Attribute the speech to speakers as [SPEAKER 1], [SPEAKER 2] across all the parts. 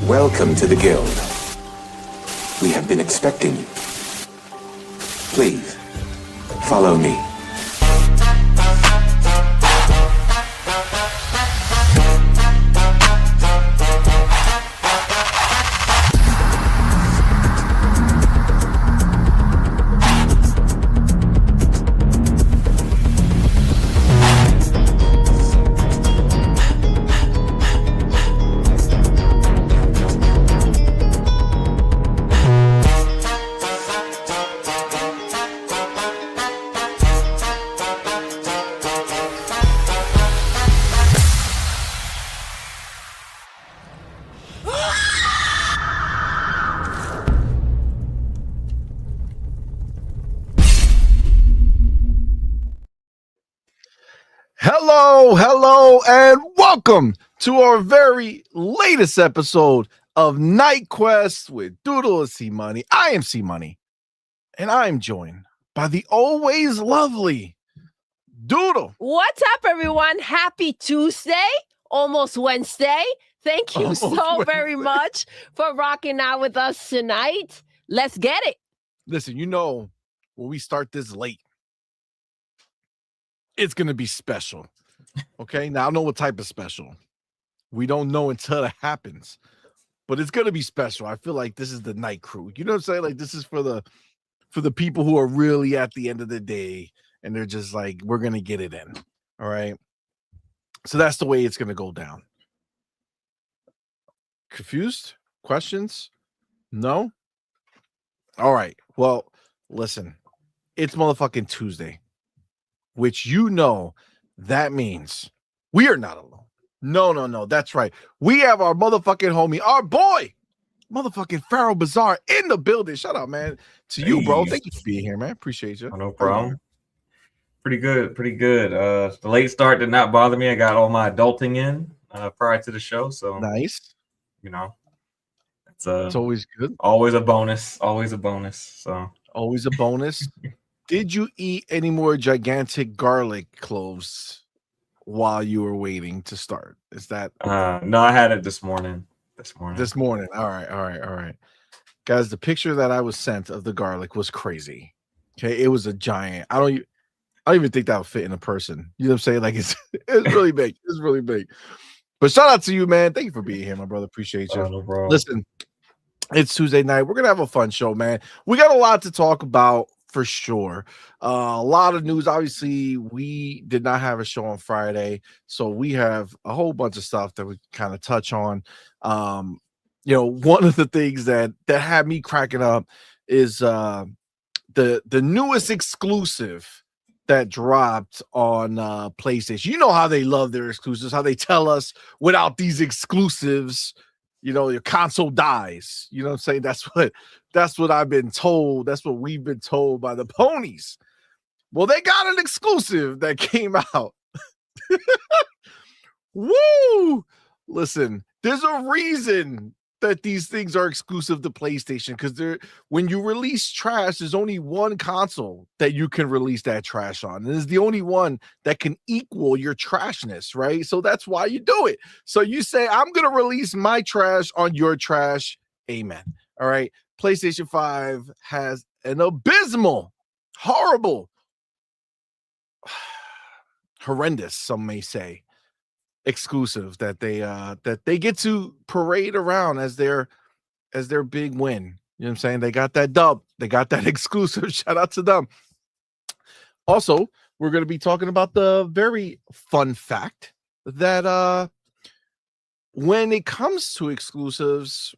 [SPEAKER 1] Welcome to the Guild. We have been expecting you. Please, follow me.
[SPEAKER 2] Hello, and welcome to our very latest episode of Night Quest with Doodle and CMoney. I am CMoney, and I am joined by the always lovely Doodle.
[SPEAKER 3] What's up, everyone? Happy Tuesday, almost Wednesday. Thank you very much for rocking out with us tonight. Let's get it.
[SPEAKER 2] Listen, you know, when we start this late, it's going to be special. Okay, now I know what type of special. We don't know until it happens, but it's going to be special. I feel like this is the night crew. You know what I'm saying? Like, this is for the people who are really at the end of the day, and they're just like, we're going to get it in. All right. So that's the way it's going to go down. Confused? Questions? No? All right. Well, listen, it's motherfucking Tuesday, which you know that means we are not alone. No. That's right. We have our motherfucking homie, our boy, motherfucking Pharaoh Bazaar in the building. Shout out, man, to you, bro. Thank you for being here, man. Appreciate you.
[SPEAKER 4] Oh, no problem. Pretty good. The late start did not bother me. I got all my adulting in prior to the show, so
[SPEAKER 2] nice.
[SPEAKER 4] You know, it's
[SPEAKER 2] always good.
[SPEAKER 4] Always a bonus. So
[SPEAKER 2] always a bonus. Did you eat any more gigantic garlic cloves while you were waiting to start? Is that
[SPEAKER 4] no, I had it this morning.
[SPEAKER 2] All right. Guys, the picture that I was sent of the garlic was crazy. Okay, it was a giant. I don't even think that would fit in a person. You know what I'm saying? Like it's really big. It's really big. But shout out to you, man. Thank you for being here, my brother. Appreciate you.
[SPEAKER 4] No problem.
[SPEAKER 2] Listen, it's Tuesday night. We're gonna have a fun show, man. We got a lot to talk about. For sure. A lot of news. Obviously, we did not have a show on Friday, so we have a whole bunch of stuff that we kind of touch on. You know, one of the things that had me cracking up is the newest exclusive that dropped on PlayStation. You know how they love their exclusives, how they tell us without these exclusives, you know, your console dies. You know what I'm saying? That's what I've been told. That's what we've been told by the ponies. Well, they got an exclusive that came out. Woo! Listen, there's a reason that these things are exclusive to PlayStation, because when you release trash, there's only one console that you can release that trash on. And it's the only one that can equal your trashness, right? So that's why you do it. So you say, I'm going to release my trash on your trash. Amen. All right. PlayStation 5 has an abysmal, horrible, horrendous, some may say, exclusive that they get to parade around as their big win. You know what I'm saying? They got that dub. They got that exclusive. Shout out to them. Also, we're going to be talking about the very fun fact that when it comes to exclusives,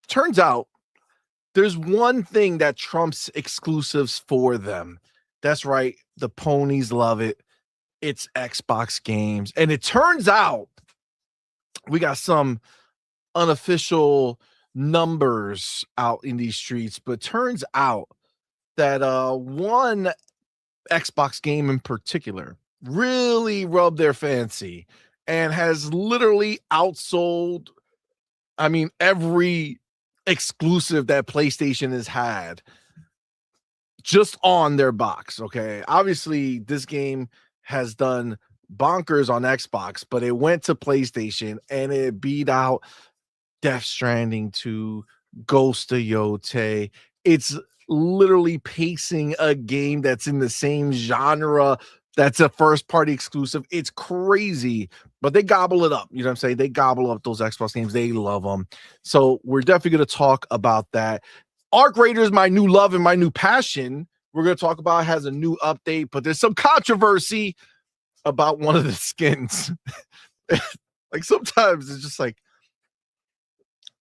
[SPEAKER 2] turns out there's one thing that trumps exclusives for them. That's right. The ponies love it. It's Xbox games. And it turns out we got some unofficial numbers out in these streets, but turns out that one Xbox game in particular really rubbed their fancy and has literally outsold, I mean, every exclusive that PlayStation has had just on their box. Okay, obviously this game has done bonkers on Xbox, but it went to PlayStation and it beat out Death Stranding 2, Ghost of Yote. It's literally pacing a game that's in the same genre. That's a first party exclusive. It's crazy, but they gobble it up. You know what I'm saying? They gobble up those Xbox games. They love them. So we're definitely going to talk about that. Arc Raiders, my new love and my new passion. We're going to talk about has a new update, but there's some controversy about one of the skins. Like sometimes it's just like,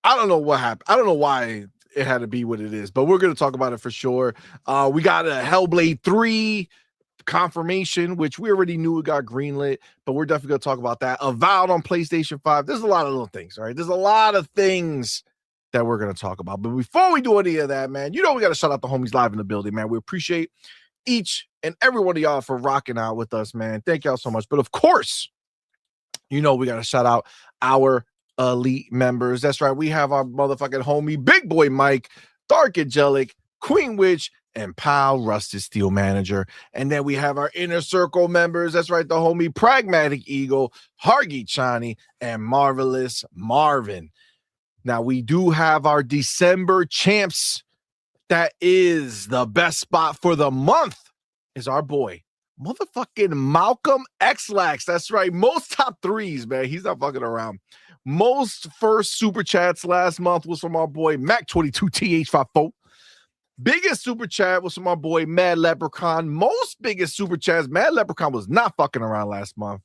[SPEAKER 2] I don't know what happened. I don't know why it had to be what it is, but we're going to talk about it for sure. We got a Hellblade 3 confirmation, which we already knew it got greenlit, but we're definitely going to talk about that. Avowed on PlayStation 5. There's a lot of little things, all right? There's a lot of things that we're going to talk about. But before we do any of that, man, we got to shout out the homies live in the building, man. We appreciate each and every one of y'all for rocking out with us, man. Thank y'all so much. But of course, we got to shout out our elite members. That's right. We have our motherfucking homie, Big Boy Mike, Dark Angelic, Queen Witch, and Pal Rusted Steel Manager. And then we have our inner circle members. That's right. The homie Pragmatic Eagle, Hargi Chani, and Marvelous Marvin. Now we do have our December champs. That is the best spot for the month is our boy, motherfucking Malcolm Xlax. That's right. Most top threes, man. He's not fucking around. Most first super chats last month was from our boy Mac22TH54. Biggest super chat was from our boy Mad Leprechaun. Most biggest super chats, Mad Leprechaun was not fucking around last month.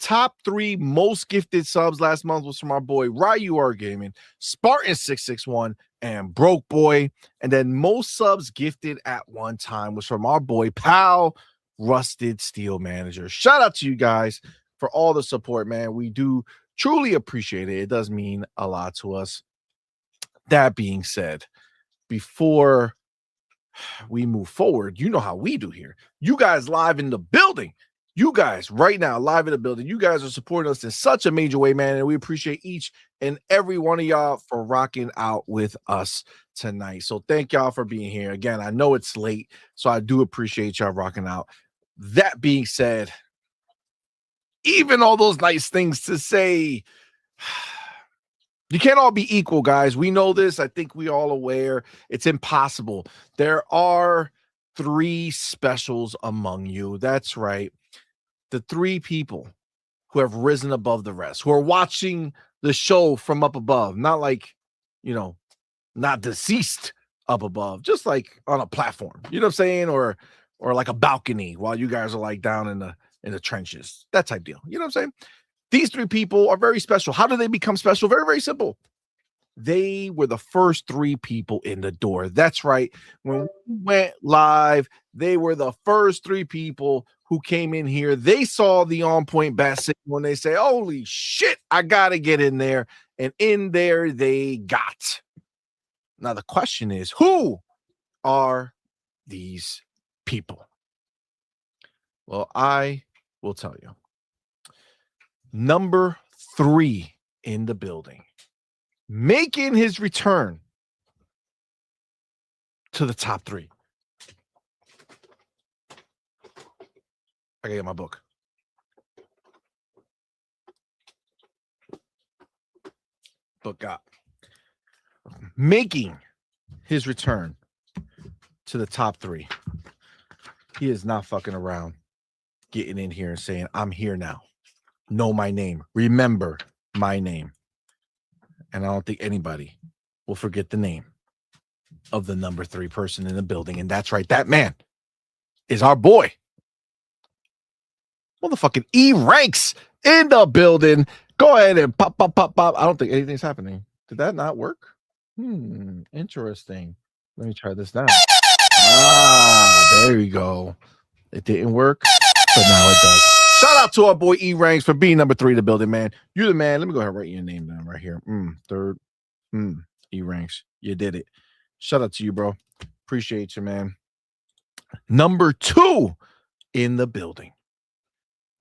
[SPEAKER 2] Top 3 most gifted subs last month was from our boy Ryur Gaming, Spartan661, and Broke Boy. And then most subs gifted at one time was from our boy Pal Rusted Steel Manager. Shout out to you guys for all the support, man. We do truly appreciate it. It does mean a lot to us. That being said, before we move forward, you know how we do here. You guys live in the building. You guys right now live in the building. You guys are supporting us in such a major way, man. And we appreciate each and every one of y'all for rocking out with us tonight. So thank y'all for being here. Again, I know it's late, so I do appreciate y'all rocking out. That being said, even all those nice things to say, you can't all be equal, guys. We know this. I think we all aware. It's impossible. There are 3 specials among you. That's right. The 3 people who have risen above the rest, who are watching the show from up above, not like, not deceased up above, just like on a platform, you know what I'm saying? Or like a balcony while you guys are like down in the trenches, that type deal. You know what I'm saying? These 3 people are very special. How do they become special? Very, very simple. They were the first 3 people in the door. That's right. When we went live, they were the first 3 people who came in here. They saw the on point bat signal when they say, holy shit, I got to get in there. And in there they got. Now, the question is, who are these people? Well, I will tell you. Number 3 in the building, making his return to the top 3. I gotta get my book. Book got. Making his return to the top 3. He is not fucking around getting in here and saying, I'm here now. Know my name. Remember my name. And I don't think anybody will forget the name of the number 3 person in the building. And that's right. That man is our boy. Motherfucking E Ranks in the building. Go ahead and pop. I don't think anything's happening. Did that not work? Interesting. Let me try this now. There you go. It didn't work, but now it does. Shout out to our boy E Ranks for being number 3 in the building, man. You're the man. Let me go ahead and write your name down right here. 3rd. E Ranks. You did it. Shout out to you, bro. Appreciate you, man. Number 2 in the building.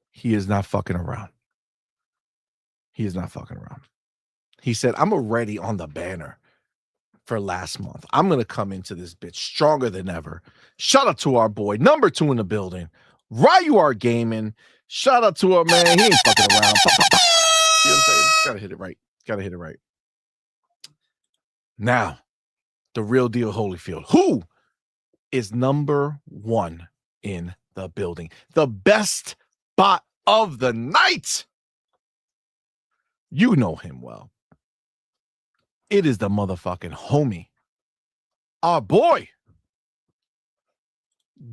[SPEAKER 2] He is not fucking around. He is not fucking around. He said, I'm already on the banner for last month. I'm going to come into this bitch stronger than ever. Shout out to our boy, number 2 in the building, Ryur Gaming. Shout out to our man. He ain't fucking around. You know what I'm saying? Gotta hit it right. Now, the real deal, Holyfield. Who is number one in the building? The best bot of the night. You know him well. It is the motherfucking homie. Our boy.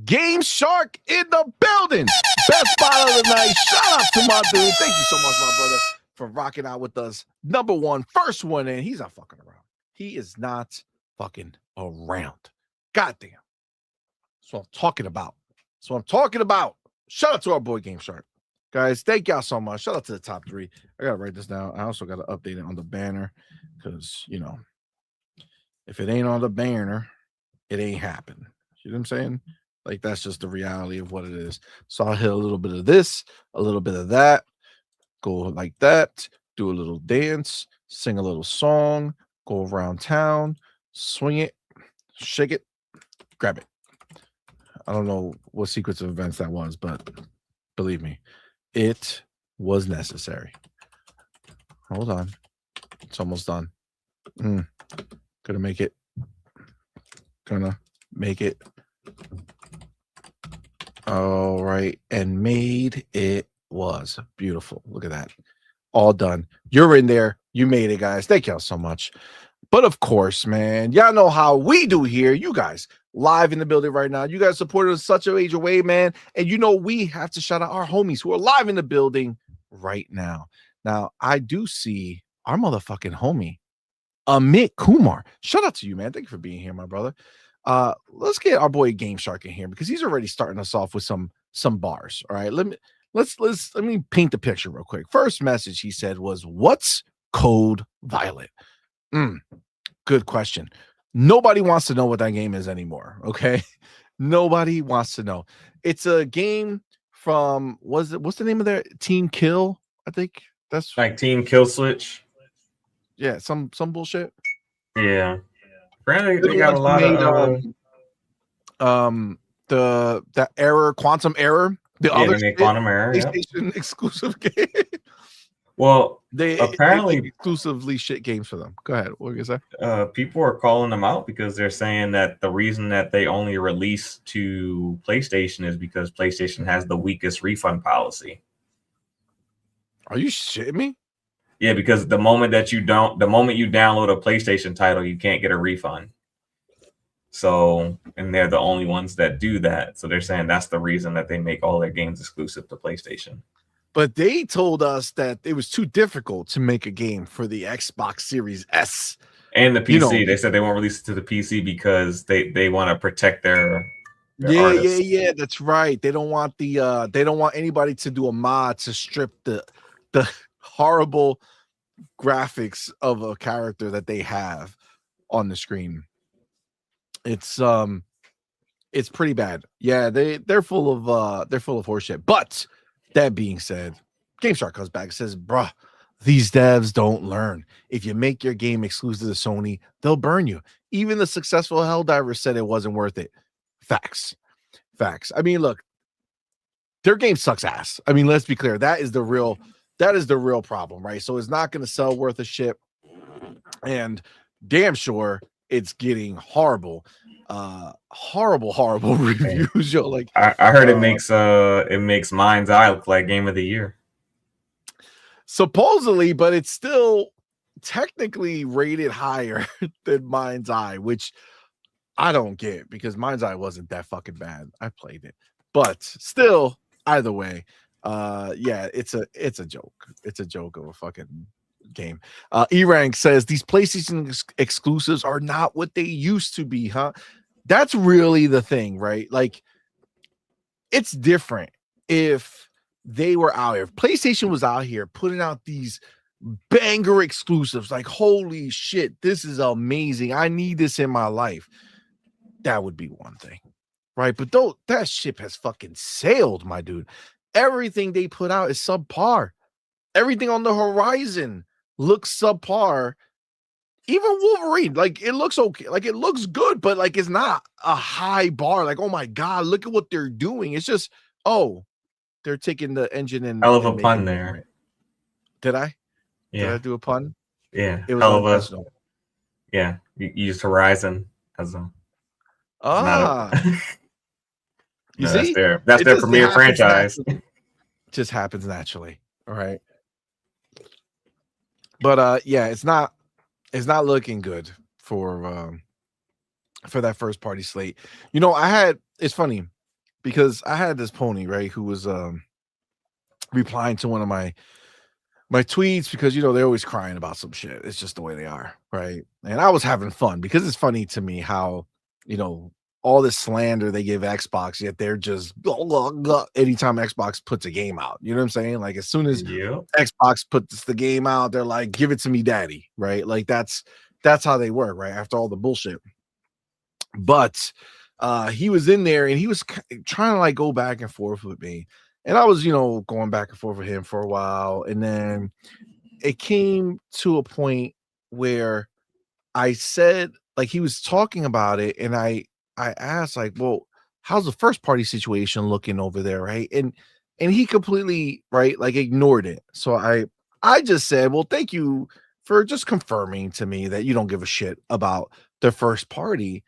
[SPEAKER 2] Game Shark in the building. Best bot of the night. Shout out to my dude. Thank you so much, my brother, for rocking out with us. Number one, first one in. He's not fucking around. He is not fucking around. Goddamn. That's what I'm talking about. That's what I'm talking about. Shout out to our boy Game Shark. Guys, thank y'all so much. Shout out to the top three. I gotta write this down. I also gotta update it on the banner because if it ain't on the banner, it ain't happening. You know what I'm saying? Like, that's just the reality of what it is. So I'll hit a little bit of this, a little bit of that, go like that, do a little dance, sing a little song, go around town, swing it, shake it, grab it. I don't know what sequence of events that was, but believe me, it was necessary. Hold on. It's almost done. Gonna make it. All right. And made it was beautiful. Look at that. All done. You're in there. You made it, guys. Thank y'all so much. But of course, man, y'all know how we do here. You guys live in the building right now. You guys supported us such a major way, man. And we have to shout out our homies who are live in the building right now. Now, I do see our motherfucking homie, Amit Kumar. Shout out to you, man. Thank you for being here, my brother. Let's get our boy Game Shark in here because he's already starting us off with some bars. All right. Let me paint the picture real quick. First message he said was, "What's Code Violet?" Good question. Nobody wants to know what that game is anymore. Okay. Nobody wants to know. It's a game from, what's the name of their Team Kill? I think that's
[SPEAKER 4] Like Team Kill Switch.
[SPEAKER 2] Yeah, some bullshit.
[SPEAKER 4] Yeah. Apparently they got a lot of
[SPEAKER 2] that error, quantum error. The other
[SPEAKER 4] quantum error,
[SPEAKER 2] PlayStation exclusive game.
[SPEAKER 4] Well,
[SPEAKER 2] they
[SPEAKER 4] apparently
[SPEAKER 2] exclusively shit games for them. Go ahead. What are you gonna
[SPEAKER 4] say? People are calling them out because they're saying that the reason that they only release to PlayStation is because PlayStation has the weakest refund policy.
[SPEAKER 2] Are you shitting me?
[SPEAKER 4] Yeah, because the moment you download a PlayStation title, you can't get a refund. So, and they're the only ones that do that. So they're saying that's the reason that they make all their games exclusive to PlayStation.
[SPEAKER 2] But they told us that it was too difficult to make a game for the Xbox Series S
[SPEAKER 4] and the PC. They said they won't release it to the PC because they want to protect their artists.
[SPEAKER 2] Yeah. That's right. They don't want they don't want anybody to do a mod to strip the horrible graphics of a character that they have on the screen. It's pretty bad. Yeah, they're full of horseshit. But that being said, Game Shark comes back and says, "Bruh, these devs don't learn. If you make your game exclusive to Sony, they'll burn you. Even the successful Helldivers said it wasn't worth it." Facts. I mean, look, their game sucks ass. I mean, let's be clear. That is the real problem, right? So it's not going to sell worth a shit, and damn sure it's getting horrible reviews. Yo, like
[SPEAKER 4] I heard it makes Mind's Eye look like Game of the Year.
[SPEAKER 2] Supposedly, but it's still technically rated higher than Mind's Eye, which I don't get because Mind's Eye wasn't that fucking bad. I played it, but still, either way, yeah, it's a joke. It's a joke of a fucking game. E-Rank says these PlayStation exclusives are not what they used to be, huh? That's really the thing, right? Like, it's different if they were out here. If PlayStation was out here putting out these banger exclusives, like, holy shit, this is amazing. I need this in my life. That would be one thing, right? But that ship has fucking sailed, my dude. Everything they put out is subpar. Everything on the horizon looks subpar. Even Wolverine, like, it looks okay. Like, it looks good, but like, it's not a high bar. Like, oh my God, look at what they're doing. It's just, oh, they're taking the engine and
[SPEAKER 4] hell of a pun there.
[SPEAKER 2] Did I?
[SPEAKER 4] Yeah.
[SPEAKER 2] Did I do a pun?
[SPEAKER 4] Yeah.
[SPEAKER 2] It was unintentional.
[SPEAKER 4] Yeah, you used Horizon as a
[SPEAKER 2] Ah, you
[SPEAKER 4] no, that's
[SPEAKER 2] see,
[SPEAKER 4] their
[SPEAKER 2] it
[SPEAKER 4] premier
[SPEAKER 2] happens
[SPEAKER 4] franchise.
[SPEAKER 2] naturally. Just happens naturally. All right, but yeah, it's not looking good for that first party slate. You know, it's funny because I had this pony, right, who was replying to one of my tweets because, you know, they're always crying about some shit. It's just the way they are, right? And I was having fun because it's funny to me how, you know, all this slander they give Xbox, yet they're just anytime Xbox puts a game out. You know what I'm saying? Like as soon as
[SPEAKER 4] Yeah.
[SPEAKER 2] Xbox puts the game out, they're like, give it to me, daddy, right? Like that's how they work, right? After all the bullshit. But he was in there and he was trying to like go back and forth with me. And I was, you know, going back and forth with him for a while. And then it came to a point where I said, like, he was talking about it, and I asked, like, well, how's the first party situation looking over there, right? And he completely, right, like ignored it. So I just said, well, thank you for just confirming to me that you don't give a shit about the first party.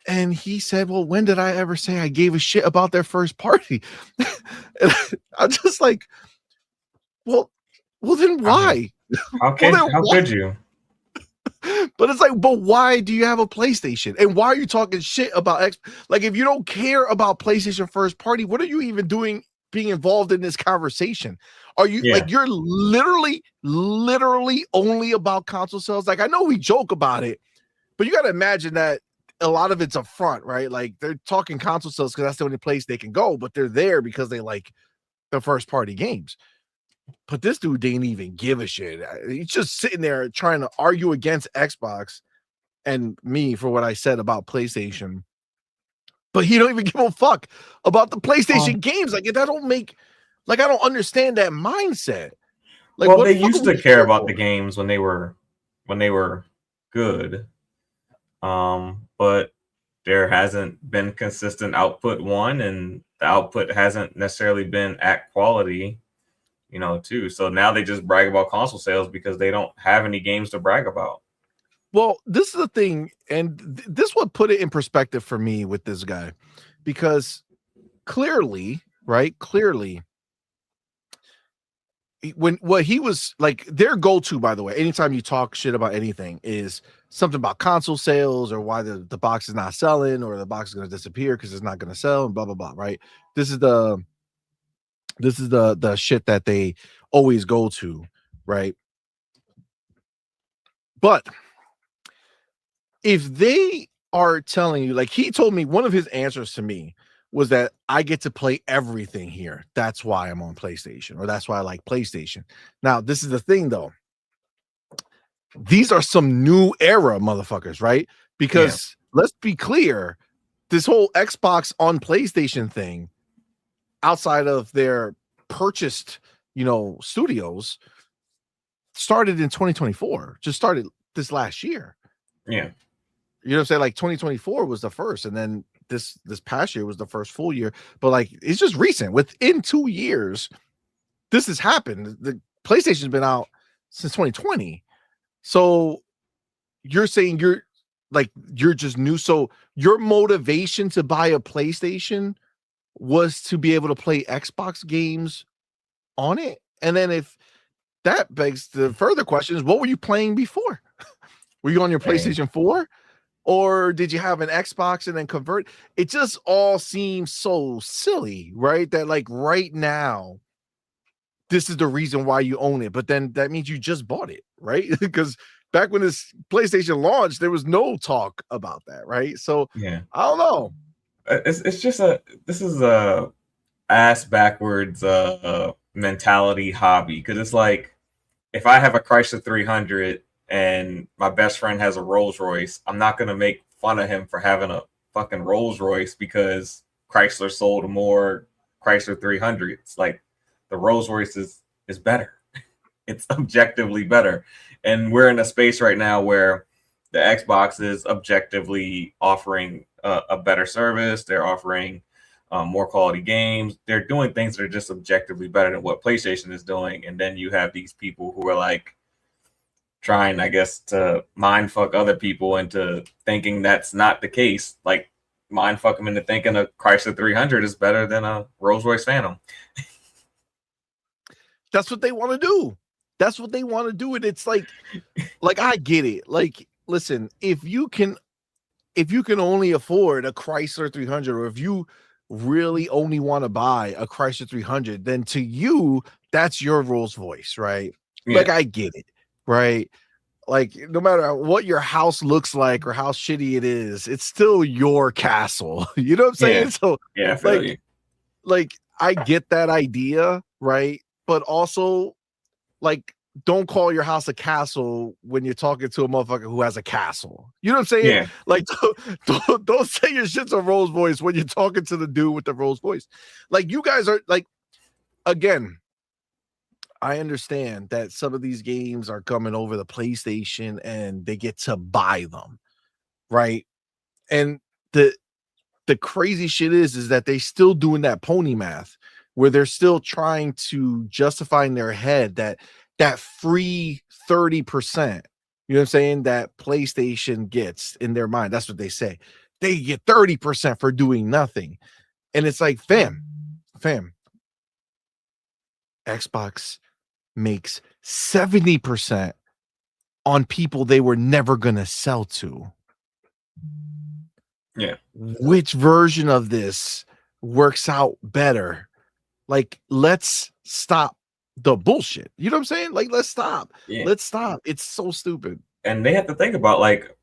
[SPEAKER 2] And he said, well, when did I ever say I gave a shit about their first party? And I'm just like, well, then why?
[SPEAKER 4] How could you?
[SPEAKER 2] But it's like, but why do you have a PlayStation? And why are you talking shit about X? Like, if you don't care about PlayStation first party, what are you even doing being involved in this conversation? Are you like, you're literally only about console sales? Like, I know we joke about it, but you got to imagine that a lot of it's a front, right? Like, they're talking console sales because that's the only place they can go, but they're there because they like the first party games. But this dude didn't even give a shit. He's just sitting there trying to argue against Xbox and me for what I said about PlayStation. But he don't even give a fuck about the PlayStation games. Like, that don't make, like, I don't understand that mindset. Like,
[SPEAKER 4] well,
[SPEAKER 2] what
[SPEAKER 4] they
[SPEAKER 2] the fuck
[SPEAKER 4] used
[SPEAKER 2] are we
[SPEAKER 4] to care
[SPEAKER 2] here
[SPEAKER 4] about
[SPEAKER 2] for?
[SPEAKER 4] the games when they were good. But there hasn't been consistent output, and the output hasn't necessarily been at quality, you know, too. So now they just brag about console sales because they don't have any games to brag about.
[SPEAKER 2] Well, this is the thing, and this would put it in perspective for me with this guy, because clearly, right? Clearly, when what he was like, their go-to, by the way, anytime you talk shit about anything, is something about console sales or why the box is not selling or the box is going to disappear because it's not going to sell and blah blah blah. Right? This is the shit that they always go to, right? But if they are telling you, like he told me, one of his answers to me was that I get to play everything here. That's why I'm on PlayStation, or that's why I like PlayStation. Now, this is the thing though. These are some new era motherfuckers, right? Because let's be clear, this whole Xbox on PlayStation thing, outside of their purchased, you know, studios, started in 2024. Just started this last year.
[SPEAKER 4] Yeah.
[SPEAKER 2] You know what I'm saying? Like 2024 was the first, and then this past year was the first full year. But like, it's just recent. Within 2 years, this has happened. The PlayStation's been out since 2020. So you're saying you're just new. So your motivation to buy a PlayStation was to be able to play Xbox games on it. And then if that begs the further questions, what were you playing before? Were you on your PlayStation 4? Or did you have an Xbox and then convert? It just all seems so silly, right? That like right now, this is the reason why you own it. But then that means you just bought it, right? Because back when this PlayStation launched, there was no talk about that, right? So
[SPEAKER 4] Yeah,
[SPEAKER 2] I don't know.
[SPEAKER 4] It's just this is a ass backwards mentality hobby, because it's like, if I have a Chrysler 300 and my best friend has a Rolls Royce, I'm not gonna make fun of him for having a fucking Rolls Royce because Chrysler sold more Chrysler 300s. Like, the Rolls Royce is better. It's objectively better. And we're in a space right now where the Xbox is objectively offering a better service. They're offering more quality games. They're doing things that are just objectively better than what PlayStation is doing. And then you have these people who are like trying, I guess, to mind fuck other people into thinking that's not the case. Like mind fuck them into thinking a Chrysler 300 is better than a Rolls Royce Phantom.
[SPEAKER 2] That's what they want to do. That's what they want to do. And it's like I get it. Like, listen, if you can only afford a Chrysler 300, or if you really only want to buy a Chrysler 300, then to you, that's your Rolls Royce, right?
[SPEAKER 4] Yeah.
[SPEAKER 2] Like, I get it, right? Like, no matter what your house looks like or how shitty it is, it's still your castle. You know what I'm saying?
[SPEAKER 4] Yeah.
[SPEAKER 2] So,
[SPEAKER 4] Yeah, I feel you.
[SPEAKER 2] like, I get that idea, right? But also, like, don't call your house a castle when you're talking to a motherfucker who has a castle. You know what I'm saying?
[SPEAKER 4] Yeah.
[SPEAKER 2] Like, don't say your shit's a Rolls Royce when you're talking to the dude with the Rolls Royce. Like, you guys are like, again, I understand that some of these games are coming over the PlayStation and they get to buy them, right? And the crazy shit is that they still doing that pony math where they're still trying to justify in their head that free 30%, you know what I'm saying, that PlayStation gets in their mind. That's what they say. They get 30% for doing nothing. And it's like, fam, Xbox makes 70% on people they were never going to sell to.
[SPEAKER 4] Yeah.
[SPEAKER 2] Which version of this works out better? Like, let's stop the bullshit. You know what I'm saying? Like, let's stop.
[SPEAKER 4] Yeah.
[SPEAKER 2] Let's stop. It's so stupid.
[SPEAKER 4] And they have to think about, like,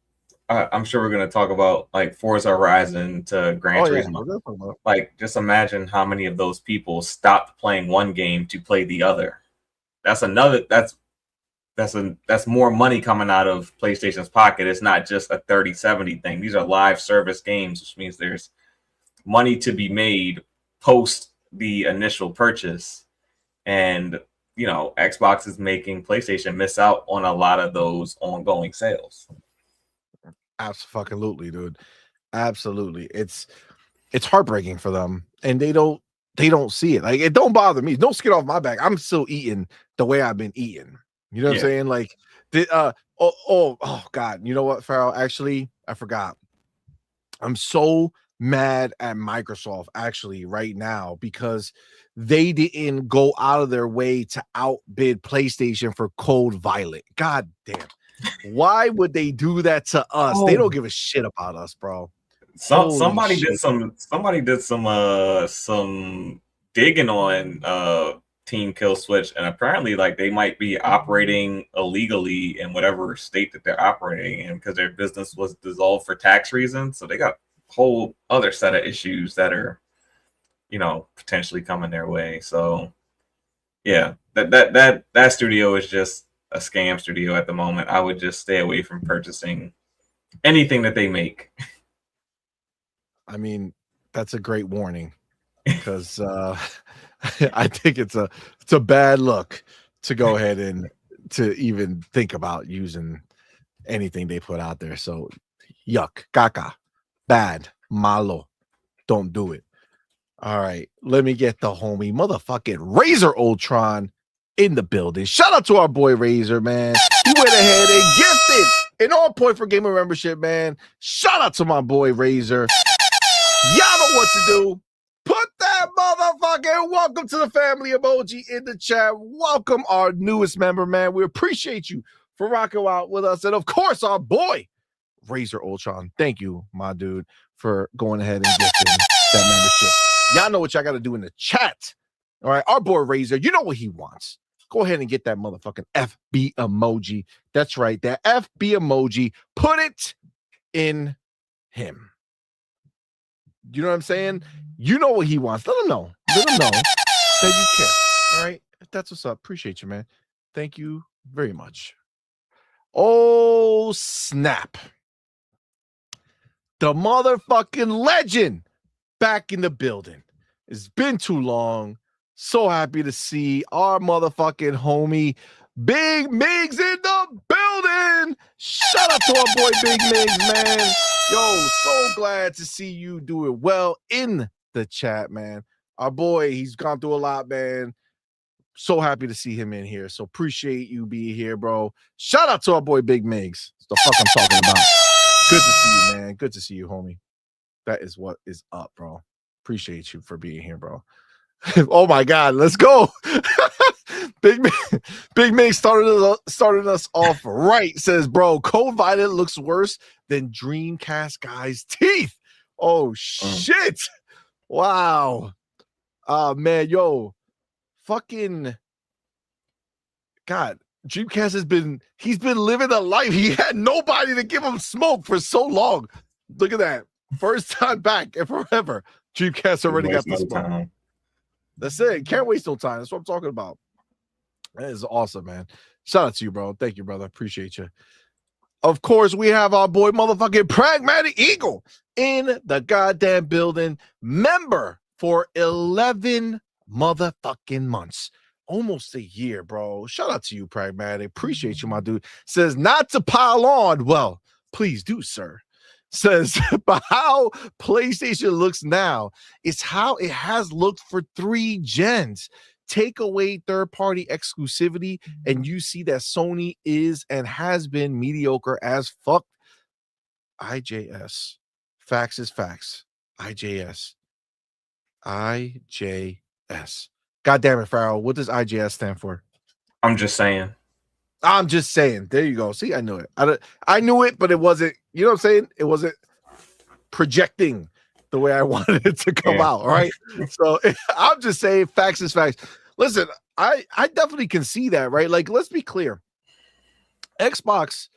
[SPEAKER 4] I'm sure we're going to talk about like Forza Horizon to Gran Turismo. Like, just imagine how many of those people stopped playing one game to play the other. That's more money coming out of PlayStation's pocket. It's not just a 30-70 thing. These are live service games, which means there's money to be made post the initial purchase. And, you know, Xbox is making PlayStation miss out on a lot of those ongoing sales.
[SPEAKER 2] Absolutely, dude. Absolutely. It's heartbreaking for them. And they don't see it. Like, it don't bother me. No skin off my back. I'm still eating the way I've been eating. You know what I'm saying? Like, oh God. You know what, Farrell? Actually, I forgot. I'm so mad at Microsoft actually right now because they didn't go out of their way to outbid PlayStation for Cold Violet. God damn. Why would they do that to us? They don't give a shit about us, bro.
[SPEAKER 4] Somebody did some digging on Team Kill Switch, and apparently, like, they might be operating illegally in whatever state that they're operating in because their business was dissolved for tax reasons. So they got a whole other set of issues that are, you know, potentially coming their way. So yeah, that studio is just a scam studio at the moment. I would just stay away from purchasing anything that they make.
[SPEAKER 2] I mean, that's a great warning because I think it's a bad look to go ahead and to even think about using anything they put out there. So yuck, caca, bad, malo, don't do it. All right, let me get the homie motherfucking Razor Ultron in the building. Shout out to our boy Razor, man. He went ahead and gifted an all point for gamer membership, man. Shout out to my boy Razor. Y'all know what to do. Put that motherfucking welcome to the family emoji in the chat. Welcome our newest member, man. We appreciate you for rocking out with us. And of course, our boy, Razor Ultron. Thank you, my dude, for going ahead and gifting that membership. Y'all know what y'all got to do in the chat. All right, our boy Razor, you know what he wants. Go ahead and get that motherfucking FB emoji. That's right, that FB emoji. Put it in him. You know what I'm saying? You know what he wants. Let him know. Let him know that you care. All right. That's what's up. Appreciate you, man. Thank you very much. Oh, snap. The motherfucking legend back in the building. It's been too long. So happy to see our motherfucking homie Big Migs in the building. Shout out to our boy Big Migs, man. Yo, so glad to see you doing well in the chat, man. Our boy, he's gone through a lot, man. So happy to see him in here. So appreciate you being here, bro. Shout out to our boy Big Migs. That's the fuck I'm talking about. Good to see you, man. Good to see you, homie. That is what is up, bro. Appreciate you for being here, bro. Oh my God, let's go. Big Mig started us off right. Says, bro, Code Violet looks worse than Dreamcast guy's teeth. Oh shit. Wow. Man, yo, fucking God, Dreamcast he's been living a life. He had nobody to give him smoke for so long. Look at that. First time back and forever. Dreamcast already got the smoke. Time. That's it. Can't waste no time. That's what I'm talking about. That is awesome, man. Shout out to you, bro. Thank you, brother. Appreciate you. Of course, we have our boy motherfucking Pragmatic Eagle in the goddamn building. Member for 11 motherfucking months. Almost a year, bro. Shout out to you, Pragmatic. Appreciate you, my dude. Says not to pile on. Well, please do, sir. Says, but how PlayStation looks now is how it has looked for 3 gens. Take away third-party exclusivity, and you see that Sony is and has been mediocre as fuck. IJS. Facts is facts. IJS. IJS. God damn it, Farrell. What does IJS stand for?
[SPEAKER 4] I'm just saying.
[SPEAKER 2] I'm just saying. There you go. See, I knew it. I knew it, but it wasn't, you know what I'm saying? It wasn't projecting the way I wanted it to come out. All right. So I'm just saying facts is facts. Listen, I definitely can see that, right? Like, let's be clear. Xbox,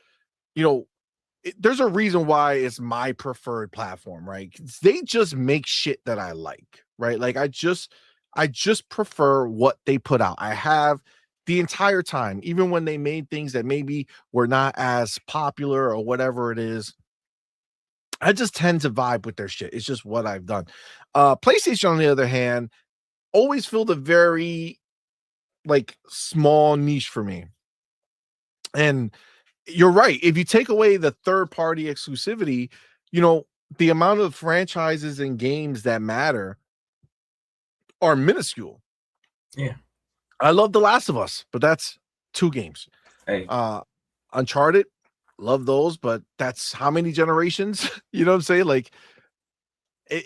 [SPEAKER 2] there's a reason why it's my preferred platform, right? They just make shit that I like, right? Like, I just prefer what they put out. I have the entire time, even when they made things that maybe were not as popular or whatever it is, I just tend to vibe with their shit. It's just what I've done. PlayStation, on the other hand, always filled a very small niche for me. And you're right. If you take away the third-party exclusivity, the amount of franchises and games that matter are minuscule.
[SPEAKER 4] Yeah.
[SPEAKER 2] I love The Last of Us, but that's 2 games.
[SPEAKER 4] Hey.
[SPEAKER 2] Uncharted, love those, but that's how many generations? You know what I'm saying? Like,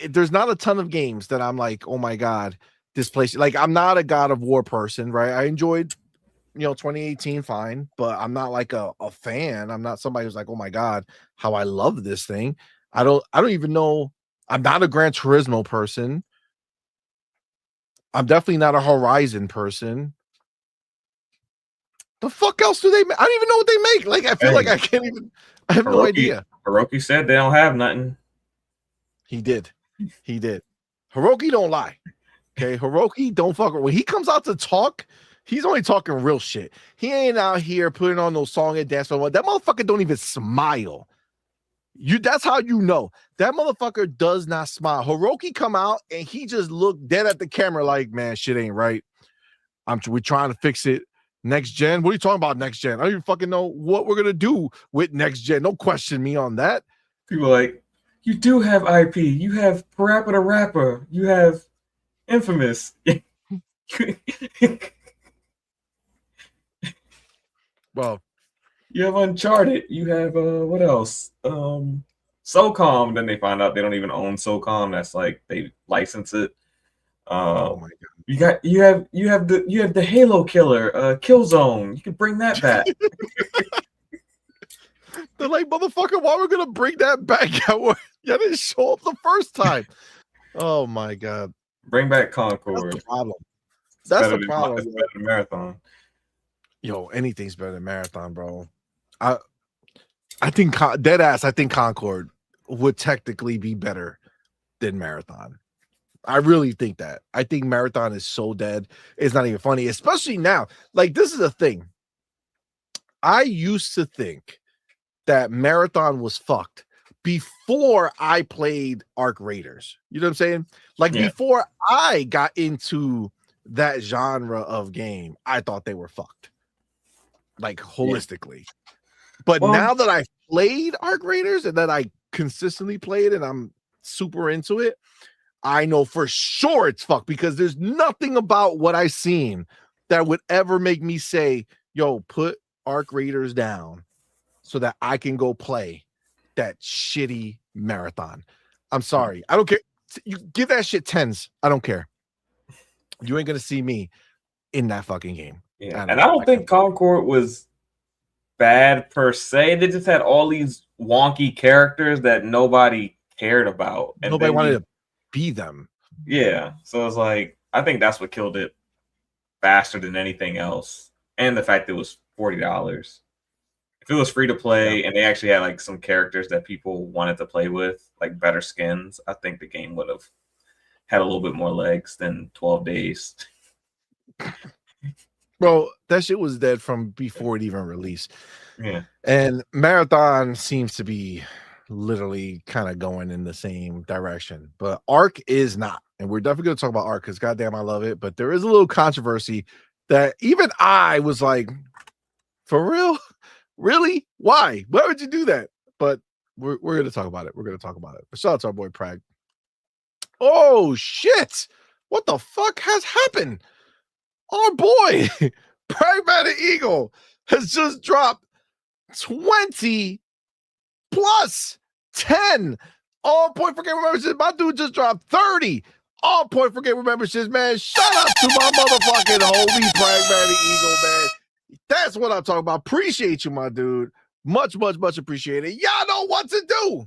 [SPEAKER 2] there's not a ton of games that I'm like, oh my God, this place. Like, I'm not a God of War person, right? I enjoyed, 2018, fine, but I'm not like a fan. I'm not somebody who's like, oh my God, how I love this thing. I don't even know. I'm not a Gran Turismo person. I'm definitely not a Horizon person. The fuck else do they make? I don't even know what they make. Like, I feel like I can't even. I have no idea.
[SPEAKER 4] Hiroki said they don't have nothing.
[SPEAKER 2] He did. Hiroki don't lie. Okay, Hiroki don't fuck. When he comes out to talk, he's only talking real shit. He ain't out here putting on no song and dance. That motherfucker don't even smile. That's how you know that motherfucker does not smile. Hiroki come out and he just looked dead at the camera like, man, shit ain't right. We're trying to fix it. Next gen? What are you talking about next gen? I don't even fucking know what we're gonna do with next gen. Don't question me on that.
[SPEAKER 4] People like, you do have IP. You have Parappa the Rapper. You have Infamous.
[SPEAKER 2] Well,
[SPEAKER 4] you have Uncharted. You have what else? SOCOM. Then they find out they don't even own SOCOM. That's like they license it.
[SPEAKER 2] Oh my God.
[SPEAKER 4] You have the Halo killer, Killzone. You can bring that back.
[SPEAKER 2] They're like, motherfucker, why we're gonna bring that back? You didn't show up the first time. Oh my God.
[SPEAKER 4] Bring back Concord.
[SPEAKER 2] That's the problem. That's the problem.
[SPEAKER 4] It's better than Marathon.
[SPEAKER 2] Yo, anything's better than Marathon, bro. I think dead ass. I think Concord would technically be better than Marathon. I really think that. I think Marathon is so dead. It's not even funny, especially now. Like, this is the thing. I used to think that Marathon was fucked before I played Arc Raiders. You know what I'm saying? Like, before I got into that genre of game, I thought they were fucked. Like, holistically. But now that I've played Arc Raiders and that I consistently played and I'm super into it, I know for sure it's fucked because there's nothing about what I've seen that would ever make me say, yo, put Arc Raiders down so that I can go play that shitty marathon. I'm sorry. I don't care. You give that shit 10s. I don't care. You ain't gonna see me in that fucking game.
[SPEAKER 4] Yeah, and I don't think Concord was bad per se. They just had all these wonky characters that nobody cared about. And
[SPEAKER 2] nobody wanted to be them.
[SPEAKER 4] Yeah. So it's like, I think that's what killed it faster than anything else. And the fact that it was $40. If it was free to play and they actually had like some characters that people wanted to play with, like better skins, I think the game would have had a little bit more legs than 12 days.
[SPEAKER 2] Bro, that shit was dead from before it even released.
[SPEAKER 4] Yeah.
[SPEAKER 2] And Marathon seems to be literally kind of going in the same direction, but Arc is not. And we're definitely going to talk about Arc because goddamn, I love it. But there is a little controversy that even I was like, for real? Really? Why? Why would you do that? But we're going to talk about it. We're going to talk about it. But shout out to our boy Prag. Oh, shit. What the fuck has happened? Our boy, Pragmatic Eagle, has just dropped 20 plus 10 all point for game memberships. My dude just dropped 30 all point for game memberships, man. Shout out to my motherfucking homie, Pragmatic Eagle, man. That's what I'm talking about. Appreciate you, my dude. Much, much, much appreciated. Y'all know what to do.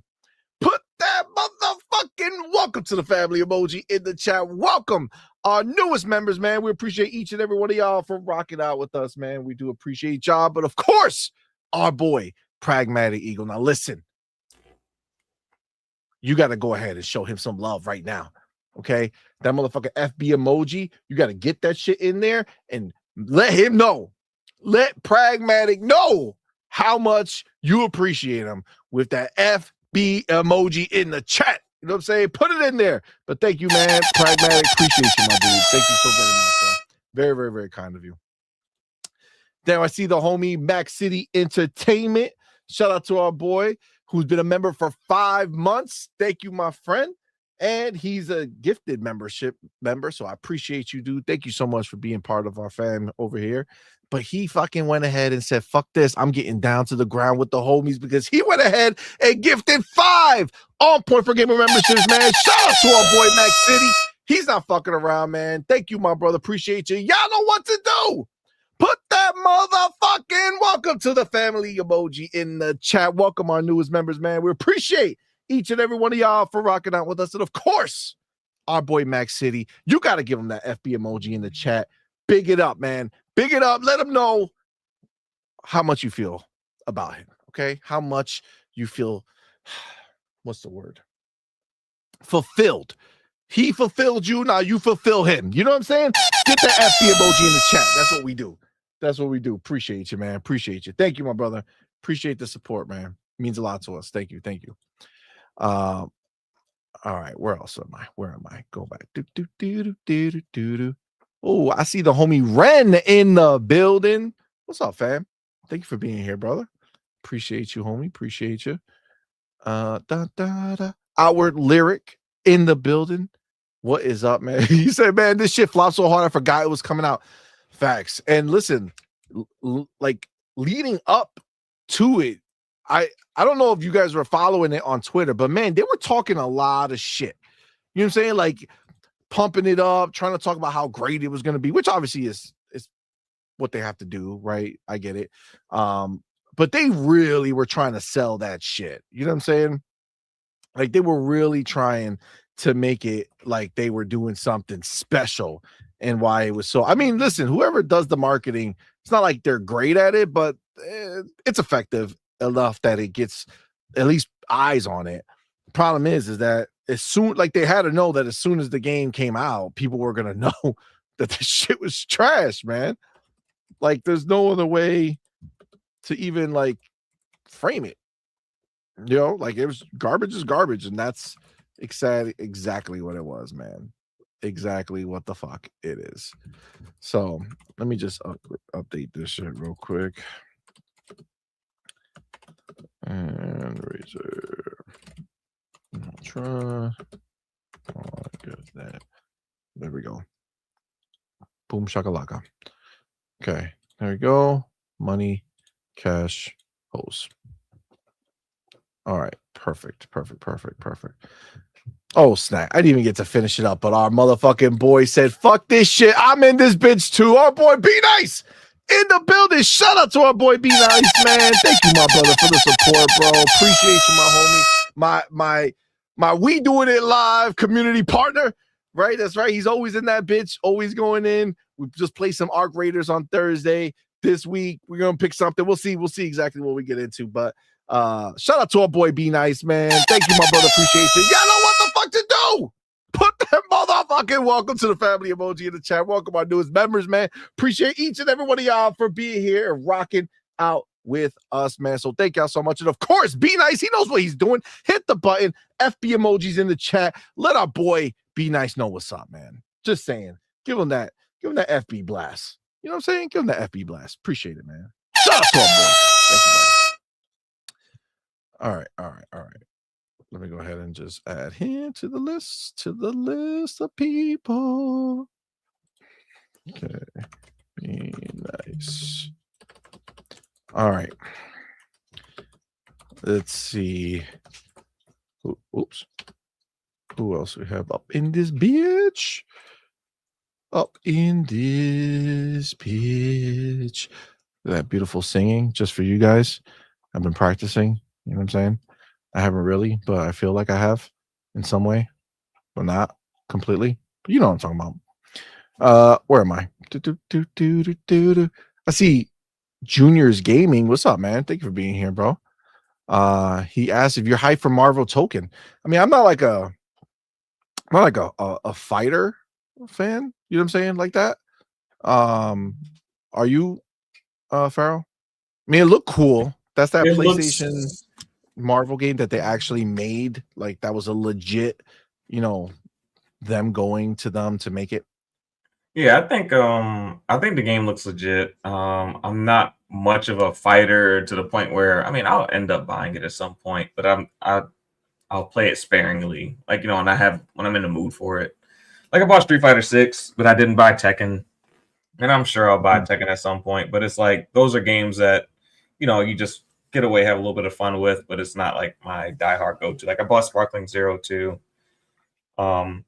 [SPEAKER 2] Put that motherfucking welcome to the family emoji in the chat. Welcome our newest members, man. We appreciate each and every one of y'all for rocking out with us, man. We do appreciate y'all. But of course, our boy, Pragmatic Eagle. Now listen, you got to go ahead and show him some love right now. Okay? That motherfucking FB emoji, you got to get that shit in there and let him know. Let Pragmatic know how much you appreciate him with that FB emoji in the chat. You know what I'm saying? Put it in there. But thank you, man. Pragmatic. Appreciate you, my dude. Thank you so very much, bro. Very, very, very kind of you. Then I see the homie Max City Entertainment. Shout out to our boy who's been a member for 5 months. Thank you, my friend. And he's a gifted membership member. So I appreciate you, dude. Thank you so much for being part of our fam over here. But he fucking went ahead and said, fuck this. I'm getting down to the ground with the homies because he went ahead and gifted 5 on point for gamer memberships, man. Shout out to our boy Max City. He's not fucking around, man. Thank you, my brother. Appreciate you. Y'all know what to do. Put that motherfucking welcome to the family emoji in the chat. Welcome our newest members, man. We appreciate each and every one of y'all for rocking out with us. And of course, our boy Max City. You got to give him that FB emoji in the chat. Big it up, man. Big it up. Let him know how much you feel about him. Okay. How much you feel. What's the word? Fulfilled. He fulfilled you. Now you fulfill him. You know what I'm saying? Get the FB emoji in the chat. That's what we do. That's what we do. Appreciate you, man. Appreciate you. Thank you, my brother. Appreciate the support, man. It means a lot to us. Thank you. Thank you. All right. Where else am I? Where am I? Go back. Oh, I see the homie Ren in the building. What's up, fam? Thank you for being here, brother. Appreciate you, homie. Appreciate you. Outward Lyric in the building. What is up, man? He said, man, this shit flopped so hard I forgot it was coming out. Facts. And listen, like leading up to it, I don't know if you guys were following it on Twitter, but man, they were talking a lot of shit. You know what I'm saying? Like pumping it up, trying to talk about how great it was going to be, which obviously is what they have to do, right? I get it. But they really were trying to sell that shit. You know what I'm saying? Like they were really trying to make it like they were doing something special and why it was so. I mean, listen, whoever does the marketing, it's not like they're great at it, but it's effective enough that it gets at least eyes on it. The problem is that as soon, like they had to know that as soon as the game came out, people were gonna know that the shit was trash, man. Like there's no other way to even like frame it. You know, like it was garbage is garbage, and that's exactly what it was, man. Exactly what the fuck it is. So let me just update this shit real quick. And Razor Ultra. Oh, good that. There we go. Boom shakalaka. Okay, there we go. Money, cash, hose. All right, perfect. Oh, snap. I didn't even get to finish it up, but our motherfucking boy said, fuck this shit. I'm in this bitch too. Our boy Be Nice in the building. Shout out to our boy Be Nice, man. Thank you, my brother, for the support, bro. Appreciate you, my homie. My We Doing It Live community partner, right? That's right. He's always in that bitch, always going in. We just played some Arc Raiders on Thursday. This week, we're going to pick something. We'll see exactly what we get into, but shout out to our boy Be Nice, man. Thank you, my brother. Appreciate you. Y'all know what the fuck to do. Put that motherfucking welcome to the family emoji in the chat. Welcome our newest members, man. Appreciate each and every one of y'all for being here and rocking out with us, man. So thank y'all so much. And of course, Be Nice. He knows what he's doing. Hit the button. FB emojis in the chat. Let our boy Be Nice know what's up, man. Just saying. Give him that FB blast. You know what I'm saying? Give him that FB blast. Appreciate it, man. Shout out to our boy. Thank you, buddy. All right. Let me go ahead and just add him to the list of people. Okay. Be Nice. All right. Let's see. Oops. Who else we have up in this bitch? That beautiful singing just for you guys. I've been practicing. You know what I'm saying? I haven't really, but I feel like I have in some way, but not completely. But you know what I'm talking about. Where am I? I see Junior's Gaming. What's up, man? Thank you for being here, bro. He asked if you're hyped for Marvel Token. I mean, I'm not like a fighter fan. You know what I'm saying? Like that. Are you, Farrell? I mean, it looked cool. That's that PlayStation Marvel game that they actually made. Like that was a legit, them going to them to make it.
[SPEAKER 4] Yeah, I think the game looks legit. I'm not much of a fighter to the point where I'll end up buying it at some point, but I'll play it sparingly. Like, and when I'm in the mood for it. Like I bought Street Fighter 6, but I didn't buy Tekken. And I'm sure I'll buy Tekken at some point, but it's like those are games that, you just get away, have a little bit of fun with, but it's not like my diehard go-to. Like I bought Sparkling Zero too. And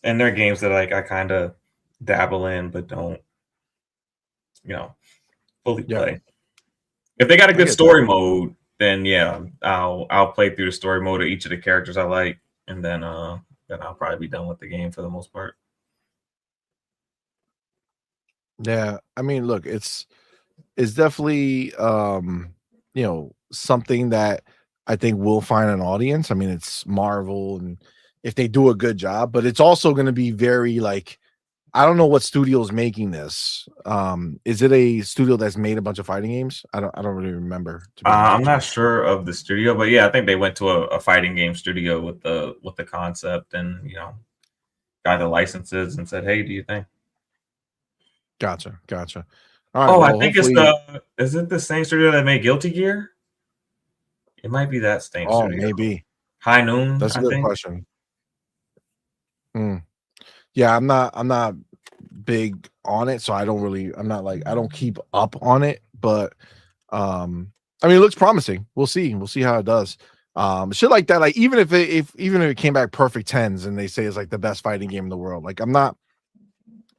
[SPEAKER 4] they're games that like I kind of dabble in, but don't, fully play. If they got a good story mode, then yeah, I'll play through the story mode of each of the characters I like, and then I'll probably be done with the game for the most part.
[SPEAKER 2] Yeah, I mean, look, it's definitely something that I think will find an audience. I mean, it's Marvel, and if they do a good job, but it's also going to be very like, I don't know what studio is making this. Is it a studio that's made a bunch of fighting games? I don't really remember.
[SPEAKER 4] I'm not sure of the studio, but yeah, I think they went to a fighting game studio with the concept and got the licenses and said, "Hey, do you think?"
[SPEAKER 2] Gotcha. All right,
[SPEAKER 4] well, I think is it the same studio that made Guilty Gear? It might be that same studio.
[SPEAKER 2] Maybe.
[SPEAKER 4] High Noon.
[SPEAKER 2] That's a good question. Yeah, I'm not big on it, so I don't keep up on it, but it looks promising. We'll see how it does. Shit like that, like even if it came back perfect 10s and they say it's like the best fighting game in the world, like I'm not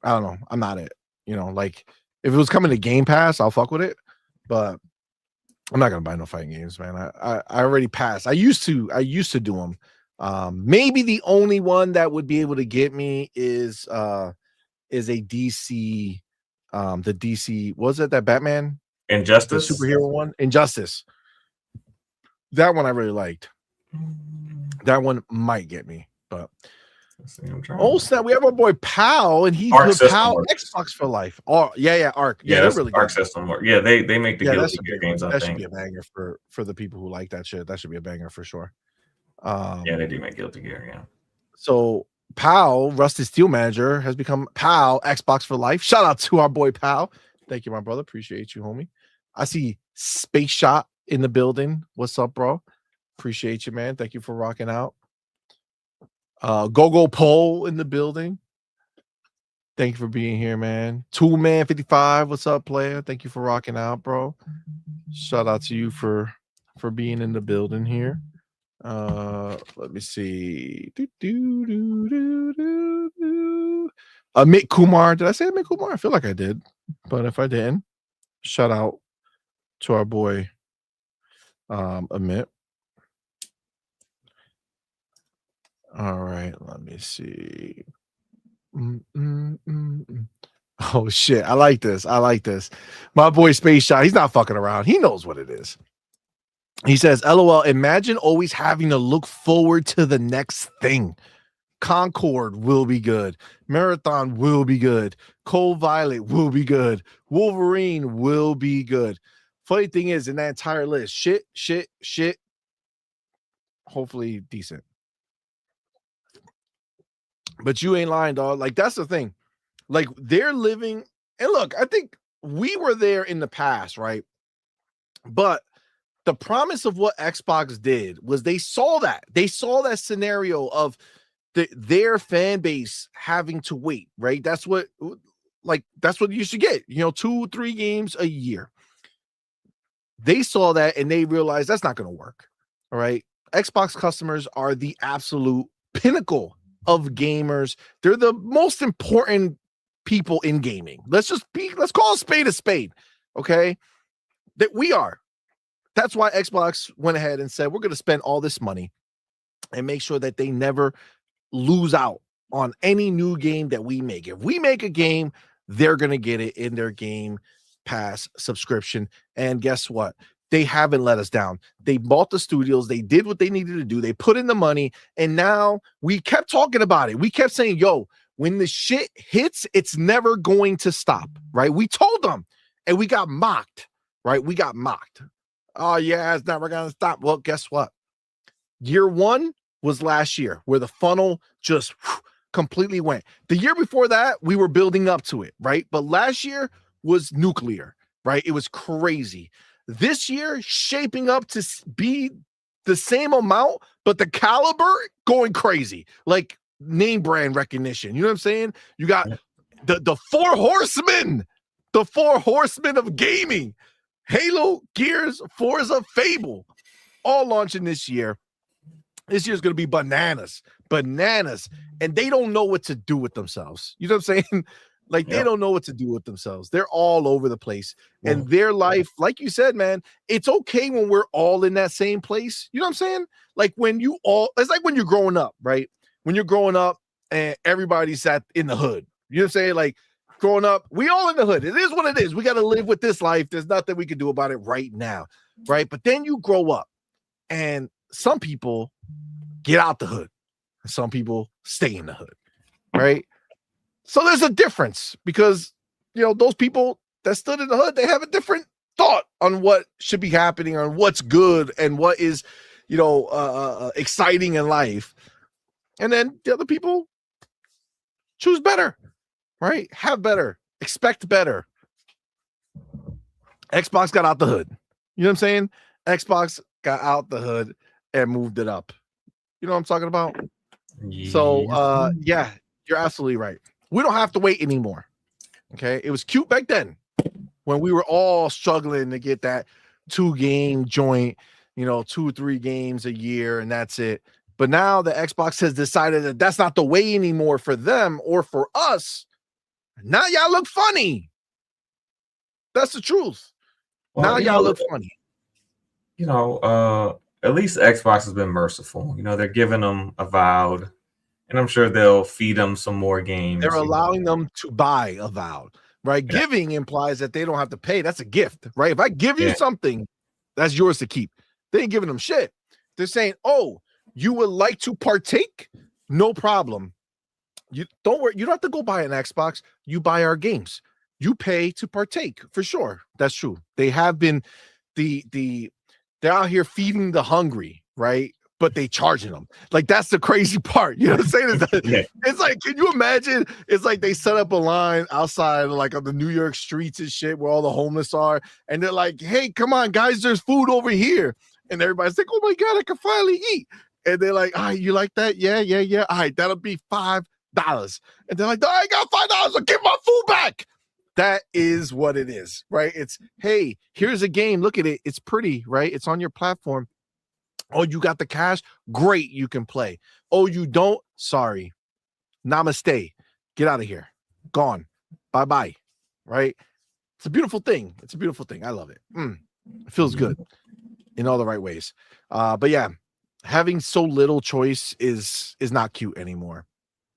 [SPEAKER 2] it. Like if it was coming to Game Pass, I'll fuck with it, but I'm not gonna buy no fighting games, man. I already passed. I used to do them. Maybe the only one that would be able to get me is a DC, the DC, was it that Batman
[SPEAKER 4] Injustice,
[SPEAKER 2] the superhero one? Injustice. That one I really liked. That one might get me, but snap, we have our boy Pal, and he put Pal Xbox for life. Oh yeah, Arc. Yeah,
[SPEAKER 4] that's
[SPEAKER 2] really
[SPEAKER 4] Arc
[SPEAKER 2] good.
[SPEAKER 4] System. Yeah, they make the Guilty Gear games.
[SPEAKER 2] That should be a banger for the people who like that shit. That should be a banger for sure.
[SPEAKER 4] Yeah, they do make Guilty Gear. Yeah.
[SPEAKER 2] So Pal, Rusted Steel Manager, has become Pal Xbox for life. Shout out to our boy Pal. Thank you, my brother. Appreciate you, homie. I see Space Shot in the building. What's up, bro? Appreciate you, man. Thank you for rocking out. Go Pole in the building. Thank you for being here, man. Toolman 55, what's up, player? Thank you for rocking out, bro. Shout out to you for being in the building here. Let me see. Amit Kumar. Did I say Amit Kumar? I feel like I did, but if I didn't, shout out to our boy Amit. All right, let me see. Oh shit, I like this. I like this. My boy Space Shot, he's not fucking around. He knows what it is. He says, LOL, imagine always having to look forward to the next thing. Concord will be good. Marathon will be good. Cold Violet will be good. Wolverine will be good. Funny thing is, in that entire list, shit, hopefully decent. But you ain't lying, dog. Like, that's the thing. Like, they're living, and look, I think we were there in the past, right? But the promise of what Xbox did was they saw that scenario of their fan base having to wait, right? That's what you should get, 2-3 games a year. They saw that and they realized that's not going to work. All right. Xbox customers are the absolute pinnacle of gamers. They're the most important people in gaming. Let's call a spade a spade. Okay. That we are. That's why Xbox went ahead and said, we're going to spend all this money and make sure that they never lose out on any new game that we make. If we make a game, they're going to get it in their Game Pass subscription. And guess what? They haven't let us down. They bought the studios. They did what they needed to do. They put in the money. And now we kept talking about it. We kept saying, yo, when the shit hits, it's never going to stop, right? We told them and we got mocked, right? We got mocked. Oh, yeah, it's never going to stop. Well, guess what? Year one was last year where the funnel just completely went. The year before that, we were building up to it, right? But last year was nuclear, right? It was crazy. This year, shaping up to be the same amount, but the caliber going crazy, like name brand recognition. You know what I'm saying? You got the four horsemen of gaming. Halo, Gears, Forza, Fable, all launching this year. This year's going to be bananas. And they don't know what to do with themselves. You know what I'm saying? Like, they don't know what to do with themselves. They're all over the place. And their life, like you said, man, it's okay when we're all in that same place. You know what I'm saying? Like, it's like when you're growing up, right? When you're growing up and everybody's in the hood. You know what I'm saying? Like, growing up, we all in the hood. It is what it is. We got to live with this life. There's nothing we can do about it right now, right? But then you grow up, and some people get out the hood, and some people stay in the hood, right? So there's a difference because, those people that stood in the hood, they have a different thought on what should be happening, on what's good and what is, exciting in life. And then the other people choose better. Right? Have better. Expect better. Xbox got out the hood. You know what I'm saying? Xbox got out the hood and moved it up. You know what I'm talking about? Yeah. So, yeah, you're absolutely right. We don't have to wait anymore. Okay? It was cute back then when we were all struggling to get that 2-game joint, 2-3 games a year, and that's it. But now the Xbox has decided that that's not the way anymore for them or for us. Now y'all look funny. That's the truth. Well, now y'all look funny.
[SPEAKER 4] At least Xbox has been merciful. They're giving them Avowed, and I'm sure they'll feed them some more games.
[SPEAKER 2] They're allowing them to buy Avowed, right? Yeah. Giving implies that they don't have to pay. That's a gift, right? If I give you something, that's yours to keep. They ain't giving them shit. They're saying, oh, you would like to partake? No problem. You don't worry. You don't have to go buy an Xbox. You buy our games. You pay to partake for sure. That's true. They have been they're out here feeding the hungry, right? But they charging them. Like, that's the crazy part. You know what I'm saying? It's like, can you imagine? It's like they set up a line outside, like on the New York streets and shit, where all the homeless are, and they're like, "Hey, come on, guys, there's food over here," and everybody's like, "Oh my god, I can finally eat!" And they're like, "Ah, you like that? Yeah. All right, that'll be $5." And they're like, "No, I ain't got $5. So give my food back." That is what it is, right? It's, hey, here's a game. Look at it. It's pretty, right? It's on your platform. Oh, you got the cash? Great, you can play. Oh, you don't? Sorry. Namaste. Get out of here. Gone. Bye-bye. Right? It's a beautiful thing. It's a beautiful thing. I love it. It feels good in all the right ways. But yeah, having so little choice is not cute anymore.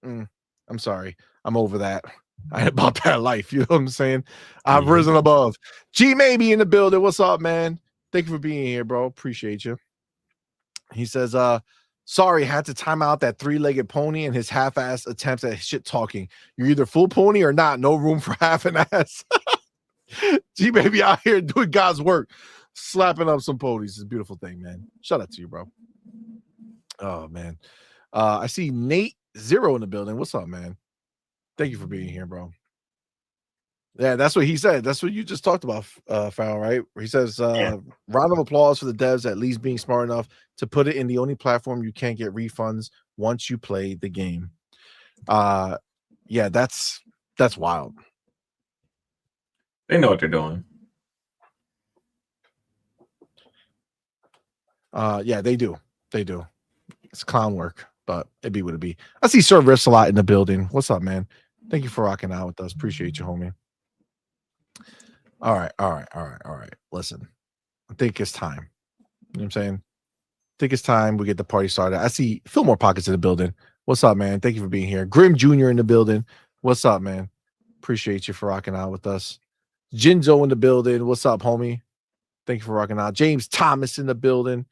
[SPEAKER 2] I'm sorry. I'm over that. I ain't about that life. You know what I'm saying? I've risen above. G Maybe in the building. What's up, man? Thank you for being here, bro. Appreciate you. He says, sorry, had to time out that three-legged pony and his half-ass attempts at shit talking. You're either full pony or not. No room for half an ass. G Baby out here doing God's work, slapping up some ponies. It's a beautiful thing, man. Shout out to you, bro. Oh, man. I see Nate Zero in the building. What's up, man? Thank you for being here, bro. Yeah, that's what he said. That's what you just talked about, Farrell, right? Where he says, round of applause for the devs at least being smart enough to put it in the only platform you can't get refunds once you play the game. Yeah, that's wild.
[SPEAKER 4] They know what they're doing.
[SPEAKER 2] Yeah, they do. They do. It's clown work, but it be what it be. I see Sir Riffs a lot in the building. What's up, man? Thank you for rocking out with us. Appreciate you, homie. All right. Listen, I think it's time. You know what I'm saying? I think it's time we get the party started. I see Fillmore Pockets in the building. What's up, man? Thank you for being here. Grim Jr. in the building. What's up, man? Appreciate you for rocking out with us. Jinzo in the building. What's up, homie? Thank you for rocking out. James Thomas in the building.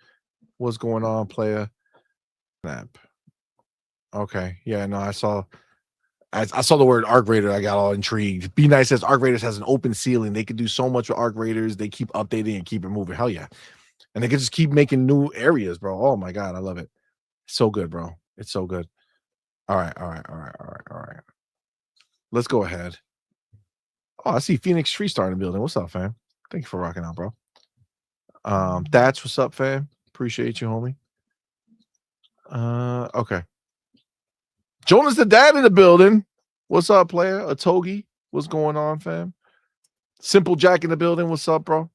[SPEAKER 2] What's going on, player? Snap. Okay. Yeah, no, I saw the word Arc Raider. I got all intrigued. Be Nice says Arc Raiders has an open ceiling. They could do so much with Arc Raiders. They keep updating and keep it moving. Hell yeah. And they could just keep making new areas, bro. Oh my God. I love it. So good, bro. It's so good. All right. Let's go ahead. Oh, I see Phoenix Tree Star in the building. What's up, fam? Thank you for rocking out, bro. That's what's up, fam. Appreciate you, homie. Okay. Jonas the Dad in the building. What's up, player? Atogi. What's going on, fam? Simple Jack in the building. What's up, bro?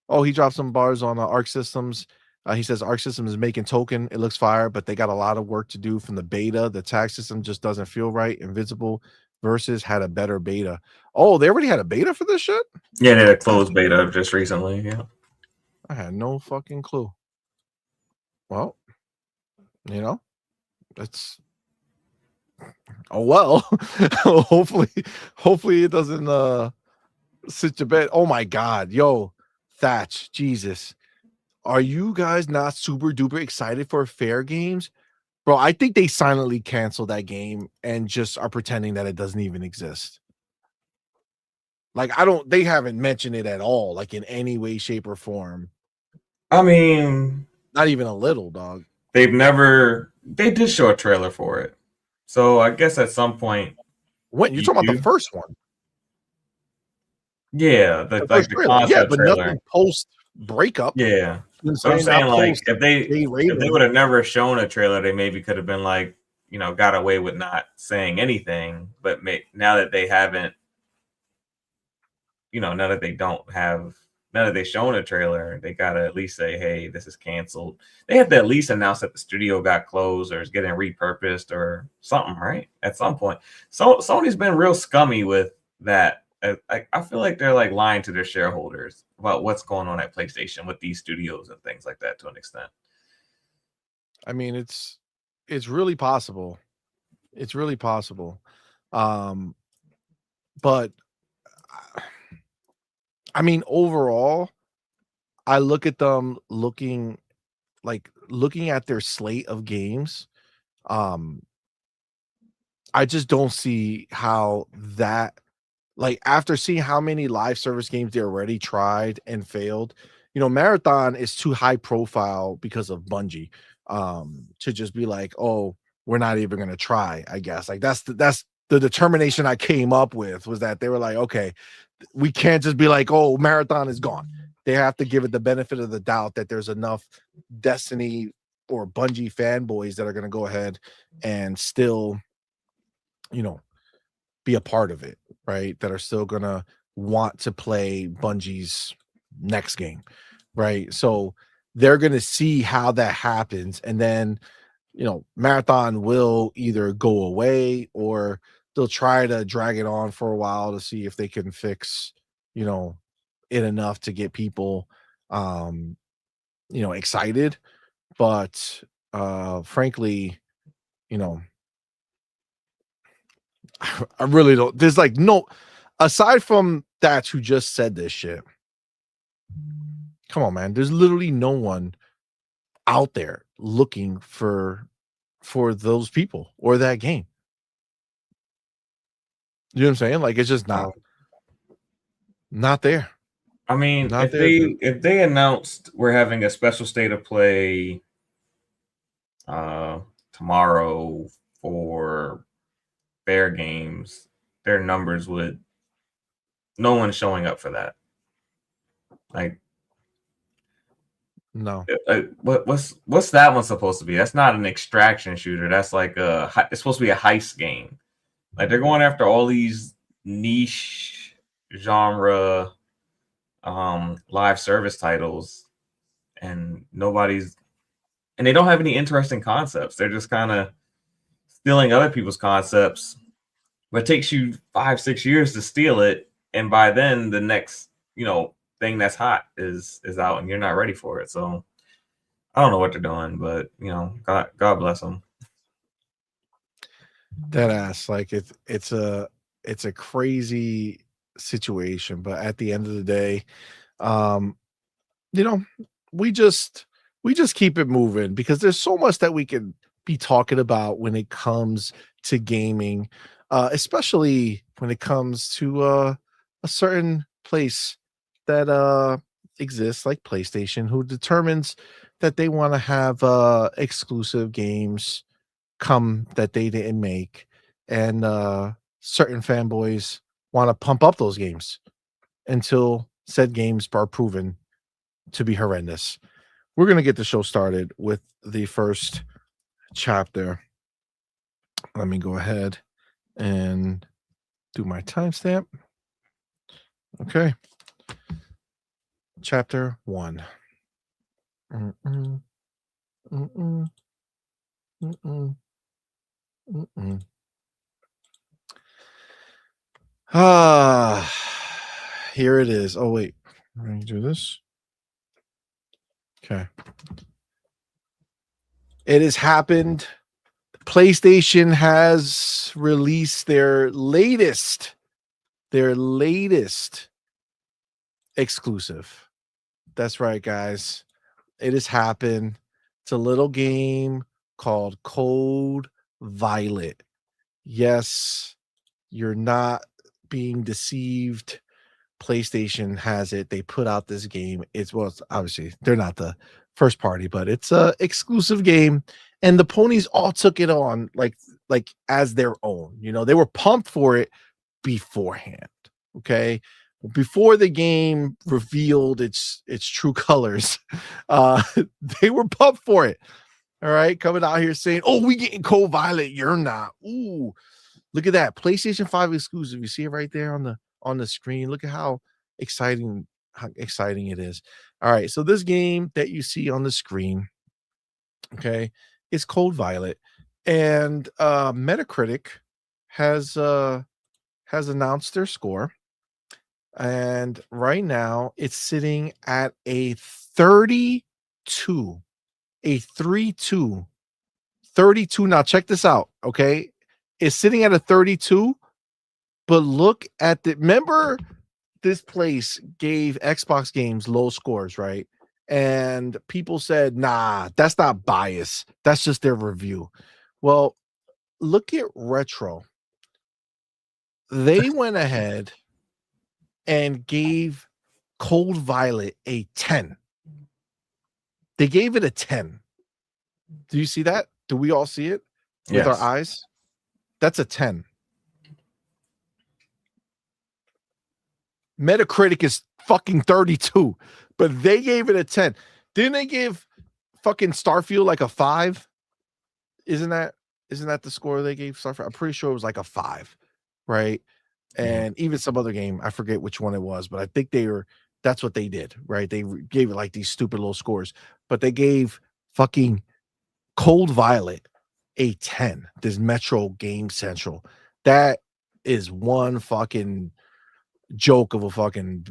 [SPEAKER 2] Oh, he dropped some bars on Arc Systems. He says Arc Systems is making token. It looks fire, but they got a lot of work to do from the beta. The tax system just doesn't feel right. Invisible Versus had a better beta. Oh, they already had a beta for this shit?
[SPEAKER 4] Yeah, they had a closed beta just recently. Yeah.
[SPEAKER 2] I had no fucking clue. Well, you know, it's well. hopefully it doesn't sit your bed. Oh my God, yo, Thatch, Jesus, are you guys not super duper excited for Fair Games, bro? I think they silently canceled that game and just are pretending that it doesn't even exist. Like, they haven't mentioned it at all, like in any way, shape, or form.
[SPEAKER 4] I mean,
[SPEAKER 2] not even a little, dog.
[SPEAKER 4] They did show a trailer for it. So I guess at some point.
[SPEAKER 2] When you're talking about the first one.
[SPEAKER 4] Yeah, the concept
[SPEAKER 2] but
[SPEAKER 4] trailer.
[SPEAKER 2] Nothing post breakup.
[SPEAKER 4] Yeah. So I'm saying, like, if they would have never shown a trailer, they maybe could have been like, you know, got away with not saying anything. But now that they haven't, you know, now that they've shown a trailer, they gotta at least say, hey, this is canceled. They have to at least announce that the studio got closed or is getting repurposed or something, right? At some point. So Sony's been real scummy with that. I feel like they're like lying to their shareholders about what's going on at PlayStation with these studios and things like that to an extent.
[SPEAKER 2] I mean, it's really possible. It's really possible. But I mean, overall, I look at them looking at their slate of games. I just don't see how that, like, after seeing how many live service games they already tried and failed, you know, Marathon is too high profile because of Bungie to just be like, oh, we're not even going to try, I guess. Like, that's the determination I came up with, was that they were like, okay, we can't just be like, oh, Marathon is gone. They have to give it the benefit of the doubt that there's enough Destiny or Bungie fanboys that are going to go ahead and still be a part of it, right? That are still gonna want to play Bungie's next game, right? So they're gonna see how that happens, and then Marathon will either go away or they'll try to drag it on for a while to see if they can fix, it enough to get people excited. But frankly, I really don't. There's like no, aside from that who just said this shit. Come on, man. There's literally no one out there looking for those people or that game. You know what I'm saying? Like it's just not there.
[SPEAKER 4] I mean,
[SPEAKER 2] Not there,
[SPEAKER 4] if they announced we're having a special state of play tomorrow for Bear games, their numbers would. No one's showing up for that. Like,
[SPEAKER 2] no.
[SPEAKER 4] What's that one supposed to be? That's not an extraction shooter. That's like it's supposed to be a heist game. Like they're going after all these niche genre live service titles, and they don't have any interesting concepts. They're just kind of stealing other people's concepts, but it takes you 5-6 years to steal it, and by then the next thing that's hot is out, and you're not ready for it. So I don't know what they're doing, but God bless them.
[SPEAKER 2] That ass, like it's a crazy situation, but at the end of the day, we just keep it moving because there's so much that we can be talking about when it comes to gaming, especially when it comes to a certain place that exists like PlayStation, who determines that they want to have exclusive games come that they didn't make, and certain fanboys want to pump up those games until said games are proven to be horrendous. We're going to get the show started with the first chapter. Let me go ahead and do my timestamp. Okay. Chapter 1. Here it is. Oh wait, let me do this. Okay, it has happened. PlayStation has released their latest exclusive. That's right, guys. It has happened. It's a little game called Code Violet. Yes, you're not being deceived. PlayStation has it. They put out this game. It's obviously they're not the first party, but it's a exclusive game, and the ponies all took it on like as their own. They were pumped for it beforehand. Okay. Before the game revealed its true colors, they were pumped for it. All right, coming out here saying, "Oh, we getting Code Violet, you're not." Ooh, look at that PlayStation 5 exclusive. You see it right there on the screen. Look at how exciting it is. All right, so this game that you see on the screen, okay, is Code Violet, and Metacritic has announced their score. And right now it's sitting at a 32, a 3-2, 32. Now check this out. Okay. It's sitting at a 32, but look at remember this place gave Xbox games low scores, right? And people said, nah, that's not bias. That's just their review. Well, look at Retro. They went ahead and gave Code Violet a 10. They gave it a 10. Do you see that? Do we all see it with our eyes? That's a 10. Metacritic is fucking 32, but they gave it a 10. Didn't they give fucking Starfield like a 5? Isn't that Isn't that the score they gave Starfield? I'm pretty sure it was like a 5, right? And even some other game, I forget which one it was, but I think that's what they did, right? They gave it like these stupid little scores, but they gave fucking Cold Violet a 10. This Metro Game Central. That is one fucking joke of a fucking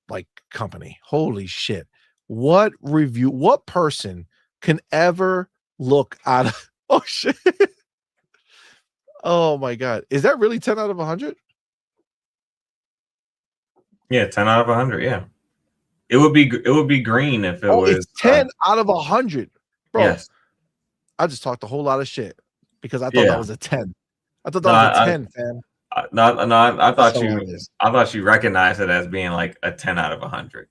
[SPEAKER 2] like company. Holy shit. What person can ever look out of oh shit. Oh my god. Is that really 10 out of 100?
[SPEAKER 4] Yeah, 10 out of 100. Yeah, it would be green if it was.
[SPEAKER 2] It's 10 out of 100, bro.
[SPEAKER 4] Yes.
[SPEAKER 2] I just talked a whole lot of shit because I thought that was a 10. I thought that was a 10, fam.
[SPEAKER 4] I thought you recognized it as being like a 10 out of 100.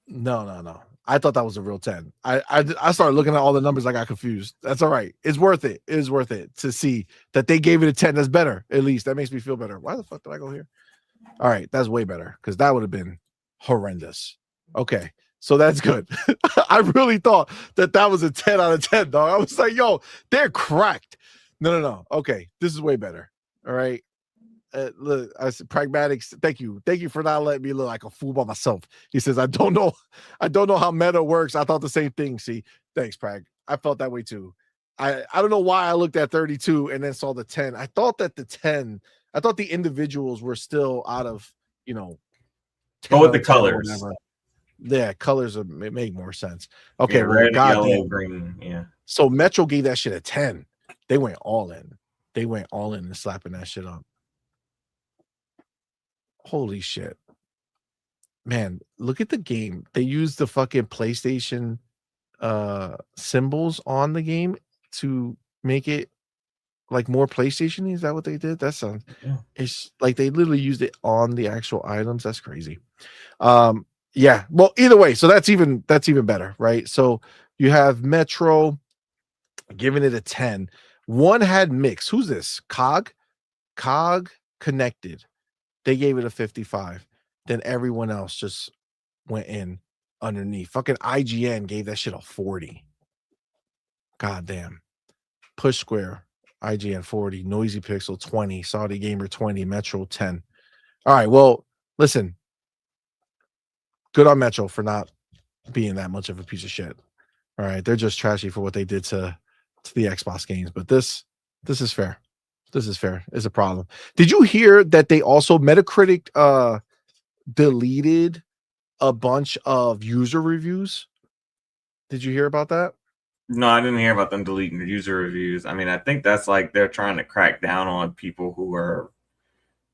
[SPEAKER 2] No. I thought that was a real 10. I started looking at all the numbers. I got confused. That's all right. It's worth it. It is worth it to see that they gave it a 10. That's better. At least that makes me feel better. Why the fuck did I go here? All right, that's way better because that would have been horrendous. Okay, so that's good. I really thought that was a 10 out of 10, dog. I was like, yo, they're cracked. No. Okay, this is way better. All right. Look, I said pragmatics. Thank you for not letting me look like a fool by myself. He says, I don't know how meta works. I thought the same thing. See, thanks, Prag. I felt that way too. I don't know why I looked at 32 and then saw the 10. I thought that the 10. I thought the individuals were still out of,
[SPEAKER 4] Go with the colors.
[SPEAKER 2] Yeah, colors make more sense. Okay,
[SPEAKER 4] yeah, red, yellow, green. Yeah.
[SPEAKER 2] So Metro gave that shit a 10. They went all in. And slapping that shit up. Holy shit. Man, look at the game. They used the fucking PlayStation symbols on the game to make it like more PlayStation. Is that what they did? That sounds it's like they literally used it on the actual items. That's crazy. Yeah, well, either way, so that's even better, right? So you have Metro giving it a 10. One had mix. Who's this? Cog Connected. They gave it a 55. Then everyone else just went in underneath. Fucking IGN gave that shit a 40. God damn. Push Square, IGN 40, Noisy Pixel 20, Saudi Gamer 20, Metro 10. All right, well, listen. Good on Metro for not being that much of a piece of shit. All right, they're just trashy for what they did to the Xbox games, but this is fair. This is fair. It's a problem. Did you hear that they also Metacritic deleted a bunch of user reviews? Did you hear about that?
[SPEAKER 4] No, I didn't hear about them deleting the user reviews. I mean, I think that's like they're trying to crack down on people who are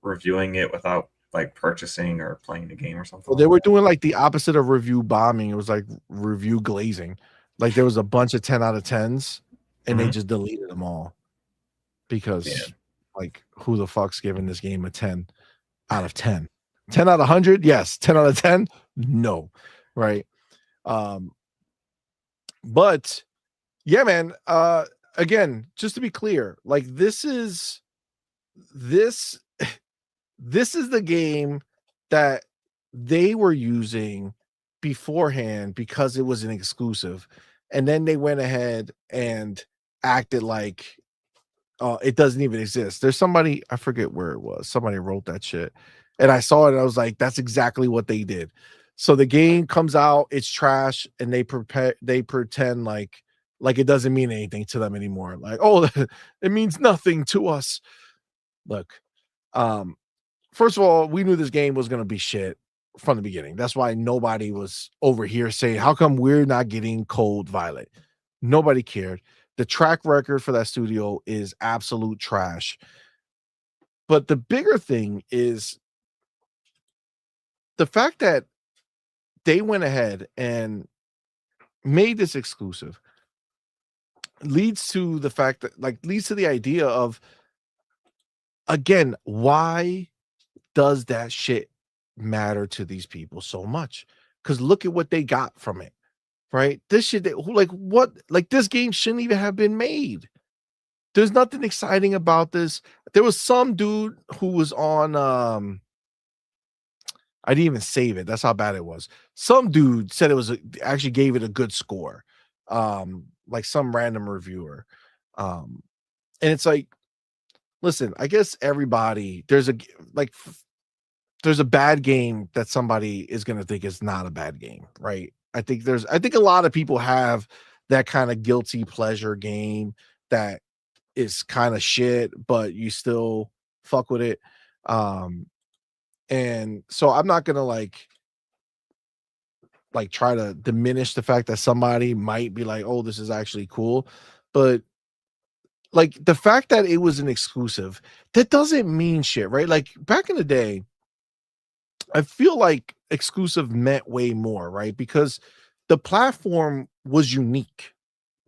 [SPEAKER 4] reviewing it without like purchasing or playing the game or something.
[SPEAKER 2] Well, they were doing like the opposite of review bombing. It was like review glazing. Like there was a bunch of 10 out of 10s and they just deleted them all because like who the fuck's giving this game a 10 out of 10? 10 out of 100? Yes. 10 out of 10? No. Right. But yeah, man. Again, just to be clear, like this is the game that they were using beforehand because it was an exclusive. And then they went ahead and acted like it doesn't even exist. There's somebody, I forget where it was. Somebody wrote that shit. And I saw it and I was like, that's exactly what they did. So the game comes out, it's trash, and they pretend like it doesn't mean anything to them anymore. Like, oh, it means nothing to us. Look, first of all, we knew this game was gonna be shit from the beginning. That's why nobody was over here saying, how come we're not getting Cold Violet? Nobody cared. The track record for that studio is absolute trash. But the bigger thing is the fact that they went ahead and made this exclusive leads to the fact that leads to the idea of, again, why does that shit matter to these people so much? Because look at what they got from it, right? This shit, this game shouldn't even have been made. There's nothing exciting about this. There was some dude who was on, I didn't even save it. That's how bad it was. Some dude said it was actually gave it a good score. Like some random reviewer. And And it's like, listen, I guess everybody there's a bad game that somebody is going to think is not a bad game, right? I think a lot of people have that kind of guilty pleasure game that is kind of shit, but you still fuck with it. And so I'm not going to like try to diminish the fact that somebody might be like, oh, this is actually cool. But like the fact that it was an exclusive, that doesn't mean shit, right? Like back in the day, I feel like exclusive meant way more, right? Because the platform was unique,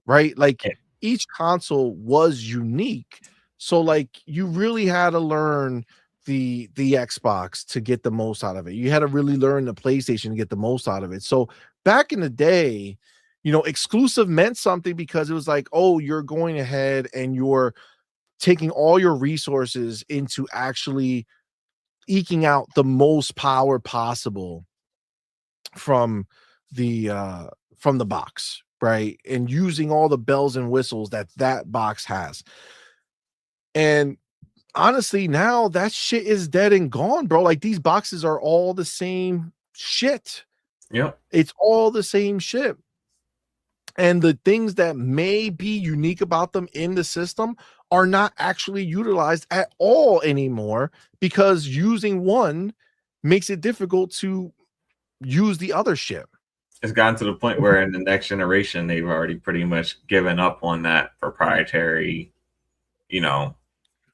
[SPEAKER 2] right? Like
[SPEAKER 4] Yeah.
[SPEAKER 2] each console was unique. So like you really had to learn the Xbox to get the most out of it. You had to really learn the PlayStation to get the most out of it. So back in the day, you know, exclusive meant something because it was like, oh, you're going ahead and you're taking all your resources into actually eking out the most power possible from the box, right? And using all the bells and whistles that box has. And honestly, now that shit is dead and gone, bro. Like these boxes are all the same shit.
[SPEAKER 4] Yep.
[SPEAKER 2] It's all the same shit. And the things that may be unique about them in the system are not actually utilized at all anymore because using one makes it difficult to use the other shit.
[SPEAKER 4] It's gotten to the point where in the next generation, they've already pretty much given up on that proprietary, you know.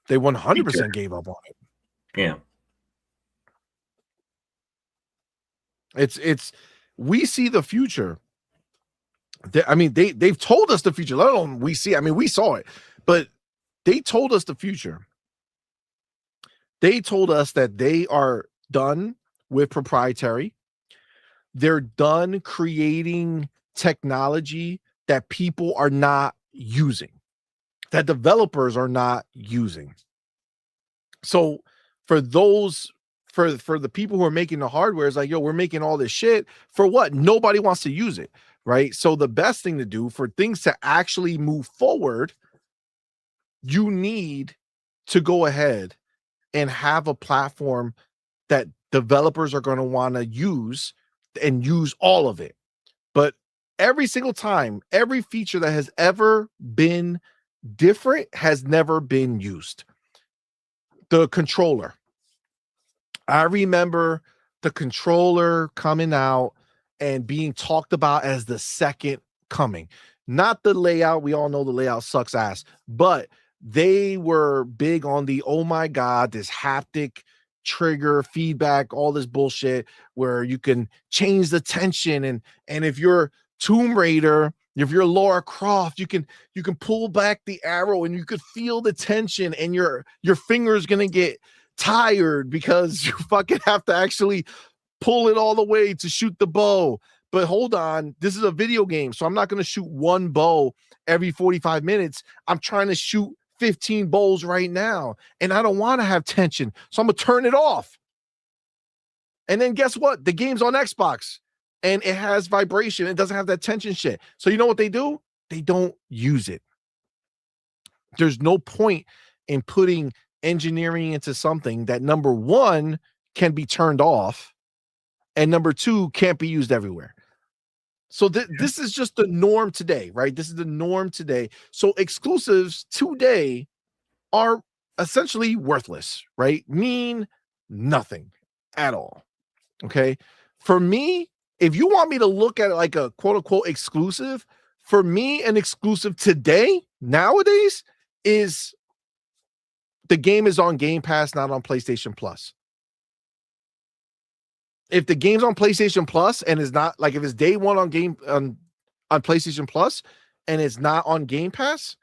[SPEAKER 2] They 100%
[SPEAKER 4] feature.
[SPEAKER 2] gave up on it.
[SPEAKER 4] Yeah.
[SPEAKER 2] It's we see the future. They've told us the future. Let alone we see. I mean, we saw it, but they told us the future. They told us that they are done with proprietary. They're done creating technology that people are not using, that developers are not using. So for the people who are making the hardware, it's like, yo, we're making all this shit for what? Nobody wants to use it, right? So the best thing to do for things to actually move forward, you need to go ahead and have a platform that developers are going to want to use and use all of it. But every single time, every feature that has ever been different has never been used. The controller. I remember the controller coming out and being talked about as the second coming. Not the layout. We all know the layout sucks ass, but they were big on the, oh my God, this haptic trigger feedback, all this bullshit where you can change the tension. And if you're Tomb Raider, if you're Lara Croft, you can pull back the arrow and you could feel the tension and your finger is going to get tired because you fucking have to actually pull it all the way to shoot the bow. But hold on, this is a video game, so I'm not going to shoot one bow every 45 minutes. I'm trying to shoot 15 bows right now, and I don't want to have tension, so I'm going to turn it off. And then guess what? The game's on Xbox, and it has vibration. It doesn't have that tension shit. So you know what they do? They don't use it. There's no point in putting engineering into something that, number one, can be turned off, and number two, can't be used everywhere. So this is just the norm today, right? This is the norm today. So exclusives today are essentially worthless, right? Mean nothing at all. Okay. For me, if you want me to look at it like a quote unquote exclusive, for me, an exclusive today, nowadays, is the game is on Game Pass, not on PlayStation Plus. If the game's on PlayStation Plus and is not, like, if it's day one on PlayStation Plus and it's not on Game Pass,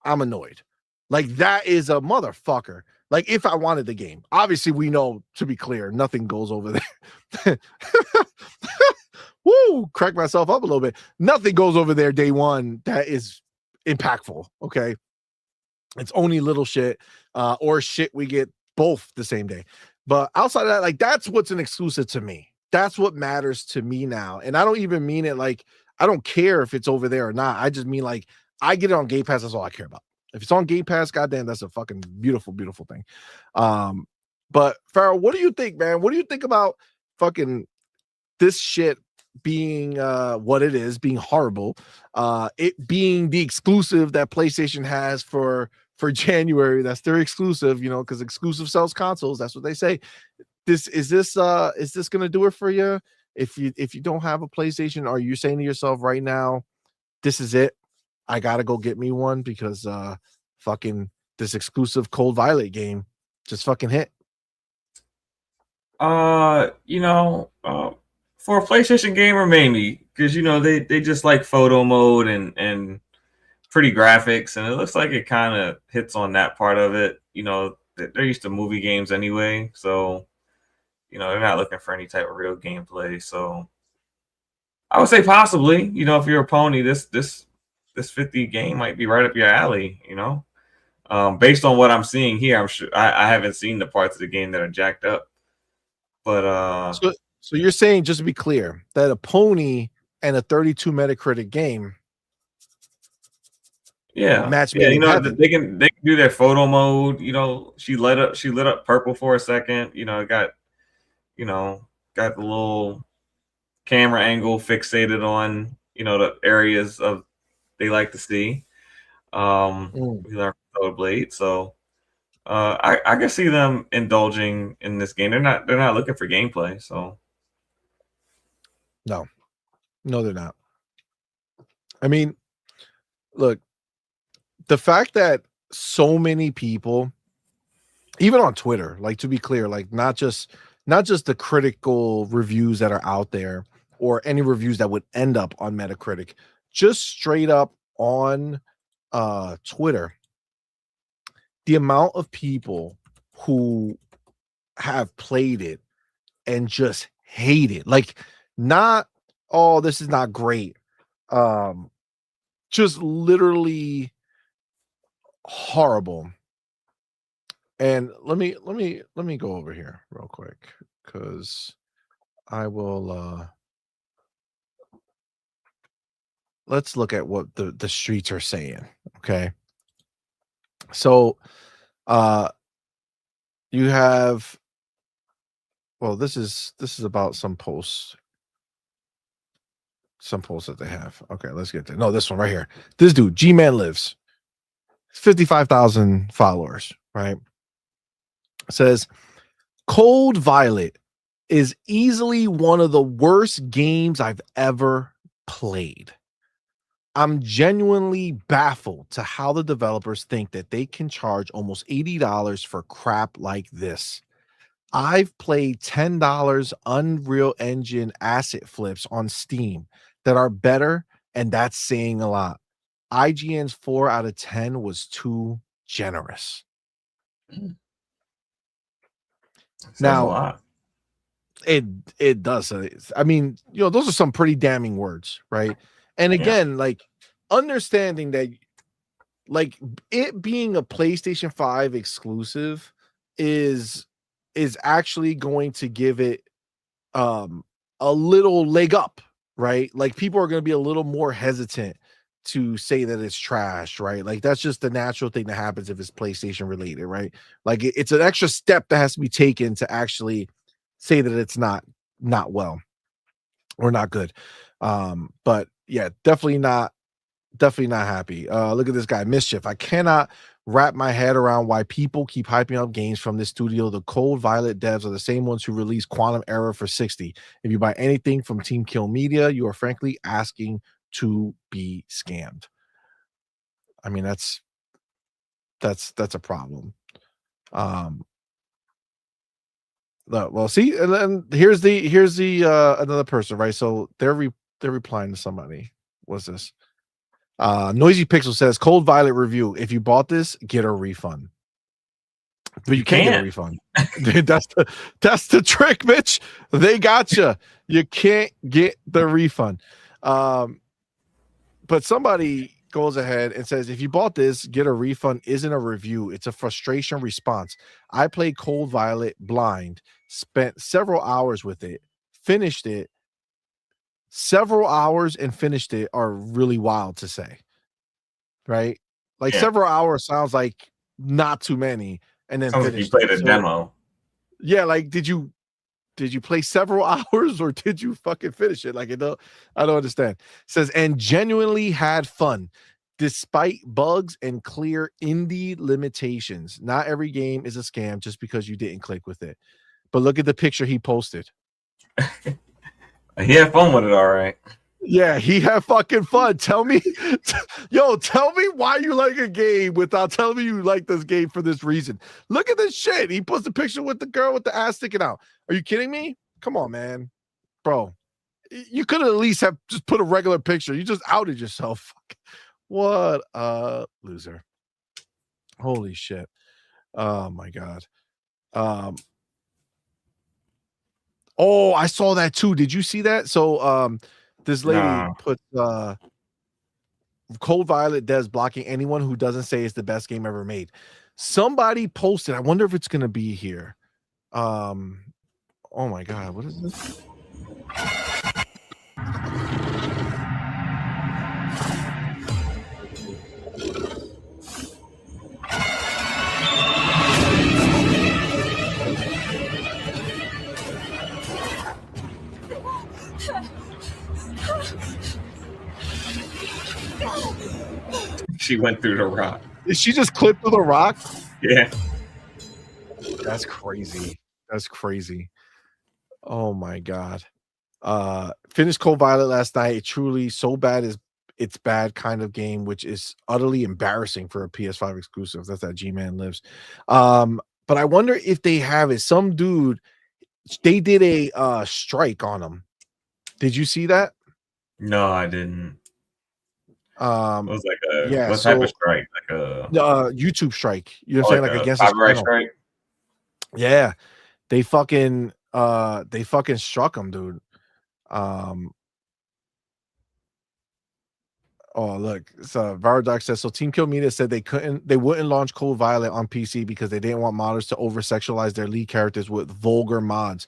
[SPEAKER 2] I'm annoyed. Like, that is a motherfucker. Like, if I wanted the game, obviously we know, to be clear, nothing goes over there. Woo, crack myself up a little bit. Nothing goes over there day one that is impactful. Okay. It's only little shit or shit we get both the same day. But outside of that, like, that's what's an exclusive to me. That's what matters to me now. And I don't even mean it like, I don't care if it's over there or not. I just mean like, I get it on Game Pass. That's all I care about. If it's on Game Pass, goddamn, that's a fucking beautiful, beautiful thing. But Farrell, what do you think, man? What do you think about fucking this shit being what it is, being horrible, it being the exclusive that PlayStation has for January? That's their exclusive, you know, because exclusive sells consoles. That's what they say. Is this gonna do it for you? If you don't have a PlayStation, are you saying to yourself right now, this is it? I gotta go get me one because fucking this exclusive Cold Violet game just fucking hit.
[SPEAKER 4] You know, for a PlayStation gamer, maybe because you know they just like photo mode and pretty graphics, and it looks like it kind of hits on that part of it. You know, they're used to movie games anyway, so you know they're not looking for any type of real gameplay. So I would say possibly, you know, if you're a pony, this 50 game might be right up your alley. You know, based on what I'm seeing here, I'm sure I haven't seen the parts of the game that are jacked up. But
[SPEAKER 2] so you're saying, just to be clear, that a pony and a 32 Metacritic game, match made
[SPEAKER 4] you
[SPEAKER 2] in
[SPEAKER 4] know,
[SPEAKER 2] heaven.
[SPEAKER 4] they can do their photo mode. You know, she lit up purple for a second. You know, got the little camera angle fixated on, you know, the areas of they like to see. We learned from Hellblade, so I can see them indulging in this game. They're not looking for gameplay, so
[SPEAKER 2] No, they're not. I mean, look, the fact that so many people, even on Twitter, like, to be clear, like not just the critical reviews that are out there or any reviews that would end up on Metacritic, just straight up on Twitter, the amount of people who have played it and just hate it, like, not, oh, this is not great, just literally horrible. And let me go over here real quick, because I will let's look at what the streets are saying. Okay, so you have, well, this is about some posts that they have. Okay, let's get there. No, this one right here. This dude, G-Man Lives, 55,000 followers, right? Says Cold Violet is easily one of the worst games I've ever played. I'm genuinely baffled to how the developers think that they can charge almost $80 for crap like this. I've played $10 Unreal Engine asset flips on Steam that are better, and that's saying a lot. IGN's 4 out of 10 was too generous. Now,
[SPEAKER 4] a lot.
[SPEAKER 2] It does. I mean, you know, those are some pretty damning words, right? And again, like, understanding that, like, it being a PlayStation 5 exclusive is actually going to give it a little leg up, right? Like, people are going to be a little more hesitant to say that it's trash, right? Like, that's just the natural thing that happens if it's PlayStation related, right? Like, it's an extra step that has to be taken to actually say that it's not well or not good. But yeah, definitely not happy. Look at this guy, Mischief. I cannot wrap my head around why people keep hyping up games from this studio. The Cold Violet devs are the same ones who released Quantum Error for 60. If you buy anything from Team Kill Media, you are frankly asking to be scammed. I mean, that's a problem. Well, see, and then here's the another person, right? So they're replying to somebody. What's this? Noisy Pixel says Cold Violet review. If you bought this, get a refund. But you can't get a refund. That's the trick, Mitch. They got you. You can't get the refund. But somebody goes ahead and says, if you bought this, get a refund isn't a review. It's a frustration response. I played Cold Violet blind, spent several hours with it, finished it. Several hours and finished it are really wild to say, right? Like
[SPEAKER 4] Yeah.
[SPEAKER 2] several hours sounds like not too many, and then
[SPEAKER 4] Sounds like you
[SPEAKER 2] finished
[SPEAKER 4] played
[SPEAKER 2] it.
[SPEAKER 4] a demo.
[SPEAKER 2] Yeah, like did you play several hours or did you fucking finish it? Like I don't understand. It says and genuinely had fun despite bugs and clear indie limitations. Not every game is a scam just because you didn't click with it. But look at the picture he posted.
[SPEAKER 4] He had fun with it, all right.
[SPEAKER 2] Yeah, he had fucking fun. Tell me, tell me why you like a game without telling me you like this game for this reason. Look at this shit. He puts the picture with the girl with the ass sticking out. Are you kidding me? Come on, man. Bro, you could at least have just put a regular picture. You just outed yourself. What a loser. Holy shit. Oh my God. Oh, I saw that too. Did you see that? So this lady put Cold Violet Devs blocking anyone who doesn't say it's the best game ever made. Somebody posted. I wonder if it's gonna be here. Oh my God, what is this?
[SPEAKER 4] She went through the rock.
[SPEAKER 2] Did she just clip through the rock?
[SPEAKER 4] Yeah.
[SPEAKER 2] That's crazy. That's crazy. Oh my God. Finished Cold Violet last night. It truly so bad is it's bad kind of game, which is utterly embarrassing for a PS5 exclusive. That's that G-Man lives. But I wonder if they have it. Some dude, they did a strike on him. Did you see that?
[SPEAKER 4] No, I didn't. It was like a what type of strike? Like a
[SPEAKER 2] YouTube strike. You know what I'm saying? Like against
[SPEAKER 4] copyright strike.
[SPEAKER 2] Yeah, they fucking struck him, dude. Oh look, so Varadox says so. Team Kill Media said they wouldn't launch Cold Violet on PC because they didn't want modders to over sexualize their lead characters with vulgar mods.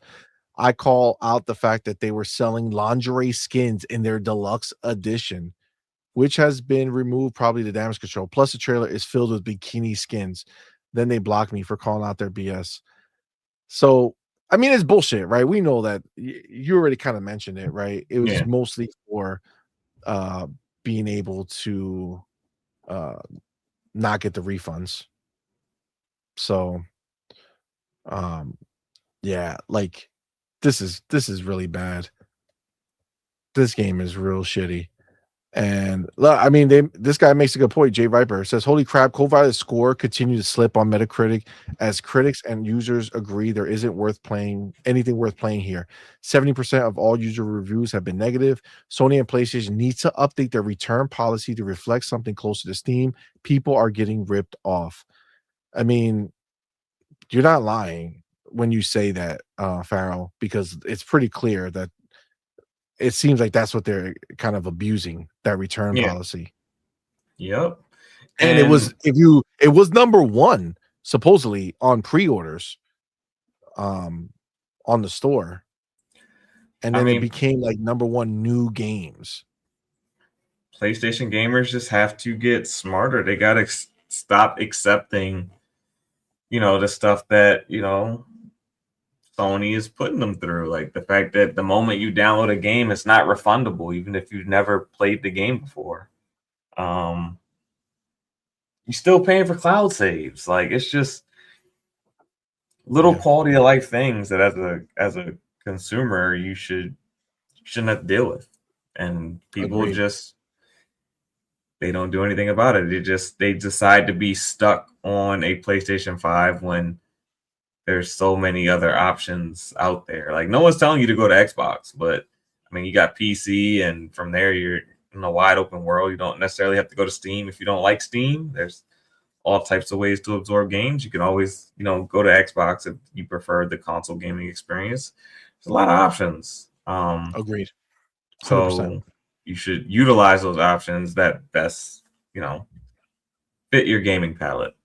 [SPEAKER 2] I call out the fact that they were selling lingerie skins in their deluxe edition, which has been removed, probably the damage control. Plus, the trailer is filled with bikini skins. Then they block me for calling out their BS. So, I mean, it's bullshit, right? We know that. You already kind of mentioned it, right? It was mostly for being able to not get the refunds. So, yeah, like this is really bad. This game is real shitty. And I mean, this guy makes a good point. Jay Viper says, "Holy crap! Cold Violet's score continued to slip on Metacritic as critics and users agree there isn't anything worth playing here. 70% of all user reviews have been negative. Sony and PlayStation need to update their return policy to reflect something closer to Steam. People are getting ripped off." I mean, you're not lying when you say that, Farrell, because it's pretty clear that it seems like that's what they're kind of abusing, that return policy.
[SPEAKER 4] Yep.
[SPEAKER 2] And it was number one supposedly on pre-orders on the store. And then it became like number one new games.
[SPEAKER 4] PlayStation gamers just have to get smarter. They got to stop accepting, the stuff that, Sony is putting them through. Like the fact that the moment you download a game, it's not refundable, even if you've never played the game before. You're still paying for cloud saves. Like it's just little quality of life things that as a consumer you shouldn't have to deal with. And people they don't do anything about it. They decide to be stuck on a PlayStation 5 when there's so many other options out there. Like no one's telling you to go to Xbox, but I mean, you got PC, and from there you're in a wide open world. You don't necessarily have to go to Steam if you don't like Steam. There's all types of ways to absorb games. You can always, go to Xbox if you prefer the console gaming experience. There's a lot of options.
[SPEAKER 2] Agreed. 100%.
[SPEAKER 4] So you should utilize those options that best, fit your gaming palette.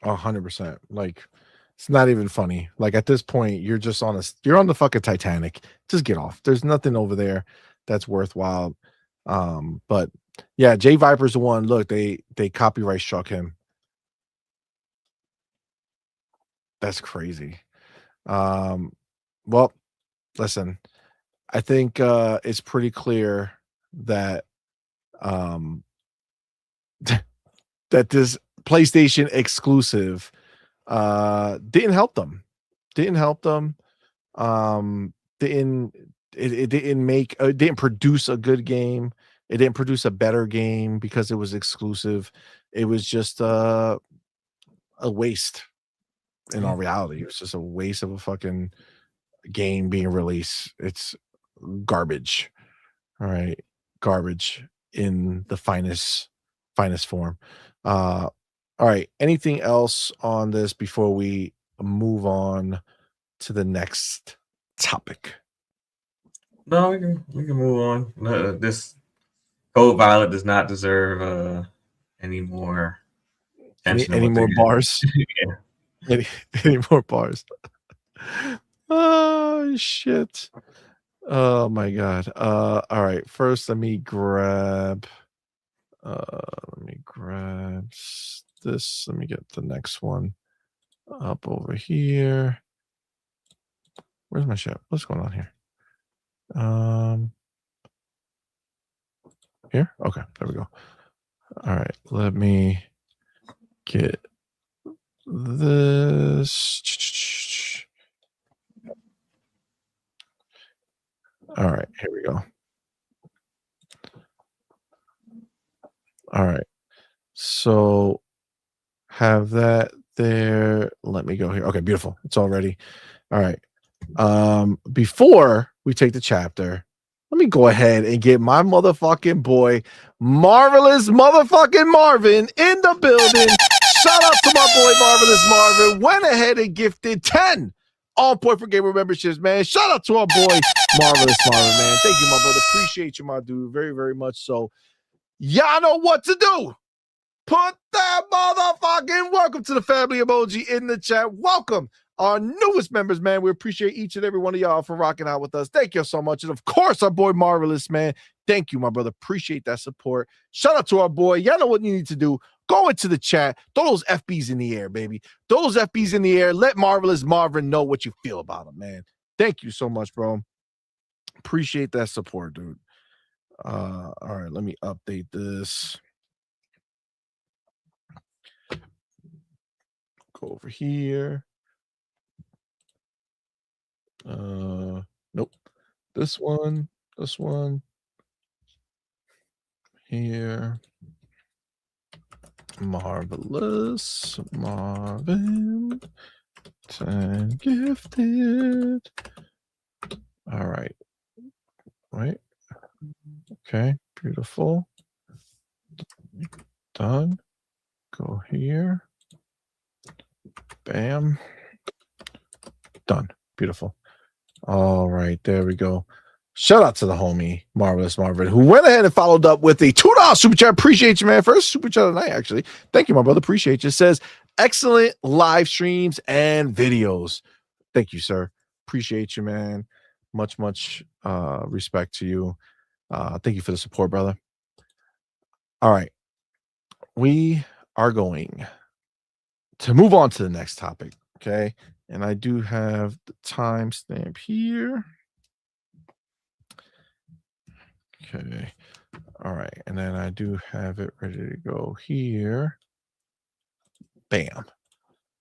[SPEAKER 2] 100%. Like it's not even funny. Like at this point, you're on the fucking Titanic. Just get off. There's nothing over there that's worthwhile. But Yeah, Jay Viper's the one. Look, they copyright struck him. That's crazy. Well, listen, I think it's pretty clear that that this PlayStation exclusive didn't help them. It didn't produce a good game. It didn't produce a better game because it was exclusive. It was just a waste. In all reality, it was just a waste of a fucking game being released. It's garbage. All right, garbage in the finest form. All right, anything else on this before we move on to the next topic?
[SPEAKER 4] No, we can move on. This Code Violet does not deserve any more attention.
[SPEAKER 2] Any more bars?
[SPEAKER 4] Yeah.
[SPEAKER 2] Any more bars? Oh shit. Oh my god. All right. First, let me grab this. Let me get the next one up over here. Where's my shit? What's going on here? Here? Okay, there we go. All right, let me get this. All right, here we go. All right, so have that there. Let me go here. Okay, beautiful. It's all ready. All right. Before we take the chapter, let me go ahead and get my motherfucking boy, Marvelous motherfucking Marvin, in the building. Shout out to my boy, Marvelous Marvin. Went ahead and gifted 10 on Point for Gamer memberships, man. Shout out to our boy, Marvelous Marvin, man. Thank you, my brother. Appreciate you, my dude. Very, very much so. Y'all know what to do. Put that motherfucking welcome to the family emoji in the chat. Welcome our newest members, man. We appreciate each and every one of y'all for rocking out with us. Thank you so much. And of course, our boy Marvelous, man. Thank you, my brother. Appreciate that support. Shout out to our boy. Y'all know what you need to do. Go into the chat. Throw those FBs in the air, baby. Throw those FBs in the air. Let Marvelous Marvin know what you feel about him, man. Thank you so much, bro. Appreciate that support, dude. All right, let me update this. Go over here. Nope. This one here. Marvelous Marvin 10 gifted. All right. Right. Okay, beautiful. Done. Go here. Bam. Done. Beautiful. All right, there we go. Shout out to the homie, Marvelous Marvin, who went ahead and followed up with a $2 super chat. Appreciate you, man. First super chat of the night, actually. Thank you, my brother. Appreciate you. It says, excellent live streams and videos. Thank you, sir. Appreciate you, man. Much respect to you. Thank you for the support, brother. All right. We are going to move on to the next topic, okay? And I do have the timestamp here. Okay. All right. And then I do have it ready to go here. Bam.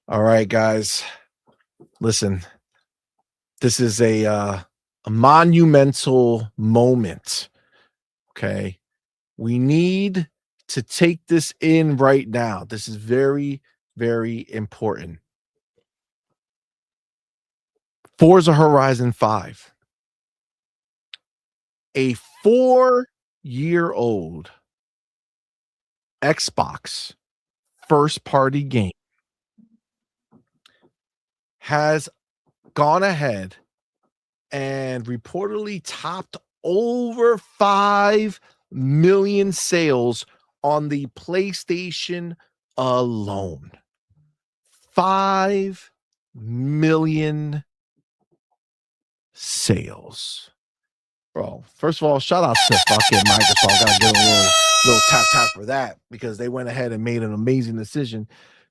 [SPEAKER 2] All right, guys. Listen, this is a monumental moment. Okay. We need to take this in right now. This is very, very important. Forza Horizon 5. A 4-year-old Xbox first-party game has gone ahead and reportedly topped over 5 million sales on the PlayStation alone. 5 million sales. Bro, first of all, shout out to fucking Microsoft. Gotta give a little Little tap for that, because they went ahead and made an amazing decision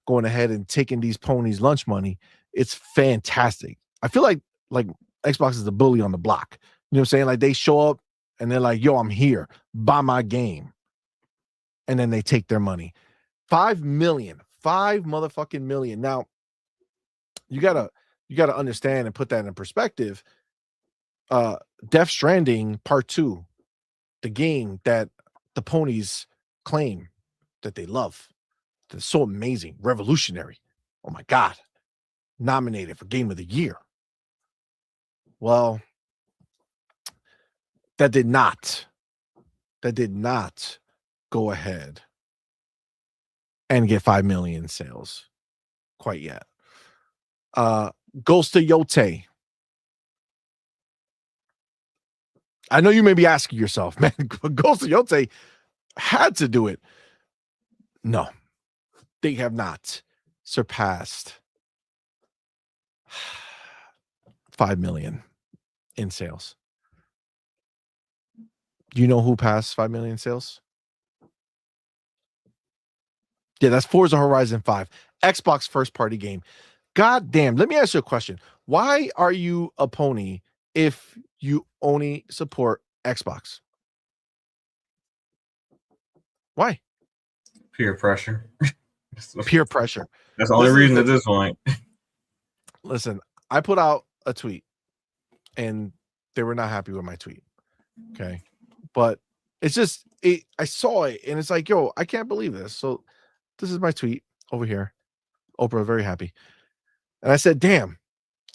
[SPEAKER 2] going ahead and taking these ponies lunch money. It's fantastic. I feel like Xbox is the bully on the block. You know what I'm saying? Like, they show up and they're like, yo, I'm here, buy my game. And then they take their money. 5 million, 5 motherfucking million. Now, you gotta understand and put that in perspective. Death Stranding Part 2, the game that the ponies claim that they love, that's so amazing, revolutionary. Oh my God, nominated for Game of the Year. Well, that did not go ahead and get 5 million sales quite yet. Ghost of Yote. I know you may be asking yourself, man, Ghost of Yote had to do it. No, they have not surpassed 5 million in sales. You know who passed 5 million sales? Yeah, that's Forza Horizon 5, Xbox first party game. God damn, let me ask you a question. Why are you a pony if you only support Xbox? Why?
[SPEAKER 4] Peer pressure.
[SPEAKER 2] Peer pressure.
[SPEAKER 4] That's the only reason at this point.
[SPEAKER 2] Listen, I put out a tweet and they were not happy with my tweet. Okay. But it's just, I saw it and it's like, yo, I can't believe this. So this is my tweet over here. Oprah, very happy. And I said, damn,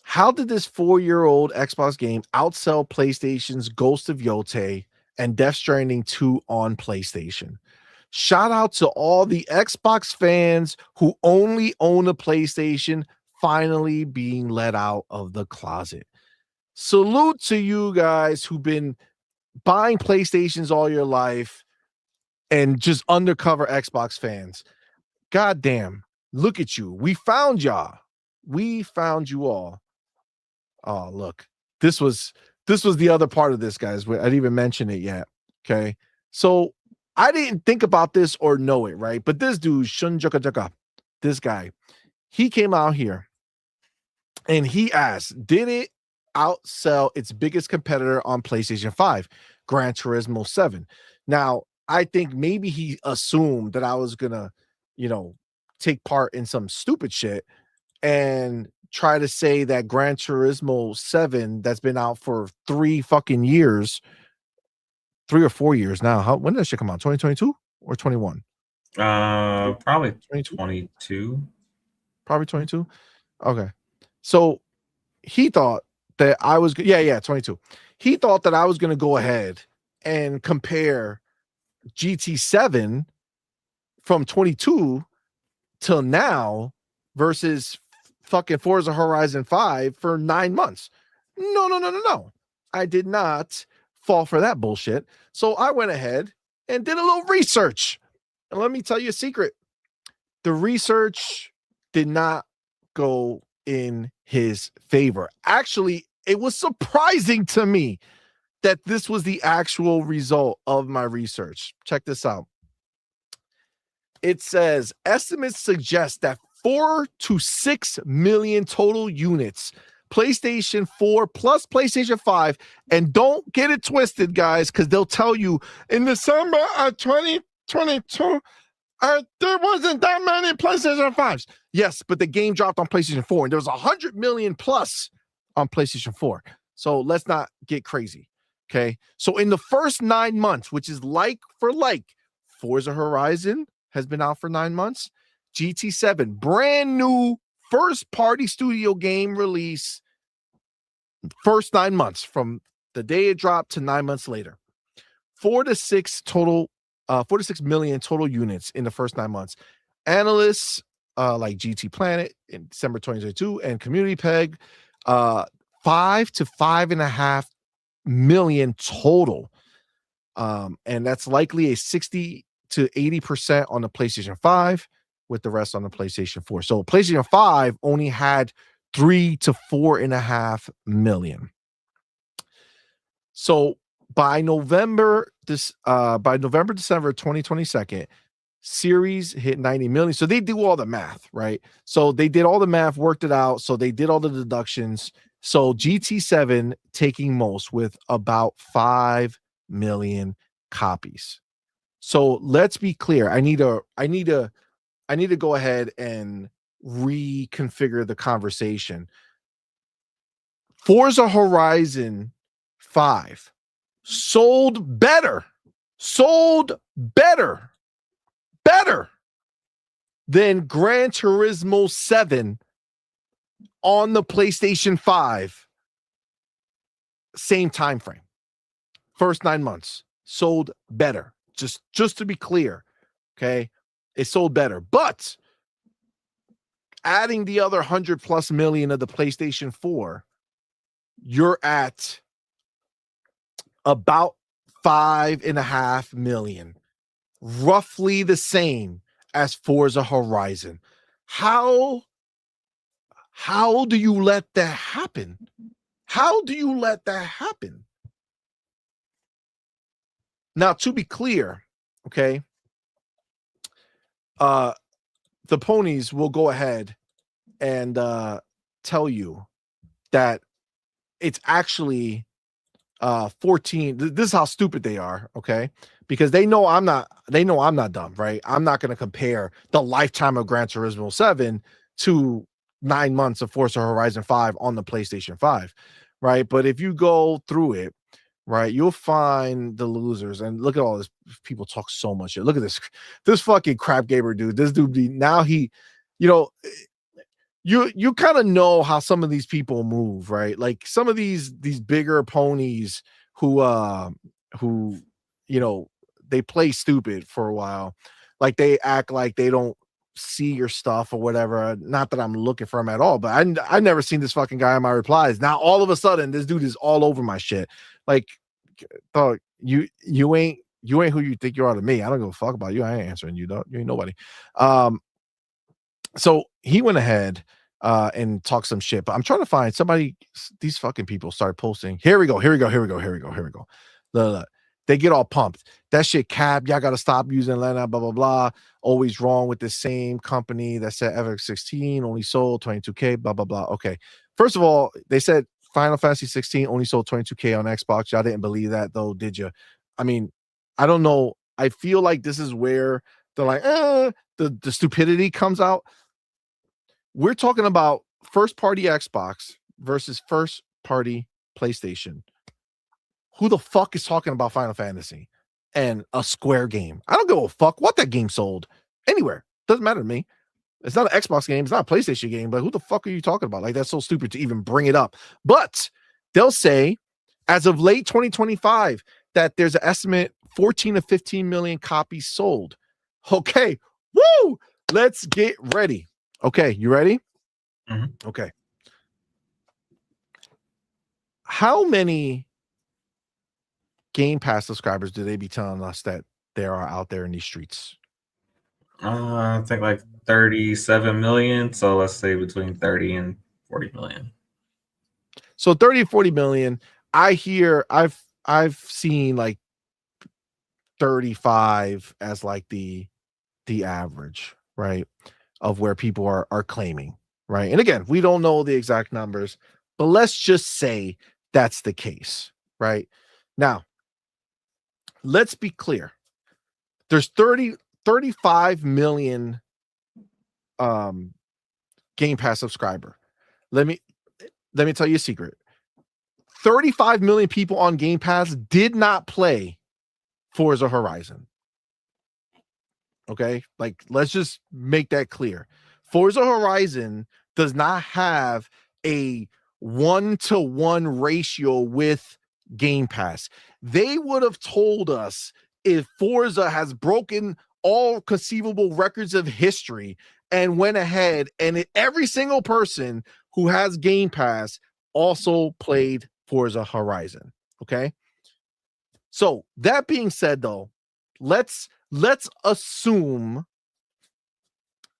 [SPEAKER 2] how did this 4-year-old Xbox game outsell PlayStation's Ghost of Yote and Death Stranding 2 on PlayStation? Shout out to all the Xbox fans who only own a PlayStation finally being let out of the closet. Salute to you guys who've been buying PlayStations all your life and just undercover Xbox fans. God damn, look at you. We found y'all. We found you all. Oh, look, this was the other part of this, guys. I didn't even mention it yet. Okay. So I didn't think about this or know it, right? But this dude, Shunjaka, this guy, he came out here and he asked, did it outsell its biggest competitor on PlayStation 5, Gran Turismo 7? Now, I think maybe he assumed that I was gonna, take part in some stupid shit and try to say that Gran Turismo 7, that's been out for 3 fucking years, 3 or 4 years now. When did that shit come out? 2022 or 21?
[SPEAKER 4] Probably 22.
[SPEAKER 2] Probably 22. Okay. So he thought that I was 22. He thought that I was going to go ahead and compare GT7 from 22 till now versus fucking Forza Horizon 5 for 9 months. No. I did not fall for that bullshit. So I went ahead and did a little research. And let me tell you a secret. The research did not go in his favor. Actually, it was surprising to me that this was the actual result of my research. Check this out. It says estimates suggest that 4 to 6 million total units, PlayStation 4 plus PlayStation 5, and don't get it twisted, guys, because they'll tell you in December of 2022, there wasn't that many PlayStation 5s. Yes, but the game dropped on PlayStation 4, and there was 100 million plus on PlayStation 4. So let's not get crazy, okay? So in the first 9 months, which is like for like, Forza Horizon has been out for 9 months. GT7, brand new first-party studio game release, first 9 months from the day it dropped to 9 months later. 4 to 6 million total units in the first 9 months. Analysts like GT Planet in December 2022 and Community Peg, 5 to 5.5 million total. And that's likely a 60 to 80% on the PlayStation 5, with the rest on the PlayStation 4. So PlayStation 5 only had 3 to 4.5 million. So by December 2022, series hit 90 million. So they do all the math, right? So they did all the math, worked it out. So they did all the deductions. So GT7 taking most with about 5 million copies. So let's be clear. I need to go ahead and reconfigure the conversation. Forza Horizon 5 sold better than Gran Turismo 7 on the PlayStation 5. Same time frame. First 9 months sold better. Just to be clear, okay? It sold better. But adding the other 100+ million of the PlayStation 4, you're at about 5.5 million. Roughly the same as Forza Horizon. How do you let that happen? How do you let that happen? Now, to be clear, okay, the ponies will go ahead and tell you that it's actually 14. This is how stupid they are, okay? Because they know I'm not dumb, right? I'm not going to compare the lifetime of Gran Turismo 7 to 9 months of Forza Horizon 5 on the PlayStation 5, right? But if you go through it, right, you'll find the losers. And look at all this. People talk so much shit. Look at this fucking crap gamer dude. This dude, now he, you kind of know how some of these people move, right? Like some of these bigger ponies who they play stupid for a while. Like they act like they don't see your stuff or whatever. Not that I'm looking for him at all, but I never seen this fucking guy in my replies. Now all of a sudden this dude is all over my shit. Like, dog, you ain't who you think you are to me. I don't give a fuck about you. I ain't answering you, dog. You ain't nobody. So he went ahead and talked some shit, but I'm trying to find somebody. These fucking people started posting. Here we go. They get all pumped. That shit cap. Y'all got to stop using Lena, blah, blah, blah. Always wrong with the same company that said FX16 only sold 22K, blah, blah, blah. Okay. First of all, they said Final Fantasy 16 only sold 22K on Xbox. Y'all didn't believe that though, did you? I mean, I don't know. I feel like this is where they're like, the stupidity comes out. We're talking about first party Xbox versus first party PlayStation. Who the fuck is talking about Final Fantasy and a Square game? I don't give a fuck what that game sold anywhere. Doesn't matter to me. It's not an Xbox game. It's not a PlayStation game, but who the fuck are you talking about? Like, that's so stupid to even bring it up. But they'll say as of late 2025 that there's an estimate 14 to 15 million copies sold. Okay. Woo! Let's get ready. Okay. You ready?
[SPEAKER 4] Mm-hmm.
[SPEAKER 2] Okay. How many Game Pass subscribers do they be telling us that there are out there in these streets?
[SPEAKER 4] I think like 37 million. So let's say between 30 and 40 million.
[SPEAKER 2] So 30 to 40 million. I've seen like 35 as like the average, right? Of where people are claiming, right? And again, we don't know the exact numbers, but let's just say that's the case, right? Now, let's be clear. There's 35 million Game Pass subscriber. Let me tell you a secret. 35 million people on Game Pass did not play Forza Horizon. Okay? Like, let's just make that clear. Forza Horizon does not have a 1-to-1 ratio with Game Pass. They would have told us if Forza has broken all conceivable records of history and went ahead and every single person who has Game Pass also played Forza Horizon. Okay. So that being said, though, let's assume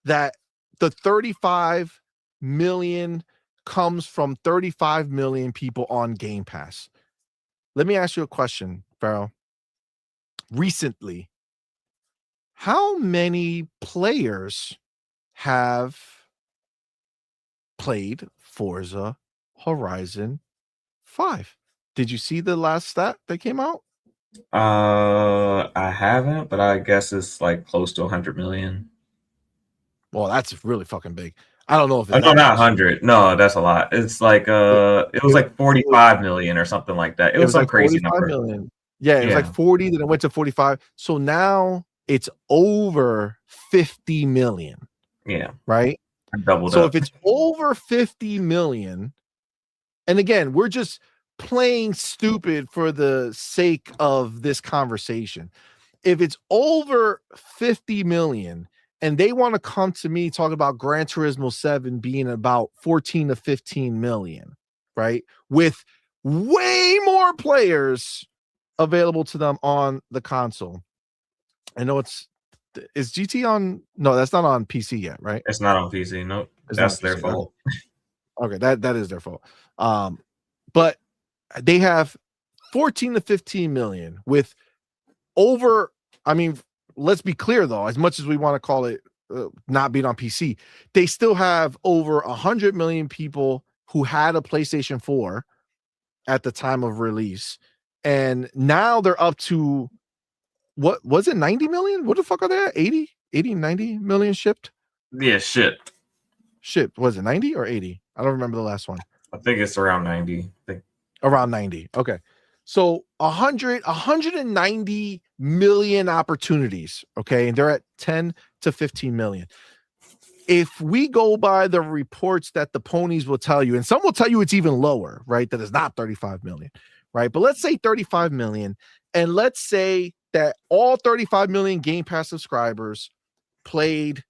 [SPEAKER 2] that the 35 million comes from 35 million people on Game Pass. let me ask you a question, Farrell. Recently, how many players have played Forza Horizon 5? Did you see the last stat that came out?
[SPEAKER 4] I haven't, but I guess it's like close to 100 million.
[SPEAKER 2] Well, that's really fucking big. I don't know if
[SPEAKER 4] Oh,
[SPEAKER 2] it's
[SPEAKER 4] no,
[SPEAKER 2] that
[SPEAKER 4] not
[SPEAKER 2] much.
[SPEAKER 4] 100. No, that's a lot. It's like it was like 45 million or something like that. It was some
[SPEAKER 2] like
[SPEAKER 4] crazy
[SPEAKER 2] 45
[SPEAKER 4] number.
[SPEAKER 2] million. Yeah, it was like
[SPEAKER 4] Yeah.
[SPEAKER 2] 40, then it went to 45. So now it's over 50 million,
[SPEAKER 4] Yeah,
[SPEAKER 2] right?
[SPEAKER 4] I doubled
[SPEAKER 2] So
[SPEAKER 4] up.
[SPEAKER 2] if it's over 50 million, and again, we're just playing stupid for the sake of this conversation. If it's over 50 million and they want to come to me talk about Gran Turismo 7 being about 14 to 15 million, right? With way more players available to them on the console. I know is GT on? No, that's not on PC yet, right?
[SPEAKER 4] It's not on PC. Nope.
[SPEAKER 2] It's not
[SPEAKER 4] That's
[SPEAKER 2] on
[SPEAKER 4] their
[SPEAKER 2] PC.
[SPEAKER 4] fault.
[SPEAKER 2] Okay, that is their fault. But they have 14 to 15 million with over, I mean, let's be clear though, as much as we want to call it not being on PC, they still have over 100 million people who had a PlayStation 4 at the time of release. And now they're up to, what was it, 90 million? What the fuck are they at? 80, 90 million shipped?
[SPEAKER 4] Yeah, shit.
[SPEAKER 2] Shipped. Was it 90 or 80? I don't remember the last one.
[SPEAKER 4] I think it's around 90. I think.
[SPEAKER 2] Around 90. Okay. So 190 million opportunities. Okay. And they're at 10 to 15 million. If we go by the reports that the ponies will tell you, and some will tell you it's even lower, right? That is not 35 million, right? But let's say 35 million. And let's say that all 35 million Game Pass subscribers played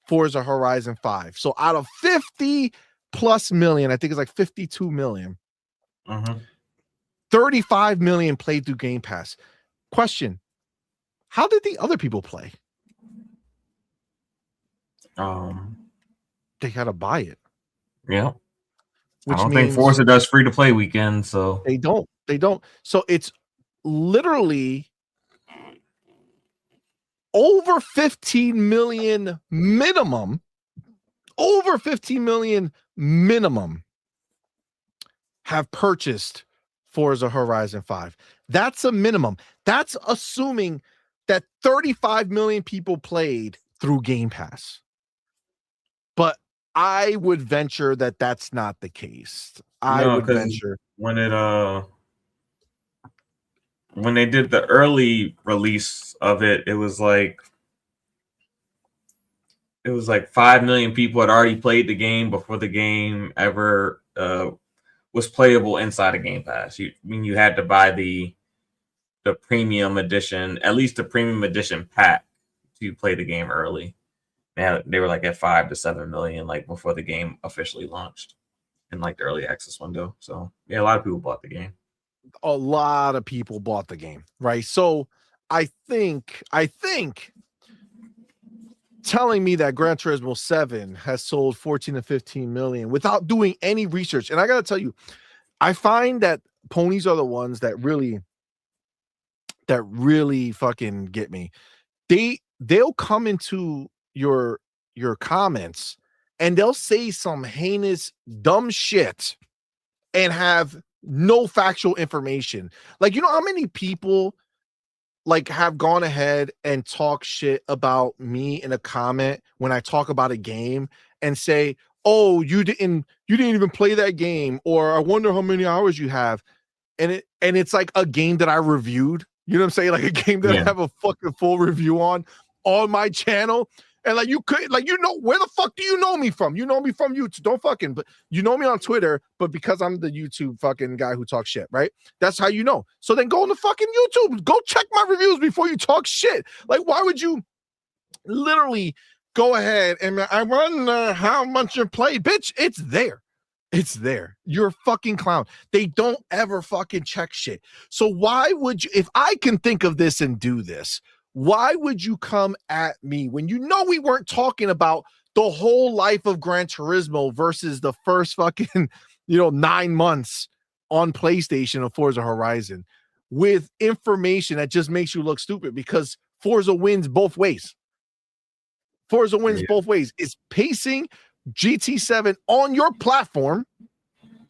[SPEAKER 2] Forza Horizon 5. So out of 50 plus million, I think it's like 52 million. 35 million played through Game Pass. Question: how did the other people play? They had to buy it.
[SPEAKER 4] Yeah.
[SPEAKER 2] Which
[SPEAKER 4] I don't
[SPEAKER 2] means
[SPEAKER 4] think Forza does free to play weekend, so
[SPEAKER 2] they don't. So it's literally over 15 million minimum. Over 15 million minimum have purchased Forza Horizon 5. That's a minimum. That's assuming that 35 million people played through Game Pass. But I would venture that that's not the case. I would venture
[SPEAKER 4] when they did the early release of it, it was like 5 million people had already played the game before the game ever was playable inside of Game Pass. You had to buy the premium edition, at least the premium edition pack, to play the game early. They were like at 5 to 7 million, like before the game officially launched in like the early access window. So yeah, a lot of people bought the game.
[SPEAKER 2] A lot of people bought the game, right? So I think telling me that Gran Turismo 7 has sold 14 to 15 million without doing any research. And I got to tell you, I find that ponies are the ones that really fucking get me. They'll come into your comments and they'll say some heinous dumb shit and have no factual information. Like, you know how many people like have gone ahead and talk shit about me in a comment when I talk about a game and say, "Oh, you didn't even play that game," or "I wonder how many hours you have." And it's like a game that I reviewed. You know what I'm saying? Like a game that I have a fucking full review on my channel. And like, you could, like, you know, where the fuck do you know me from? You know me from YouTube. Don't fucking, but you know me on Twitter, but because I'm the YouTube fucking guy who talks shit, right? That's how you know. So then go on the fucking YouTube. Go check my reviews before you talk shit. Like, why would you literally go ahead and I wonder how much you played? Bitch, it's there. It's there. You're a fucking clown. They don't ever fucking check shit. So why would you, if I can think of this and do this, why would you come at me when you know we weren't talking about the whole life of Gran Turismo versus the first fucking, 9 months on PlayStation of Forza Horizon with information that just makes you look stupid because Forza wins both ways. Forza wins both ways. It's pacing GT7 on your platform,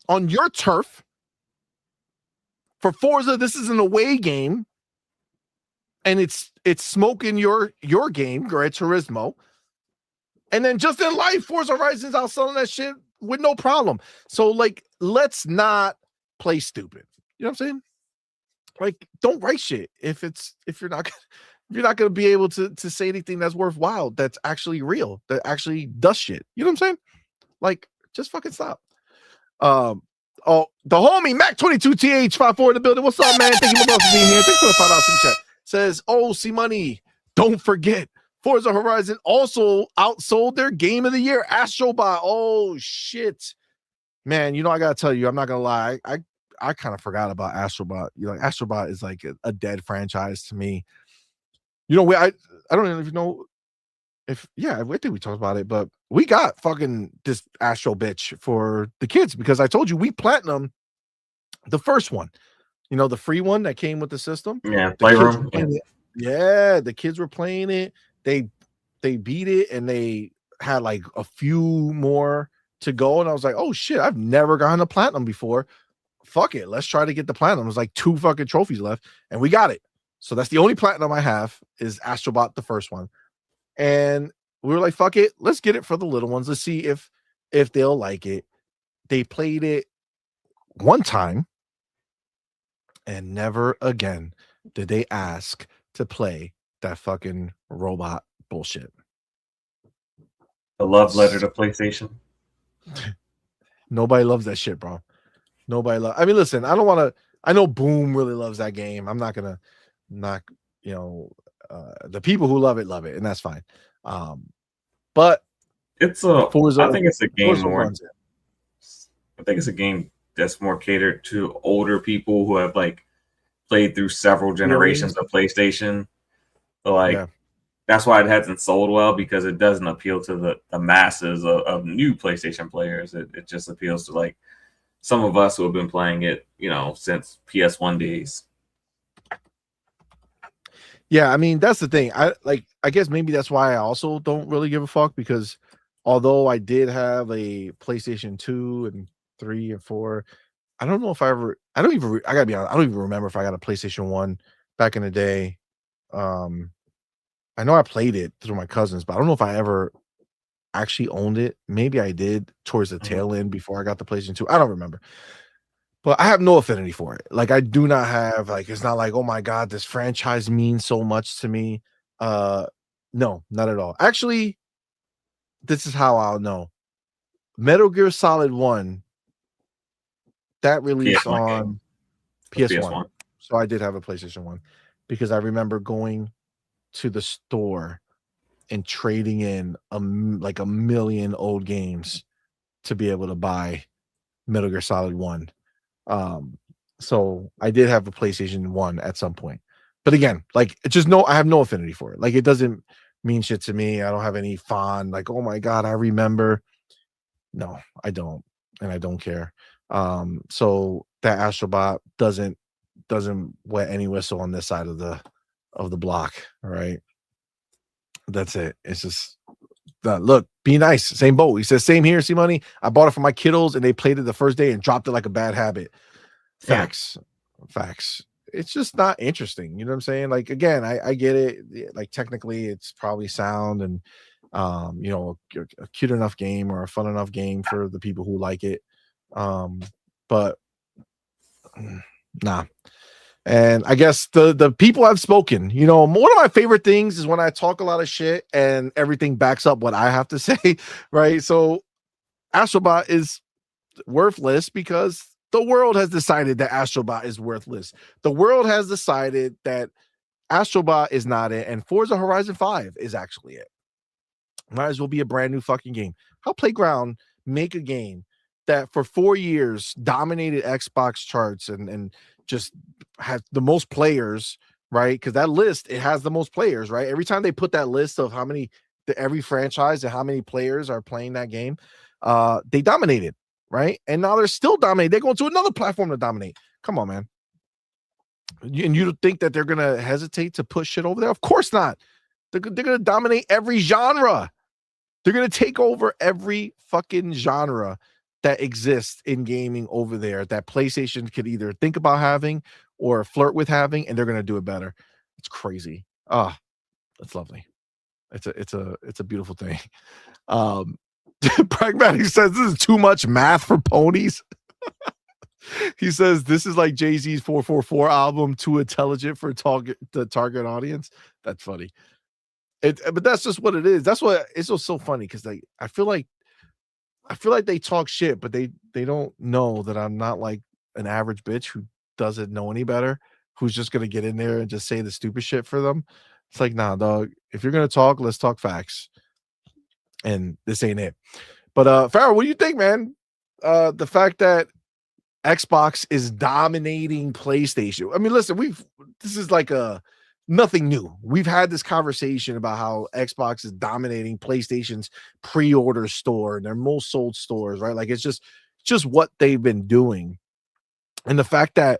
[SPEAKER 2] on your turf. For Forza, this is an away game, and it's smoking your game, Gran Turismo. And then just in life, Forza Horizon's out selling that shit with no problem. So, like, let's not play stupid. You know what I'm saying? Like, don't write shit if you're not gonna be able to say anything that's worthwhile, that's actually real, that actually does shit. You know what I'm saying? Like, just fucking stop. Oh, the homie Mac22TH54 in the building. What's up, man? Thank you for being here. Thanks for the $5 super chat. Says, oh, CMoney, don't forget, Forza Horizon also outsold their game of the year, Astrobot. Oh shit, man. You know, I gotta tell you, I'm not gonna lie. I kind of forgot about Astrobot. You know, Astrobot is like a dead franchise to me. You know, I don't even know if I think we talked about it, but we got fucking this Astro bitch for the kids because I told you we platinum the first one. You know, the free one that came with the system.
[SPEAKER 4] Yeah, Playroom.
[SPEAKER 2] Yeah, the kids were playing it. They beat it and they had like a few more to go. And I was like, oh shit, I've never gotten a platinum before. Fuck it, let's try to get the platinum. There's like 2 fucking trophies left, and we got it. So that's the only platinum I have is Astrobot, the first one. And we were like, fuck it, let's get it for the little ones. Let's see if they'll like it. They played it one time, and never again did they ask to play that fucking robot bullshit.
[SPEAKER 4] A love letter to PlayStation.
[SPEAKER 2] Nobody loves that shit, bro. Nobody loves. I mean, listen, I don't want to. I know Boom really loves that game. I'm not gonna knock, you know, the people who love it, and that's fine. But
[SPEAKER 4] it's a.
[SPEAKER 2] Forza,
[SPEAKER 4] I think it's a game
[SPEAKER 2] Forza
[SPEAKER 4] more. I think it's a game that's more catered to older people who have like played through several generations of PlayStation. So, like, that's why it hasn't sold well, because it doesn't appeal to the masses of new PlayStation players. It just appeals to like some of us who have been playing it, you know, since PS1 days.
[SPEAKER 2] Yeah, I mean, that's the thing. I guess maybe that's why I also don't really give a fuck, because although I did have a PlayStation 2 and 3 and 4, I don't know if I gotta be honest, I don't even remember if I got a PlayStation 1 back in the day. I know I played it through my cousins, but I don't know if I ever actually owned it. Maybe I did towards the tail end before I got the PlayStation 2. I don't remember. But I have no affinity for it. Like, I do not have, like, it's not like, oh my God, this franchise means so much to me. No, not at all. Actually, this is how I'll know. Metal Gear Solid 1, that released on PS1. So I did have a PlayStation 1, because I remember going to the store and trading in like a million old games to be able to buy Metal Gear Solid 1. So I did have a PlayStation 1 at some point. But again, like, it's just I have no affinity for it. Like, it doesn't mean shit to me. I don't have any fond, like, oh my God, I remember. No, I don't. And I don't care. So that Astrobot doesn't wet any whistle on this side of the block. All right. That's it. It's just look, be nice. Same boat. He says, same here, CMoney. I bought it for my kiddos and they played it the first day and dropped it like a bad habit. Facts. It's just not interesting. You know what I'm saying? Like, again, I get it. Like, technically it's probably sound and you know, a cute enough game or a fun enough game for the people who like it. But nah. And I guess the people I've spoken, you know, one of my favorite things is when I talk a lot of shit and everything backs up what I have to say, right? So Astrobot is worthless because the world has decided that Astrobot is worthless. The world has decided that Astrobot is not it, and Forza Horizon 5 is actually it. Might as well be a brand new fucking game. How Playground make a game that for 4 years dominated Xbox charts and just had the most players, right? Because that list, it has the most players, right? Every time they put that list of every franchise and how many players are playing that game, they dominated, right? And now they're still dominating. They're going to another platform to dominate. Come on, man. And you think that they're gonna hesitate to push shit over there? Of course not. They're gonna dominate every genre. They're gonna take over every fucking genre that exists in gaming over there that PlayStation could either think about having or flirt with having, and they're gonna do it better. It's crazy. Ah, that's lovely. It's a beautiful thing. Pragmatic says this is too much math for ponies. He says this is like Jay-Z's 444 album, too intelligent for the target audience. That's funny. But that's just what it is. That's what it's just so funny because I feel like they talk shit, but they don't know that I'm not like an average bitch who doesn't know any better, who's just gonna get in there and just say the stupid shit for them. It's like, nah, dog. If you're gonna talk, let's talk facts. And this ain't it. But Farrell, what do you think, man? The fact that Xbox is dominating PlayStation. I mean, listen, this is like nothing new. We've had this conversation about how Xbox is dominating PlayStation's pre-order store and their most sold stores, right? Like it's just what they've been doing. And the fact that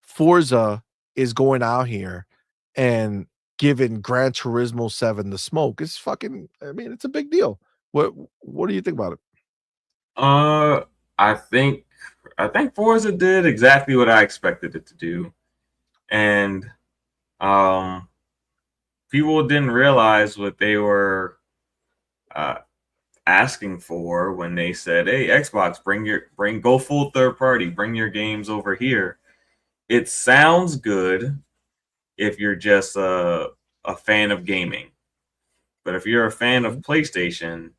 [SPEAKER 2] Forza is going out here and giving Gran Turismo 7 the smoke is fucking, I mean, it's a big deal. What do you think about it?
[SPEAKER 4] I think Forza did exactly what I expected it to do. And people didn't realize what they were asking for when they said, "Hey, Xbox, go full third party, bring your games over here." It sounds good if you're just a fan of gaming. But if you're a fan of PlayStation,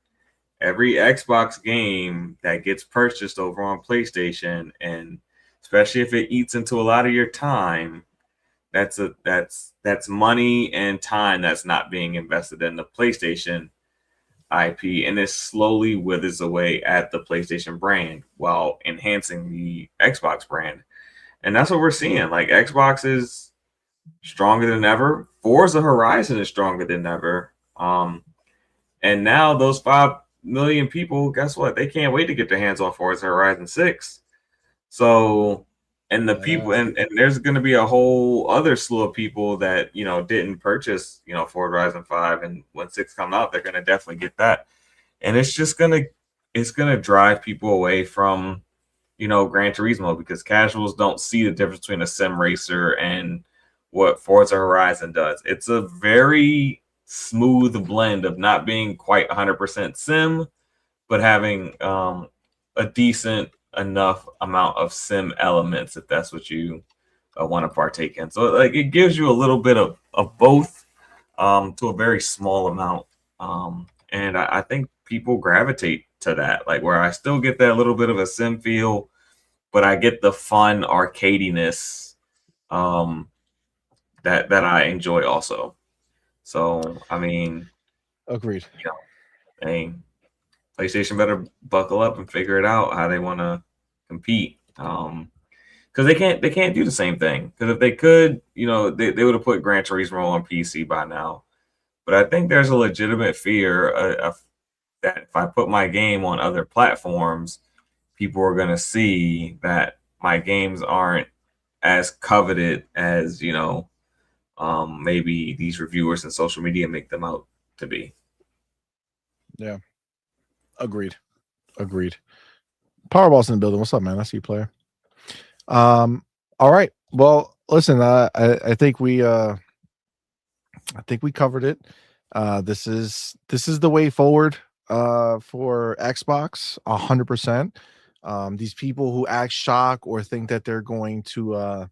[SPEAKER 4] every Xbox game that gets purchased over on PlayStation, and especially if it eats into a lot of your time, that's money and time that's not being invested in the PlayStation IP, and it slowly withers away at the PlayStation brand while enhancing the Xbox brand. And that's what we're seeing. Like Xbox is stronger than ever. Forza Horizon is stronger than ever. And now those 5 million people, guess what? They can't wait to get their hands on Forza Horizon 6. So, and the people, and there's going to be a whole other slew of people that, didn't purchase, Forza Horizon 5. And when 6 comes out, they're going to definitely get that. And it's just going to drive people away from, Gran Turismo, because casuals don't see the difference between a sim racer and what Forza Horizon does. It's a very smooth blend of not being quite 100% sim, but having a decent enough amount of sim elements, if that's what you want to partake in. So like it gives you a little bit of both to a very small amount. And I think people gravitate to that, like where I still get that little bit of a sim feel, but I get the fun arcadiness that I enjoy also. So, I mean,
[SPEAKER 2] agreed.
[SPEAKER 4] Hey, PlayStation better buckle up and figure it out how they want to compete. Because they can't do the same thing. Because if they could, they would have put Gran Turismo on PC by now. But I think there's a legitimate fear that if I put my game on other platforms, people are going to see that my games aren't as coveted as, maybe these reviewers and social media make them out to be.
[SPEAKER 2] Yeah. Agreed. Powerball's in the building. What's up, man? I see you, player. All right. Well, listen, I think we covered it. This is the way forward for Xbox 100%. These people who act shocked or think that they're going to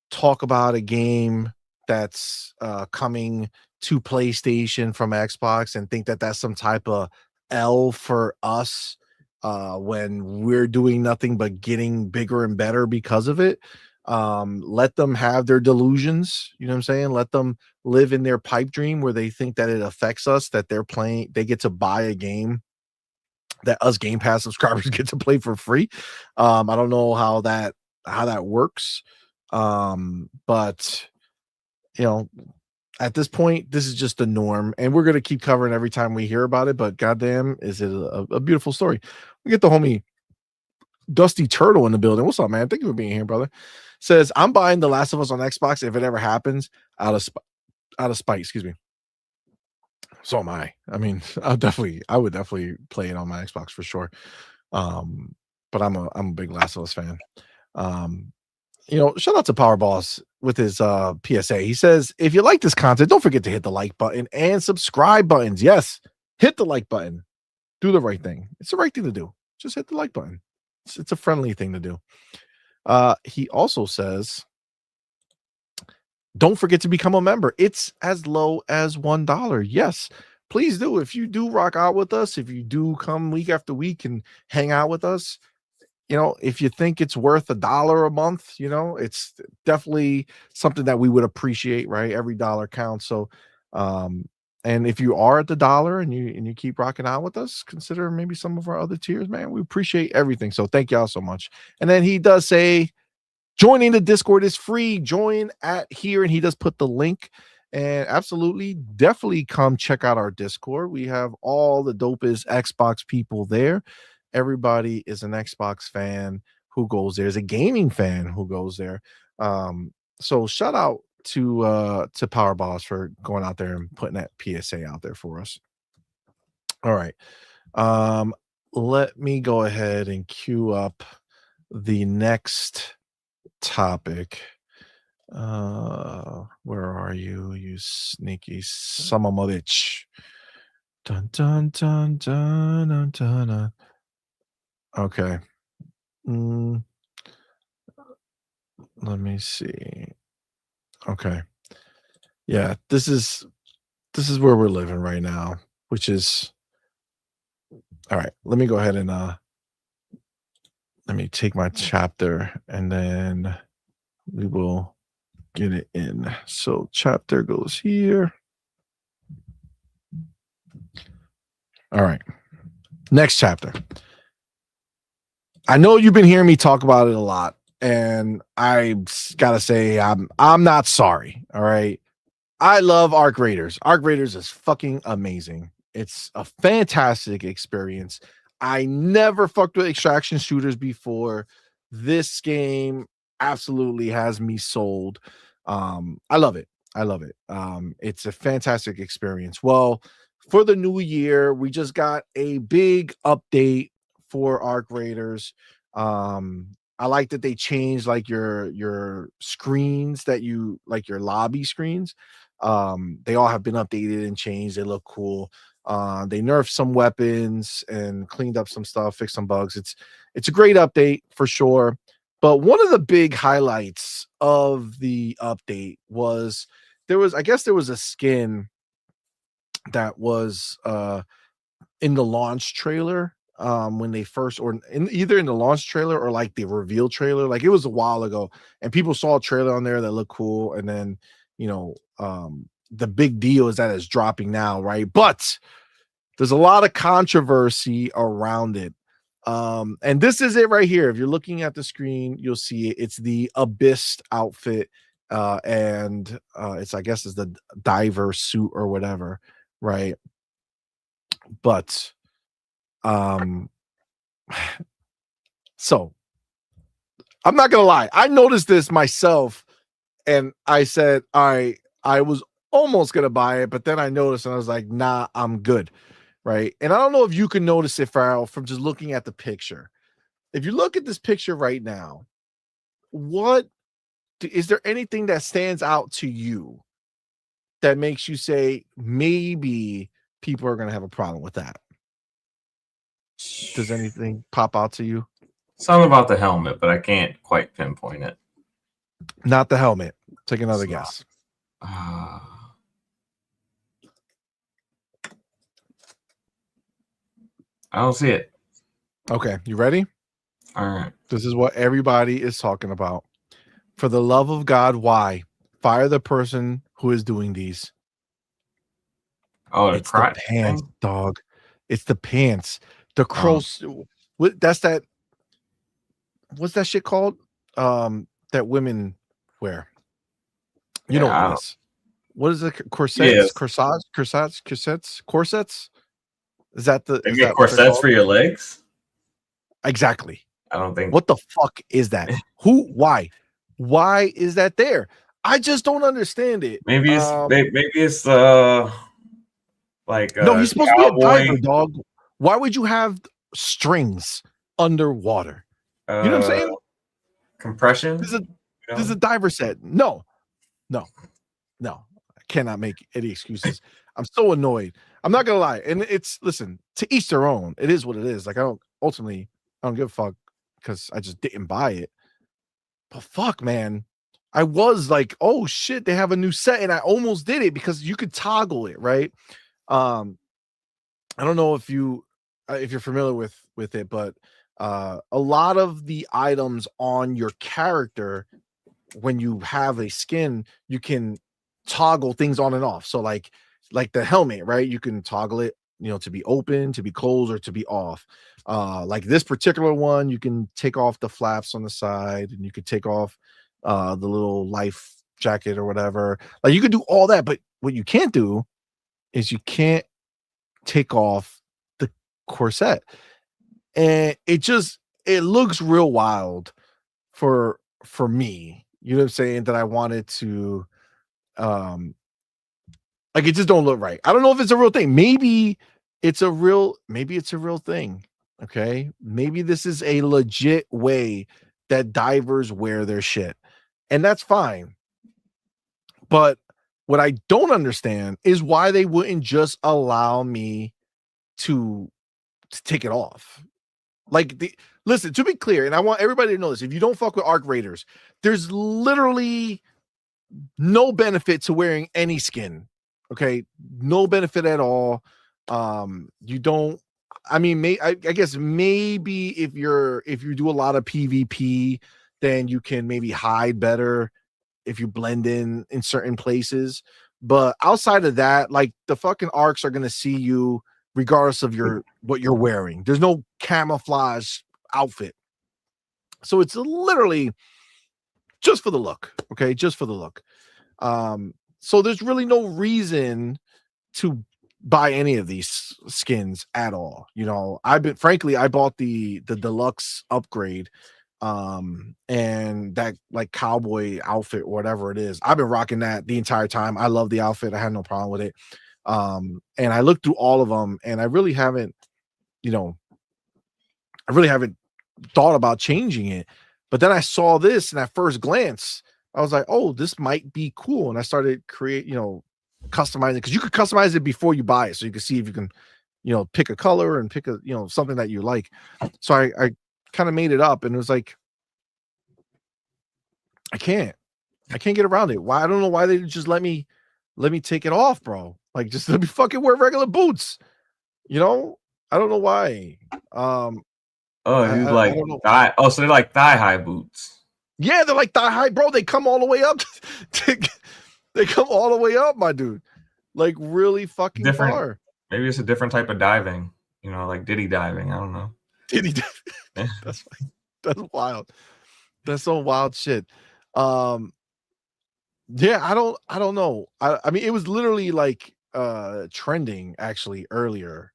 [SPEAKER 2] talk about a game that's coming to PlayStation from Xbox and think that that's some type of L for us when we're doing nothing but getting bigger and better because of it. Let them have their delusions, you know what I'm saying? Let them live in their pipe dream where they think that it affects us, that they get to buy a game that us Game Pass subscribers get to play for free. I don't know how that works. But at this point, this is just the norm, and we're gonna keep covering every time we hear about it. But goddamn, is it a beautiful story? We get the homie Dusty Turtle in the building. What's up, man? Thank you for being here, brother. Says, I'm buying The Last of Us on Xbox if it ever happens out of spite. Excuse me. So am I. I mean, I would definitely play it on my Xbox for sure. But I'm a big Last of Us fan. Shout out to Power Boss with his PSA. He says, if you like this content, don't forget to hit the like button and subscribe buttons. Yes, hit the like button. Do the right thing. It's the right thing to do. Just hit the like button. It's a friendly thing to do. He also says, don't forget to become a member. It's as low as $1. Yes, please do. If you do rock out with us, if you do come week after week and hang out with us, if you think it's worth $1 a month, it's definitely something that we would appreciate, right? Every dollar counts. So, and if you are at the $1 and you keep rocking out with us, consider maybe some of our other tiers, man. We appreciate everything. So thank y'all so much. And then he does say, joining the Discord is free. Join at here, and he does put the link. And absolutely, definitely come check out our Discord. We have all the dopest Xbox people there. Everybody is an Xbox fan who goes there, is a gaming fan who goes there. So shout out to Power Boss for going out there and putting that PSA out there for us. All right. Let me go ahead and queue up the next topic. Where are you, you sneaky son of a bitch? Dun dun dun dun dun dun dun. Okay. Let me see. Okay. Yeah, this is where we're living right now, which is all right. Let me go ahead and let me take my chapter and then we will get it in. So chapter goes here. All right. Next chapter. I know you've been hearing me talk about it a lot, and I gotta say I'm not sorry. All right. I love Arc Raiders. Arc Raiders is fucking amazing. It's a fantastic experience. I never fucked with extraction shooters before. This game absolutely has me sold. I love it. I love it. It's a fantastic experience. Well, for the new year, we just got a big update for Arc Raiders. I like that they changed like your screens that you like, your lobby screens. They all have been updated and changed. They look cool. They nerfed some weapons and cleaned up some stuff, fixed some bugs. It's a great update for sure. But one of the big highlights of the update was there was a skin that was in the launch trailer when they first, or either in the launch trailer or like the reveal trailer. Like it was a while ago and people saw a trailer on there that looked cool, and then the big deal is that it's dropping now, right? But there's a lot of controversy around it. And this is it right here. If you're looking at the screen, you'll see it. It's the Abyss outfit. And it's, I guess, is the diver suit or whatever, right? But so I'm not gonna lie, I noticed this myself, and I said I was almost gonna buy it, but then I noticed and I was like, nah, I'm good, right? And I don't know if you can notice it, Farrell, from just looking at the picture. If you look at this picture right now, is there anything that stands out to you that makes you say maybe people are going to have a problem with that? Does anything pop out to you?
[SPEAKER 4] Something about the helmet, but I can't quite pinpoint it.
[SPEAKER 2] Not the helmet. Take another guess.
[SPEAKER 4] I don't see it.
[SPEAKER 2] Okay, you ready?
[SPEAKER 4] All right.
[SPEAKER 2] This is what everybody is talking about. For the love of God, why? Fire the person who is doing these.
[SPEAKER 4] Oh,
[SPEAKER 2] it's the pants, dog. It's the pants. The cross. That's that. What's that shit called? That women wear. You know what it is. What is it? Corsets?
[SPEAKER 4] Yes.
[SPEAKER 2] Corsets? Is that the?
[SPEAKER 4] They make corsets for your legs?
[SPEAKER 2] Exactly.
[SPEAKER 4] I don't think.
[SPEAKER 2] What the fuck is that? Why is that there? I just don't understand it.
[SPEAKER 4] Maybe it's like
[SPEAKER 2] No,
[SPEAKER 4] a
[SPEAKER 2] he's supposed to be a
[SPEAKER 4] cowboy.
[SPEAKER 2] diver, dog. Why would you have strings underwater? You know what I'm saying?
[SPEAKER 4] Compression.
[SPEAKER 2] This is a diver set. No. I cannot make any excuses. I'm so annoyed. I'm not gonna lie. And listen, to each their own. It is what it is. Like I don't give a fuck because I just didn't buy it. But fuck, man. I was like, oh shit, they have a new set, and I almost did it because you could toggle it, right? I don't know if you're familiar with it, but a lot of the items on your character, when you have a skin, you can toggle things on and off. So like the helmet, right? You can toggle it, to be open, to be closed, or to be off. Like this particular one, you can take off the flaps on the side, and you could take off the little life jacket or whatever. Like you could do all that, but what you can't do is you can't take off the corset. And it looks real wild for me. You know what I'm saying? That I wanted to like it just don't look right. I don't know if it's a real thing. Maybe it's a real thing. Okay. Maybe this is a legit way that divers wear their shit. And that's fine. But what I don't understand is why they wouldn't just allow me to take it off. Like listen, to be clear, and I want everybody to know this, if you don't fuck with Arc Raiders, there's literally no benefit to wearing any skin. Okay, no benefit at all. You don't. I mean, I guess maybe if you do a lot of PvP, then you can maybe hide better if you blend in certain places. But outside of that, like the fucking arcs are gonna see you regardless of what you're wearing. There's no camouflage outfit, so it's literally just for the look. Okay, just for the look. So there's really no reason to buy any of these skins at all. I bought the deluxe upgrade, and that like cowboy outfit or whatever it is. I've been rocking that the entire time. I love the outfit. I had no problem with it. And I looked through all of them, and I really haven't thought about changing it. But then I saw this, and at first glance, I was like, oh, this might be cool. And I started customizing, because you could customize it before you buy it. So you can see if you can, pick a color and pick a, something that you like. So I kind of made it up, and it was like, I can't get around it. Why? I don't know why they just let me take it off, bro. Like, just let me fucking wear regular boots. I don't know why.
[SPEAKER 4] He's like thigh. Oh, so they're like thigh high boots.
[SPEAKER 2] Yeah, they're like thigh high, bro. They come all the way up. They come all the way up, my dude. Like really fucking
[SPEAKER 4] different.
[SPEAKER 2] far.
[SPEAKER 4] Maybe it's a different type of diving. Like diddy diving. I don't know.
[SPEAKER 2] Diddy diving. That's wild. That's some wild shit. Yeah, I don't know. I mean, it was literally like trending actually earlier.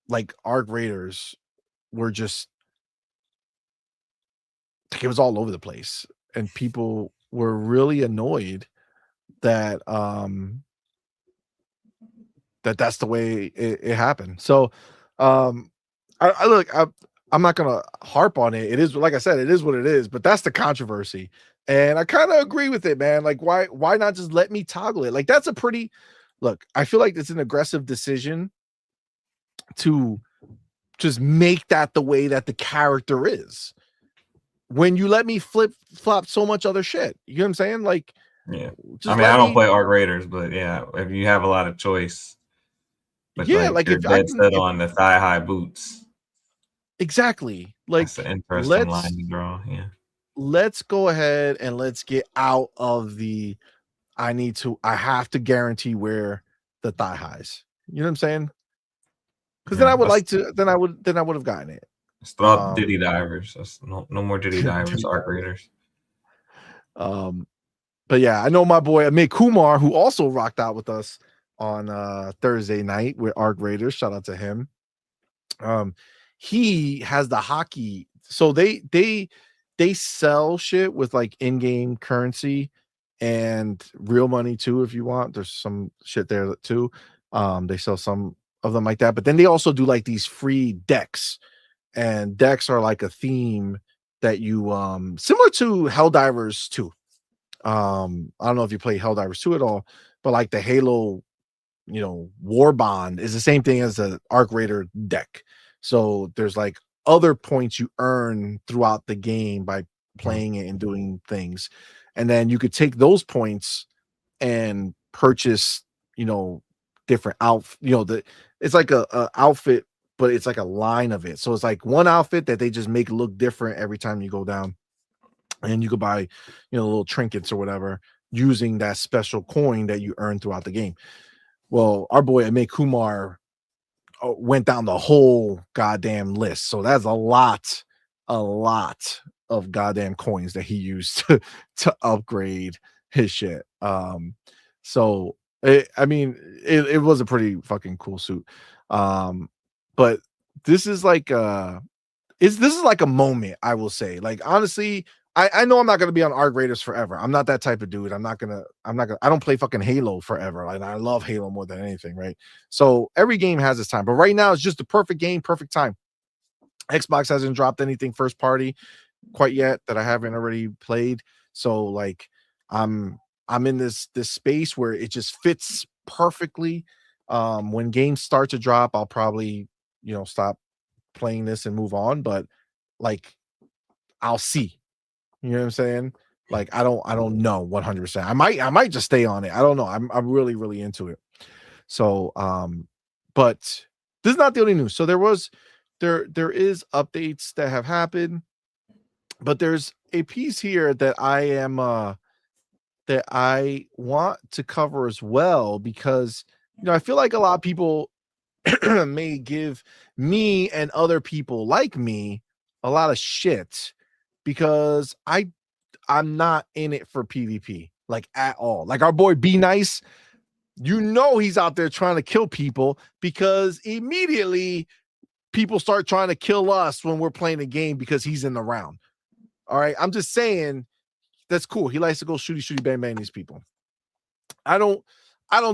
[SPEAKER 2] Like Arc Raiders were just like, it was all over the place, and people were really annoyed that that's the way it happened. So I'm not gonna harp on it. It is, like I said, it is what it is, but that's the controversy. And I kind of agree with it, man. Like, why not just let me toggle it? Like, that's a pretty look. I feel like it's an aggressive decision to just make that the way that the character is, when you let me flip flop so much other shit. You know what I'm saying? Like,
[SPEAKER 4] yeah. I mean, I don't play Arc Raiders, but yeah, if you have a lot of choice, but
[SPEAKER 2] yeah, like
[SPEAKER 4] if dead set on the thigh high boots.
[SPEAKER 2] Exactly. Like,
[SPEAKER 4] that's an interesting line to draw. Yeah.
[SPEAKER 2] Let's go ahead and let's get out of the I have to guarantee wear the thigh highs. You know what I'm saying? Because then I would have gotten it.
[SPEAKER 4] Stop Diddy divers. That's no more Diddy divers, Arc Raiders.
[SPEAKER 2] But yeah, I know my boy Amit Kumar, who also rocked out with us on Thursday night with Arc Raiders. Shout out to him. he has the hockey. So they sell shit with like in-game currency and real money too, if you want. There's some shit there too. They sell some of them like that, but then they also do like these free decks, and decks are like a theme that you similar to Helldivers 2. I don't know if you play Helldivers 2 at all, but like the Halo, War Bond is the same thing as the Arc Raider deck. So there's like other points you earn throughout the game by playing it and doing things. And then you could take those points and purchase, different it's like a outfit, but it's like a line of it. So it's like one outfit that they just make look different every time you go down. And you could buy, little trinkets or whatever using that special coin that you earn throughout the game. Well, our boy Ame Kumar went down the whole goddamn list. So that's a lot of goddamn coins that he used to upgrade his shit. So it was a pretty fucking cool suit. But this is like this is like a moment, I will say. Like, honestly, I know I'm not gonna be on Arc Raiders forever. I'm not that type of dude. I don't play fucking Halo forever. Like, I love Halo more than anything, right? So every game has its time, but right now it's just the perfect game, perfect time. Xbox hasn't dropped anything first party quite yet that I haven't already played. So like I'm in this space where it just fits perfectly. When games start to drop, I'll probably stop playing this and move on, but like I'll see. You know what I'm saying? Like I don't know 100%. I might just stay on it. I don't know. I'm really, really into it. So but this is not the only news. So there is updates that have happened, but there's a piece here that I want to cover as well, because I feel like a lot of people may give me and other people like me a lot of shit because I'm not in it for PvP, like, at all. Like, our boy Be Nice, he's out there trying to kill people, because immediately people start trying to kill us when we're playing a game because he's in the round. All right, I'm just saying that's cool. He likes to go shooty bang bang these people. I don't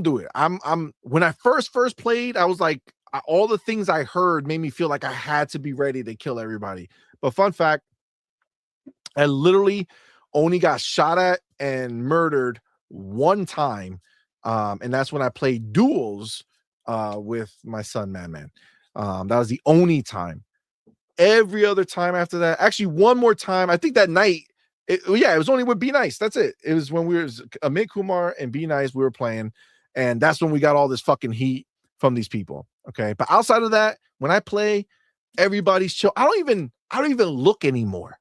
[SPEAKER 2] do it. I'm when I first played, I was like, all the things I heard made me feel like I had to be ready to kill everybody. But fun fact, I literally only got shot at and murdered one time. And that's when I played duels with my son, Man. That was the only time. Every other time after that, actually one more time, I think that night, it was only with Be Nice. That's it. It was when we were Amit Kumar and Be Nice, we were playing, and that's when we got all this fucking heat from these people. Okay. But outside of that, when I play, everybody's chill. I don't even look anymore.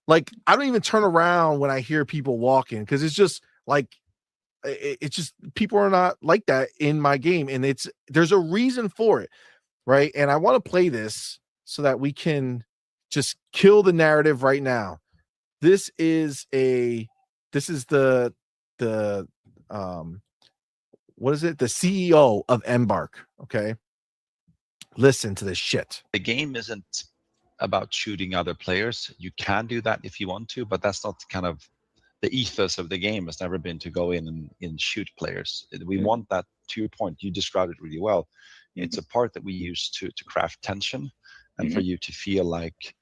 [SPEAKER 2] Like, I don't even turn around when I hear people walking, because it's just like, it's just, people are not like that in my game, and there's a reason for it, right? And I want to play this so that we can just kill the narrative right now. This is the what is it? The CEO of Embark. Okay. Listen to this shit.
[SPEAKER 5] The game isn't about shooting other players. You can do that if you want to, but that's not kind of the ethos of the game. Has never been to go in and shoot players. We want that, to your point, you described it really well. It's a part that we use to craft tension, and for you to feel like,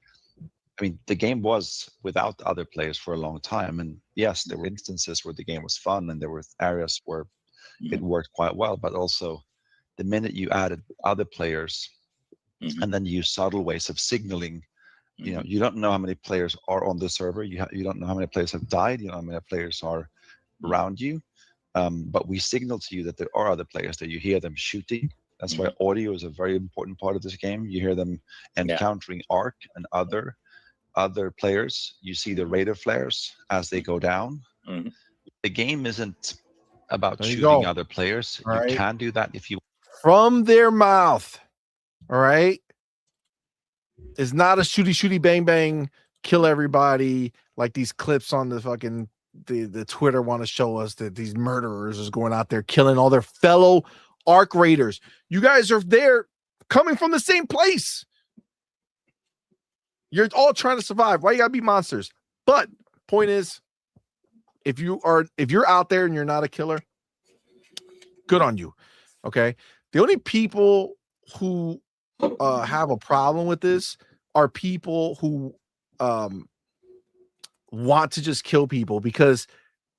[SPEAKER 5] I mean, the game was without other players for a long time, and yes, there were instances where the game was fun and there were areas where it worked quite well, but also the minute you added other players and then use subtle ways of signaling, you don't know how many players are on the server, you don't know how many players have died, you don't know how many players are around you, but we signal to you that there are other players, that you hear them shooting. That's why audio is a very important part of this game. You hear them encountering Arc and other players. You see the radar flares as they go down. The game isn't about shooting other players. You can do that if you
[SPEAKER 2] from their mouth. All right. It's not a shooty bang bang, kill everybody, like these clips on the fucking the Twitter want to show us, that these murderers is going out there killing all their fellow Arc Raiders. You guys are there coming from the same place. You're all trying to survive. Why you gotta be monsters? But point is, if you're out there and you're not a killer, good on you. Okay. The only people who have a problem with this are people who want to just kill people, because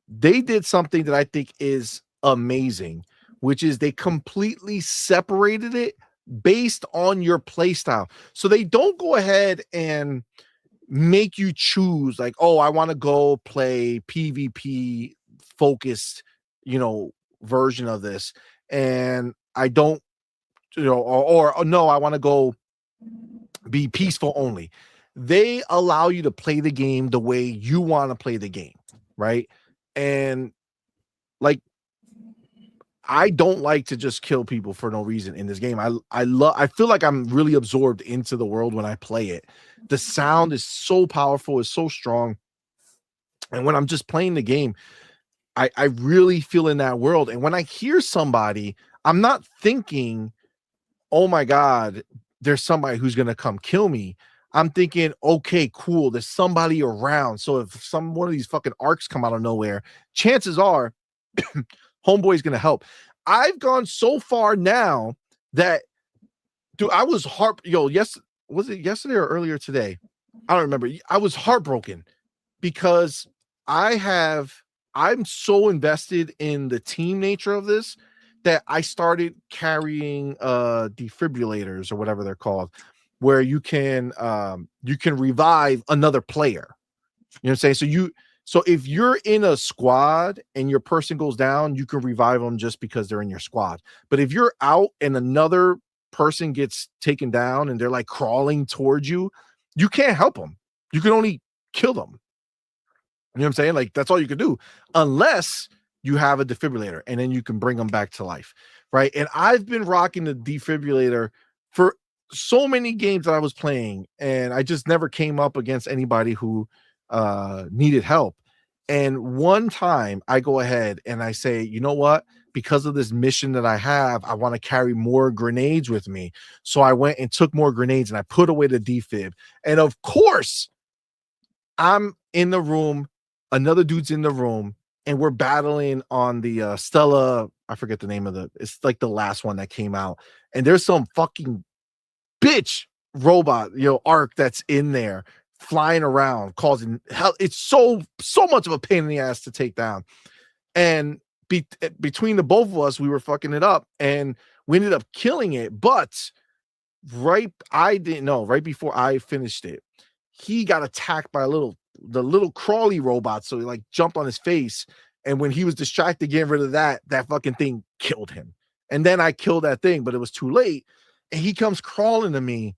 [SPEAKER 2] they did something that I think is amazing, which is they completely separated it based on your play style. So they don't go ahead and make you choose like, oh, I want to go play PvP focused, version of this. And I don't, or no, I want to go be peaceful only. They allow you to play the game the way you want to play the game, right? And like, I don't like to just kill people for no reason in this game. I feel like I'm really absorbed into the world when I play it. The sound is so powerful, it's so strong. And when I'm just playing the game, I really feel in that world. And when I hear somebody, I'm not thinking, oh my God, there's somebody who's going to come kill me. I'm thinking, okay, cool, there's somebody around. So if one of these fucking arcs come out of nowhere, chances are homeboy's going to help. I've gone so far now that, dude, I was was it yesterday or earlier today? I don't remember. I was heartbroken because I'm so invested in the team nature of this that I started carrying defibrillators or whatever they're called, where you can revive another player. You know what I'm saying? So if you're in a squad and your person goes down, you can revive them just because they're in your squad. But if you're out and another person gets taken down and they're like crawling towards you, you can't help them. You can only kill them. You know what I'm saying? Like, that's all you can do unless you have a defibrillator, and then you can bring them back to life, right? And I've been rocking the defibrillator for so many games that I was playing, and I just never came up against anybody who needed help. And one time I go ahead and I say, you know what? Because of this mission that I have, I want to carry more grenades with me. So I went and took more grenades and I put away the defib. And of course, I'm in the room, another dude's in the room, and we're battling on the Stella. I forget the name of it's like the last one that came out. And there's some fucking bitch robot, arc that's in there flying around, causing hell. It's so much of a pain in the ass to take down. And between the both of us, we were fucking it up, and we ended up killing it. But right before I finished it, he got attacked by the little crawly robot. So he like jumped on his face, and when he was distracted getting rid of that fucking thing killed him. And then I killed that thing, but it was too late. And he comes crawling to me,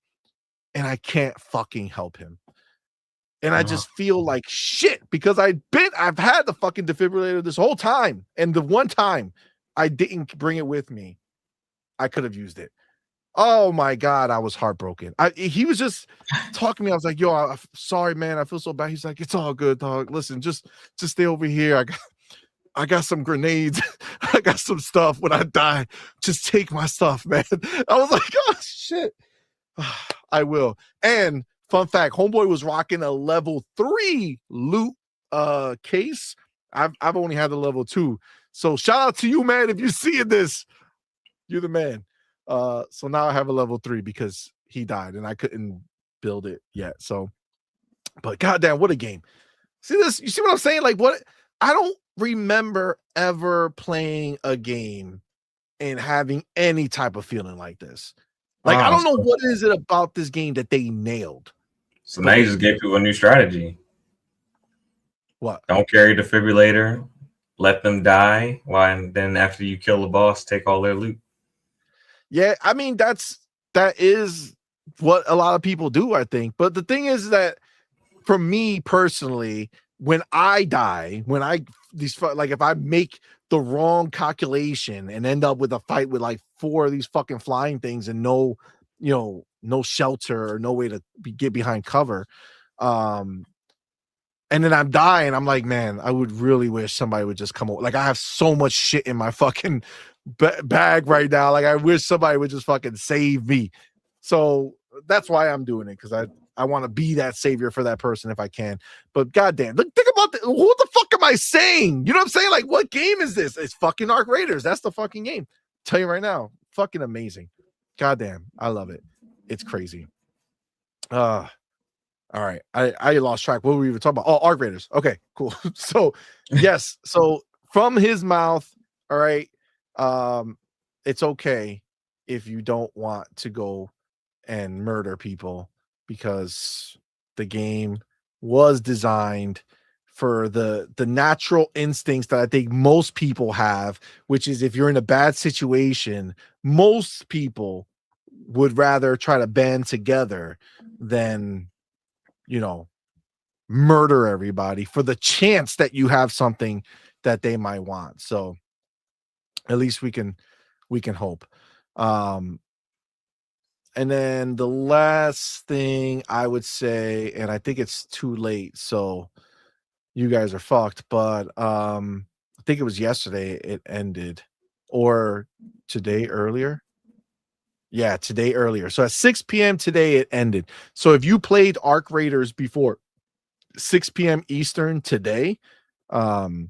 [SPEAKER 2] and I can't fucking help him. And I just feel like shit because I've had the fucking defibrillator this whole time. And the one time I didn't bring it with me, I could have used it. Oh my God, I was heartbroken. He was just talking to me. I was like, yo, I'm sorry, man. I feel so bad. He's like, it's all good, dog. Listen, just stay over here. I got some grenades. I got some stuff. When I die, just take my stuff, man. I was like, oh shit. I will. And fun fact, homeboy was rocking a level 3 loot case. I've only had the level 2. So shout out to you, man. If you're seeing this, you're the man. So now I have a level 3 because he died and I couldn't build it yet. So, but goddamn, what a game. See this? You see what I'm saying? Like, what? I don't remember ever playing a game and having any type of feeling like this. Like, I don't know what is it about this game that they nailed.
[SPEAKER 4] So now you just gave people a new strategy.
[SPEAKER 2] What?
[SPEAKER 4] Don't carry a defibrillator. Let them die. And then after you kill the boss, take all their loot.
[SPEAKER 2] Yeah, I mean that is what a lot of people do, I think. But the thing is that for me personally, when I die, if I make the wrong calculation and end up with a fight with like 4 of these fucking flying things and no shelter or no way to get behind cover, and then I'm dying, I'm like, man, I would really wish somebody would just come over. Like, I have so much shit in my fucking bag right now. Like, I wish somebody would just fucking save me. So that's why I'm doing it, because to be that savior for that person if I can. But goddamn, look, think about what the fuck am I saying? You know what I'm saying? Like, what game is this? It's fucking Arc Raiders. That's the fucking game. Tell you right now, fucking amazing. Goddamn, I love it. It's crazy. All right. I lost track. What were we even talking about? Oh, Arc Raiders. Okay, cool. So yes, so from his mouth, all right. It's okay if you don't want to go and murder people because the game was designed for the natural instincts that I think most people have, which is if you're in a bad situation, most people would rather try to band together than, you know, murder everybody for the chance that you have something that they might want. So at least we can hope. And then the last thing I would say, and I think it's too late, so you guys are fucked, but I think it was yesterday it ended, or today earlier. Yeah, today earlier. So at 6 p.m. today it ended. So if you played Arc Raiders before 6 p.m. Eastern today, the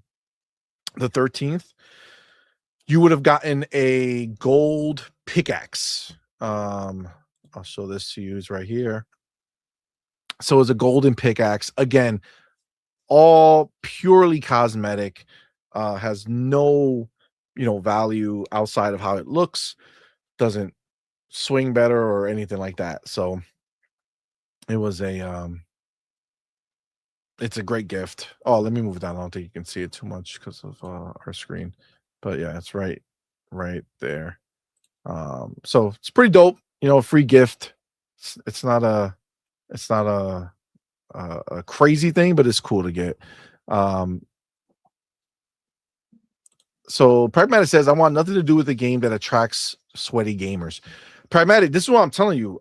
[SPEAKER 2] 13th, you would have gotten a gold pickaxe. I'll show this to you. It's right here. So it's a golden pickaxe. Again, all purely cosmetic, has no, value outside of how it looks. Doesn't swing better or anything like that. So it was it's a great gift. Oh, let me move it down. I don't think you can see it too much because of our screen, but yeah, it's right there. So it's pretty dope. A free gift. It's not a crazy thing, but it's cool to get. So Pragmatic says, I want nothing to do with a game that attracts sweaty gamers. Pragmatic, this is what I'm telling you.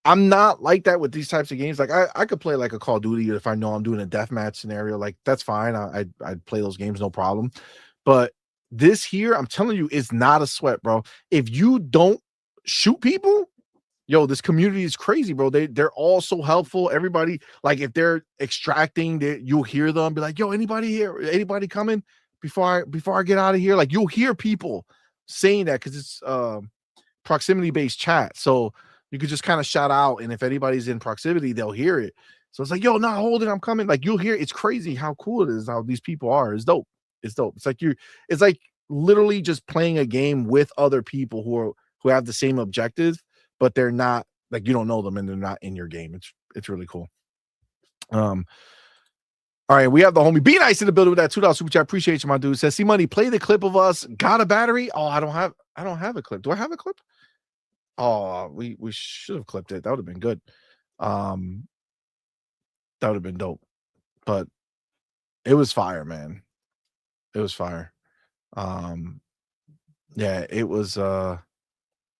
[SPEAKER 2] I'm not like that with these types of games. Like I could play like a Call of Duty if I know I'm doing a deathmatch scenario. Like that's fine. I'd play those games, no problem. But this here, I'm telling you, is not a sweat, bro. If you don't shoot people, yo, this community is crazy, bro. They're all so helpful. Everybody, like if they're extracting, you'll hear them be like, yo, anybody here? Anybody coming before I get out of here? Like you'll hear people saying that because it's proximity based chat. So you could just kind of shout out, and if anybody's in proximity, they'll hear it. So it's like, yo, nah, hold it, I'm coming. Like you'll hear. It's crazy how cool it is. How these people are. It's dope. It's dope. It's like literally just playing a game with other people who have the same objective, but they're not, like, you don't know them and they're not in your game. It's really cool. All right, we have the homie Be Nice in the building with that $2 super chat. Appreciate you, my dude. Says, CMoney, play the clip of us. Got a battery? Oh, I don't have a clip. Do I have a clip? Oh, we should have clipped it. That would have been good. That would have been dope. But it was fire, man. It was fire. Yeah, it was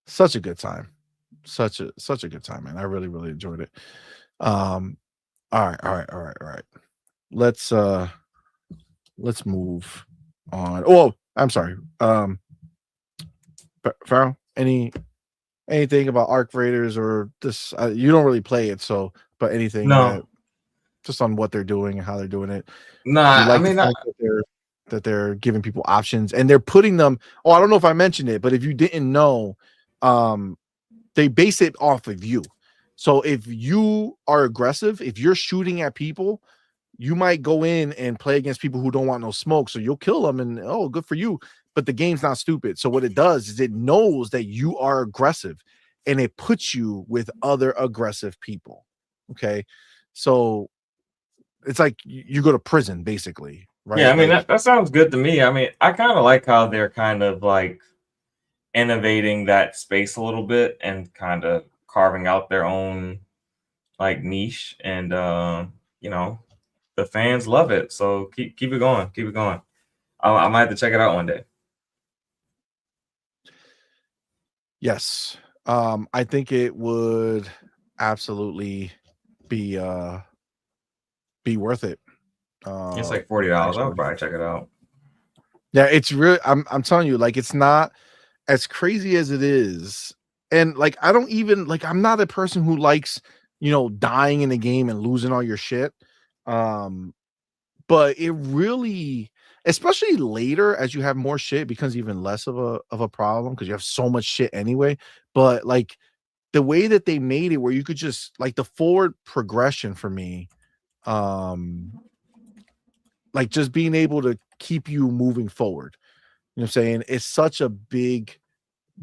[SPEAKER 2] such a good time. Such a good time, man. I really, really enjoyed it. All right. Let's move on. Oh, I'm sorry. Farrell, anything about Arc Raiders or this? You don't really play it, so but anything that just on what they're doing and how they're doing it.
[SPEAKER 4] Nah,
[SPEAKER 2] like the fact that they're giving people options and they're putting them. Oh, I don't know if I mentioned it, but if you didn't know, they base it off of you. So if you are aggressive, if you're shooting at people, you might go in and play against people who don't want no smoke. So you'll kill them and, oh, good for you. But the game's not stupid. So what it does is it knows that you are aggressive and it puts you with other aggressive people. Okay. So it's like you go to prison basically, right?
[SPEAKER 4] Yeah, I mean, that sounds good to me. I mean, I kind of like how they're kind of like innovating that space a little bit and kind of carving out their own like niche, and the fans love it. So keep it going. I might have to check it out one day.
[SPEAKER 2] Yes. I think it would absolutely be worth it.
[SPEAKER 4] It's like $40. I would probably check it out.
[SPEAKER 2] Yeah, it's really, I'm telling you, like, it's not as crazy as it is. And like, I don't even like, I'm not a person who likes dying in the game and losing all your shit. But it really, especially later as you have more shit, it becomes even less of a problem because you have so much shit anyway. But like the way that they made it where you could just like the forward progression for me, like just being able to keep you moving forward. You know what I'm saying? It's such a big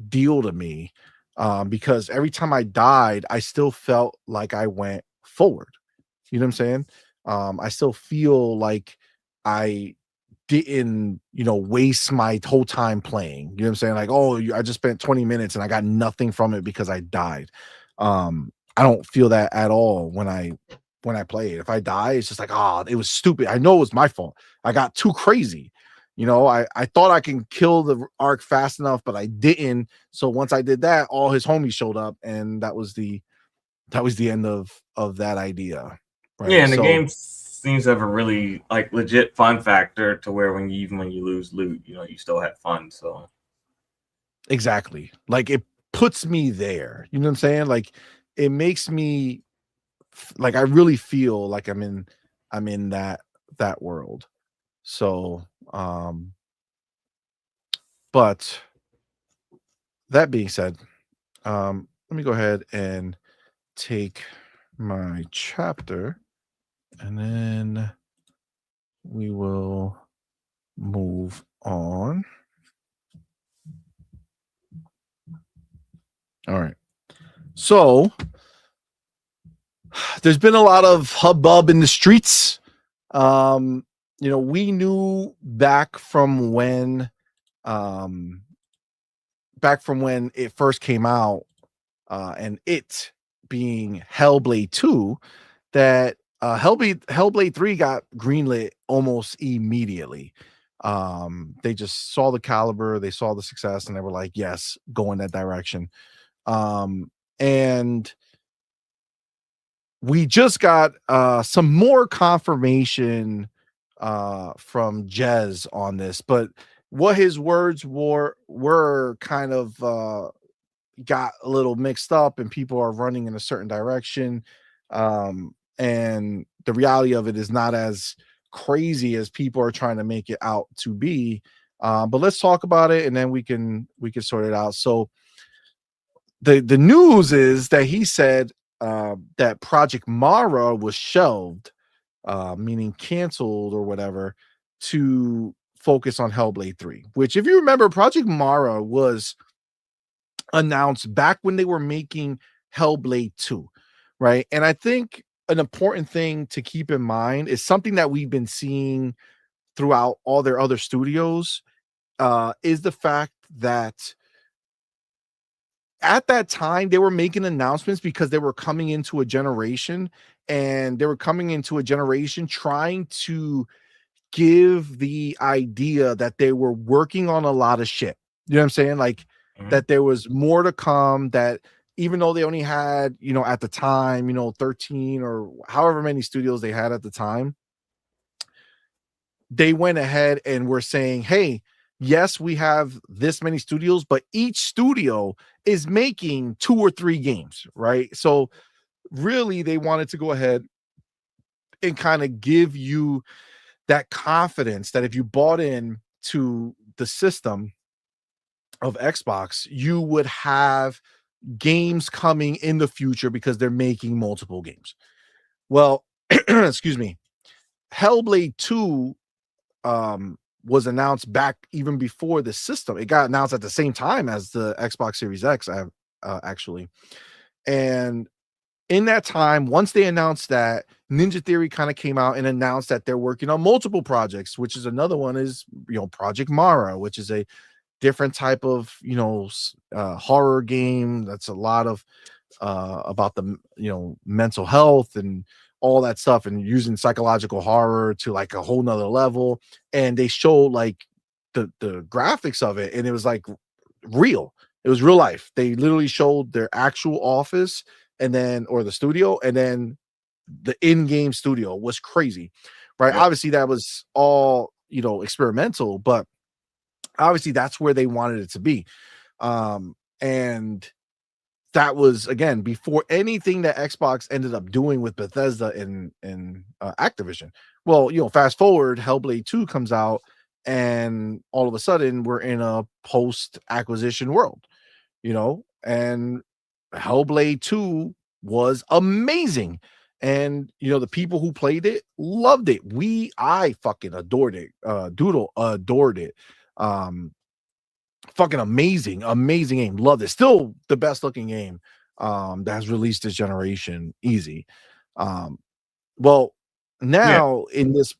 [SPEAKER 2] deal to me, because every time I died, I still felt like I went forward. You know what I'm saying? I still feel like I didn't, waste my whole time playing. You know what I'm saying? Like, oh, I just spent 20 minutes and I got nothing from it because I died. I don't feel that at all when I play it. If I die, it's just like, oh, it was stupid. I know it was my fault. I got too crazy. I thought I can kill the arc fast enough, but I didn't. So once I did that, all his homies showed up, and that was the end of that idea. Right?
[SPEAKER 4] Yeah, and the game seems to have a really like legit fun factor to where when you lose loot, you still had fun. So
[SPEAKER 2] exactly, like it puts me there. You know what I'm saying? Like it makes me like I really feel like I'm in that world. So, but that being said, let me go ahead and take my chapter, and then we will move on. All right. So there's been a lot of hubbub in the streets. We knew back from when it first came out, and it being Hellblade 2, that Hellblade 3 got greenlit almost immediately. They just saw the caliber, they saw the success, and they were like, yes, go in that direction. And we just got some more confirmation from Jez on this, but what his words were kind of got a little mixed up, and people are running in a certain direction. And the reality of it is not as crazy as people are trying to make it out to be. But let's talk about it, and then we can sort it out. So the news is that he said that Project Mara was shelved, meaning canceled or whatever, to focus on Hellblade 3, which, if you remember, Project Mara was announced back when they were making Hellblade 2, right? And I think an important thing to keep in mind is something that we've been seeing throughout all their other studios, is the fact that at that time they were making announcements because they were coming into a generation, and they were coming into a generation trying to give the idea that they were working on a lot of shit. You know what I'm saying? Like that there was more to come, that even though they only had, at the time, 13 or however many studios they had at the time, they went ahead and were saying, hey, yes, we have this many studios, but each studio is making 2 or 3 games, right? So really they wanted to go ahead and kind of give you that confidence that if you bought in to the system of Xbox, you would have games coming in the future because they're making multiple games. Well, excuse me, Hellblade 2 was announced back even before the system. It got announced at the same time as the Xbox Series X, actually. And in that time, once they announced that, Ninja Theory kind of came out and announced that they're working on multiple projects, which is another one is, Project Mara, which is a different type of, horror game. That's a lot of about the, mental health and all that stuff, and using psychological horror to like a whole nother level. And they showed like the graphics of it, and it was like real. It was real life. They literally showed their actual office, and then, or the studio, and then the in-game studio. Was crazy, right?
[SPEAKER 4] Yeah.
[SPEAKER 2] Obviously that was all, experimental, but obviously that's where they wanted it to be. And that was again before anything that Xbox ended up doing with Bethesda and Activision. Well, fast forward, Hellblade 2 comes out, and all of a sudden we're in a post-acquisition world, and Hellblade 2 was amazing. And the people who played it loved it. I fucking adored it. Doodle adored it. Fucking amazing game. Loved it. Still the best looking game that has released this generation. Easy. Well, now in this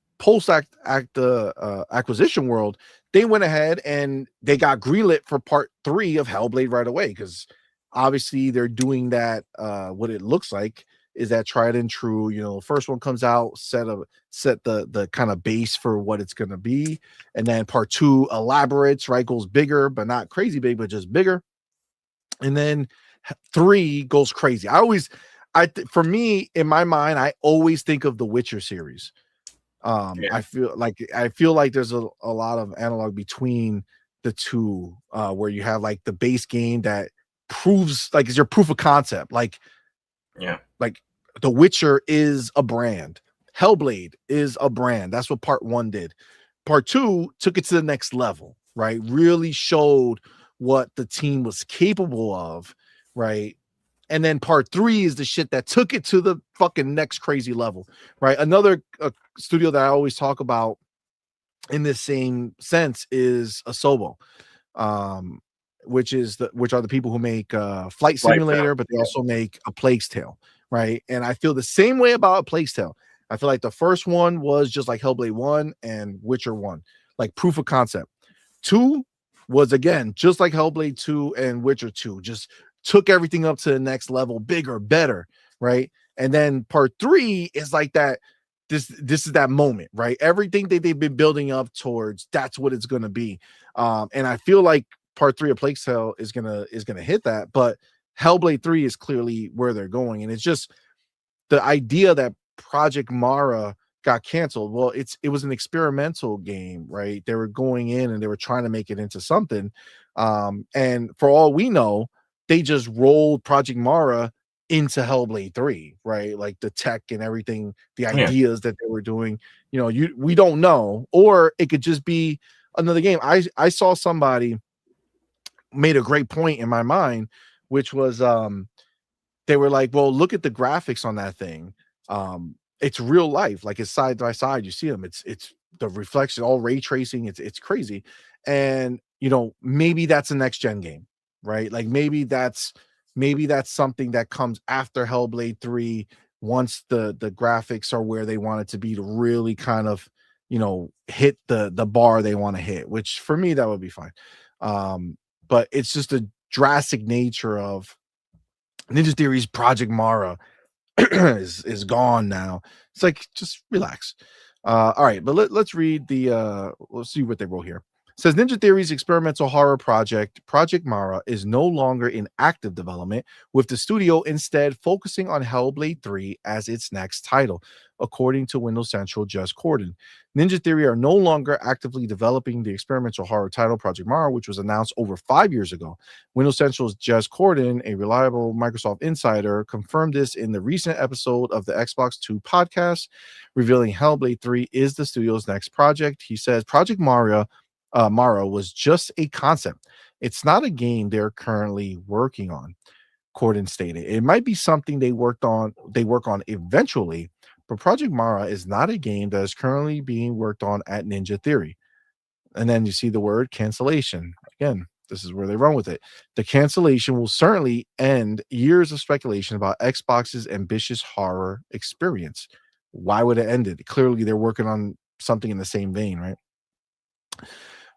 [SPEAKER 2] acquisition world, they went ahead and they got greenlit for part 3 of Hellblade right away, because obviously they're doing that. What it looks like is that tried and true. First one comes out, set the kind of base for what it's going to be, and then part 2 elaborates, right, goes bigger, but not crazy big, but just bigger, and then 3 goes crazy. For me, in my mind, I always think of the Witcher series. I feel like there's a lot of analog between the two, where you have like the base game that proves, like, is your proof of concept, like The Witcher is a brand. Hellblade is a brand. That's what part 1 did. Part 2 took it to the next level, right? Really showed what the team was capable of, right? And then part 3 is the shit that took it to the fucking next crazy level, right? Another studio that I always talk about in this same sense is Asobo, which are the people who make Flight Simulator, but they also make A Plague's Tale, right? And I feel the same way about A Plague's Tale. I feel like the first one was just like Hellblade 1 and Witcher 1, like proof of concept. 2 was, again, just like Hellblade 2 and Witcher 2, just took everything up to the next level, bigger, better, right? And then part 3 is like that. This is that moment, right? Everything that they've been building up towards, that's what it's going to be. And I feel like part 3 of Plague's Tale is gonna hit that, but Hellblade 3 is clearly where they're going. And it's just the idea that Project Mara got canceled. Well, it was an experimental game, right? They were going in and they were trying to make it into something. And for all we know, they just rolled Project Mara into Hellblade 3, right? Like the tech and everything, the ideas that they were doing, we don't know, or it could just be another game. I saw somebody made a great point in my mind, which was they were like, well, look at the graphics on that thing. It's real life, like it's side by side. You see them. It's the reflection, all ray tracing. It's crazy. And maybe that's a next gen game, right? Like maybe that's something that comes after Hellblade 3, once the graphics are where they want it to be, to really kind of hit the bar they want to hit, which for me that would be fine. But it's just a drastic nature of Ninja Theory's Project Mara is gone now. It's like, just relax. All right, but let's read let's see what they wrote here. It says Ninja Theory's experimental horror project, Project Mara, is no longer in active development, with the studio instead focusing on Hellblade 3 as its next title, according to Windows Central Jez Corden. Ninja Theory are no longer actively developing the experimental horror title Project Mara, which was announced over 5 years ago. Windows Central's Jez Corden, a reliable Microsoft insider, confirmed this in the recent episode of the Xbox 2 podcast, revealing Hellblade 3 is the studio's next project. He says Project Mara was just a concept. It's not a game they're currently working on, Corden stated. It might be something they work on eventually, but Project Mara is not a game that is currently being worked on at Ninja Theory. And then you see the word cancellation. Again, this is where they run with it. The cancellation will certainly end years of speculation about Xbox's ambitious horror experience. Why would it end it? Clearly, they're working on something in the same vein, right?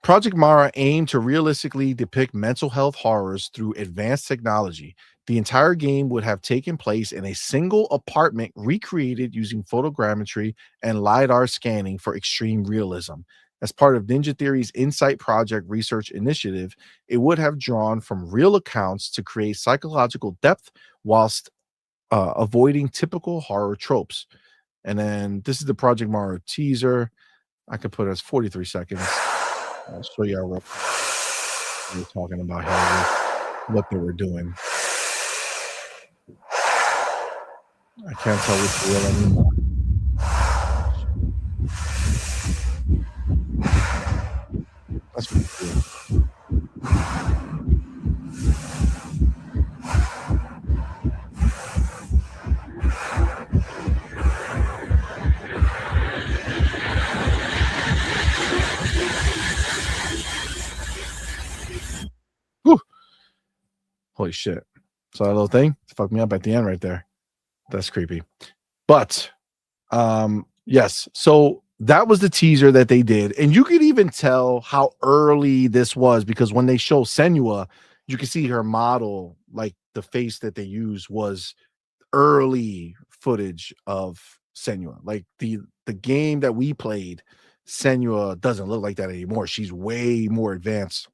[SPEAKER 2] Project Mara aimed to realistically depict mental health horrors through advanced technology. The entire game would have taken place in a single apartment recreated using photogrammetry and LiDAR scanning for extreme realism. As part of Ninja Theory's Insight Project research initiative, it would have drawn from real accounts to create psychological depth whilst avoiding typical horror tropes. And then this is the Project Mara teaser. I could put it as 43 seconds. I'll show you what we're talking about here, what they were doing. I can't tell which real anymore. That's pretty cool. Whew. Holy shit. So that little thing fucked me up at the end right there. That's creepy. But yes, so that was the teaser that they did, and you could even tell how early this was because when they show Senua, you can see her model, like the face that they used was early footage of Senua. Like the game that we played, Senua doesn't look like that anymore. She's way more advanced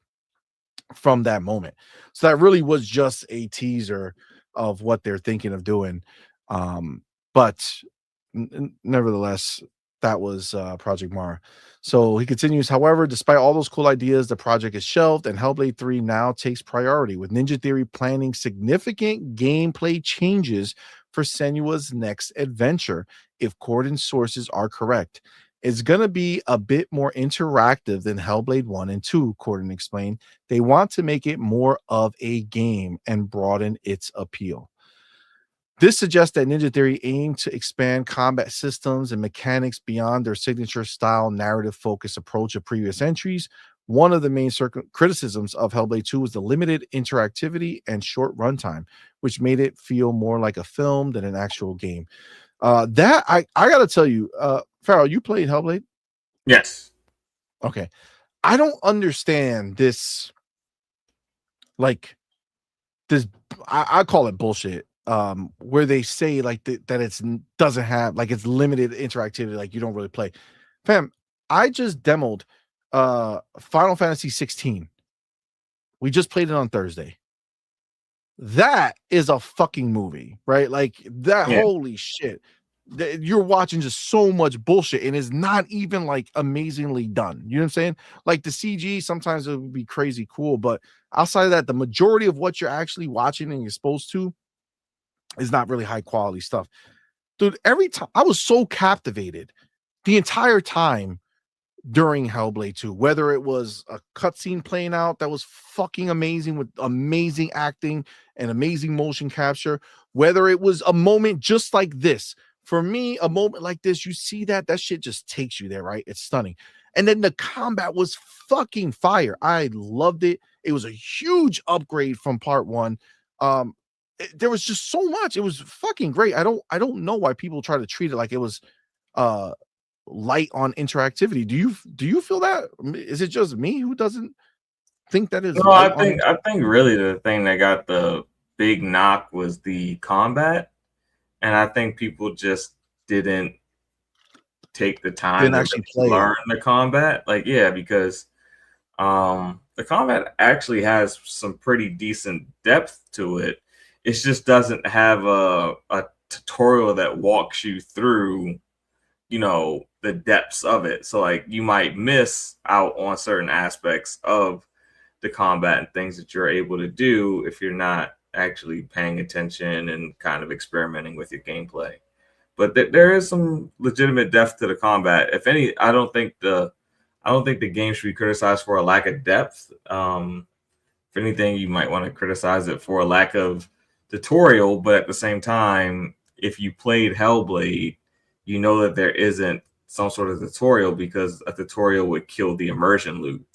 [SPEAKER 2] from that moment. So that really was just a teaser of what they're thinking of doing. But nevertheless, that was Project Mara. So he continues, however, despite all those cool ideas, the project is shelved and Hellblade 3 now takes priority, with Ninja Theory planning significant gameplay changes for Senua's next adventure, if Corden's sources are correct. It's going to be a bit more interactive than Hellblade 1 and 2, Corden explained. They want to make it more of a game and broaden its appeal. This suggests that Ninja Theory aimed to expand combat systems and mechanics beyond their signature style narrative-focused approach of previous entries. One of the main criticisms of Hellblade 2 was the limited interactivity and short runtime, which made it feel more like a film than an actual game. That I gotta tell you, Farrell, you played Hellblade?
[SPEAKER 4] Yes.
[SPEAKER 2] Okay. I don't understand this, like this, I call it bullshit. Where they say like that it's doesn't have, like, it's limited interactivity, like you don't really play. Fam, I just demoed Final Fantasy 16. We just played it on Thursday. That is a fucking movie, right? Like that,
[SPEAKER 4] Yeah.
[SPEAKER 2] holy shit. You're watching just so much bullshit and it's not even like amazingly done. You know what I'm saying? Like the CG sometimes it would be crazy cool, but outside of that, the majority of what you're actually watching and exposed to is not really high quality stuff. Dude, every time I was so captivated the entire time during Hellblade 2, whether it was a cutscene playing out that was fucking amazing with amazing acting and amazing motion capture, whether it was a moment just like this. For me, a moment like this, you see that shit just takes you there, right? It's stunning. And then the combat was fucking fire. I loved it. It was a huge upgrade from part 1. There was just so much. It was fucking great. I don't know why people try to treat it like it was light on interactivity. Do you feel that? Is it just me who doesn't think that is
[SPEAKER 4] No,
[SPEAKER 2] light
[SPEAKER 4] I think really the thing that got the big knock was the combat, and I think people just didn't take the time to
[SPEAKER 2] actually
[SPEAKER 4] really
[SPEAKER 2] play
[SPEAKER 4] learn the combat. Like, yeah, because the combat actually has some pretty decent depth to it. It just doesn't have a tutorial that walks you through, you know, the depths of it. So like you might miss out on certain aspects of the combat and things that you're able to do if you're not actually paying attention and kind of experimenting with your gameplay. But there is some legitimate depth to the combat. If any, I don't think the game should be criticized for a lack of depth. If anything, you might want to criticize it for a lack of tutorial. But at the same time, if you played Hellblade, you know that there isn't some sort of tutorial because a tutorial would kill the immersion loop.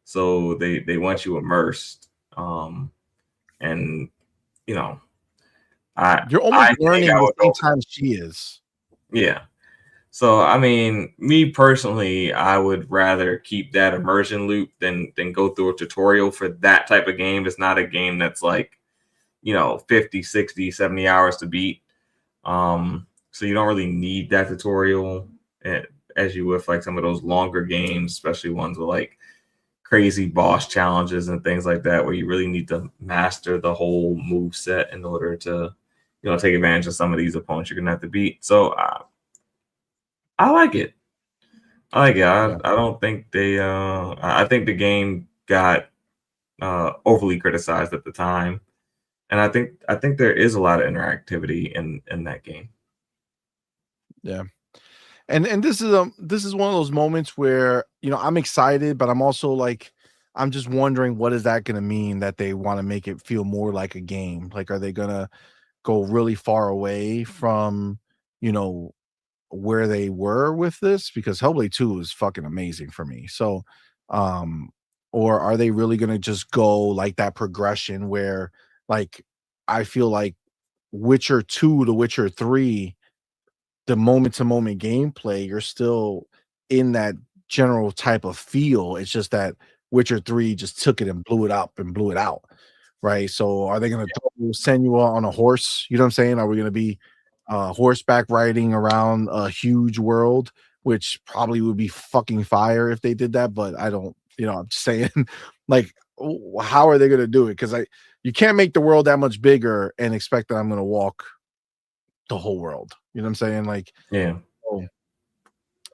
[SPEAKER 4] So they want you immersed. And you know,
[SPEAKER 2] You're almost learning the same time she is.
[SPEAKER 4] Yeah. So I mean, me personally, I would rather keep that immersion loop than go through a tutorial for that type of game. It's not a game that's like, you know, 50, 60, 70 hours to beat. So you don't really need that tutorial as you would for like some of those longer games, especially ones with like crazy boss challenges and things like that, where you really need to master the whole move set in order to, you know, take advantage of some of these opponents you're gonna have to beat. So I like it. I like it. I don't think they. I think the game got overly criticized at the time, And I think there is a lot of interactivity in that game.
[SPEAKER 2] Yeah. And this is one of those moments where, you know, I'm excited, but I'm also like, I'm just wondering, what is that going to mean that they want to make it feel more like a game? Like, are they going to go really far away from, you know, where they were with this? Because Hellblade 2 is fucking amazing for me. So, or are they really going to just go like that progression where, like, I feel like Witcher 2 to Witcher 3, the moment to moment gameplay, you're still in that general type of feel. It's just that Witcher 3 just took it and blew it up and blew it out. Right. So are they going to throw Senua on a horse? You know what I'm saying? Are we going to be horseback riding around a huge world, which probably would be fucking fire if they did that? But I don't, you know, I'm just saying, like, how are they going to do it? Because you can't make the world that much bigger and expect that I'm going to walk the whole world. You know what I'm saying? Like,
[SPEAKER 4] Yeah.
[SPEAKER 2] oh,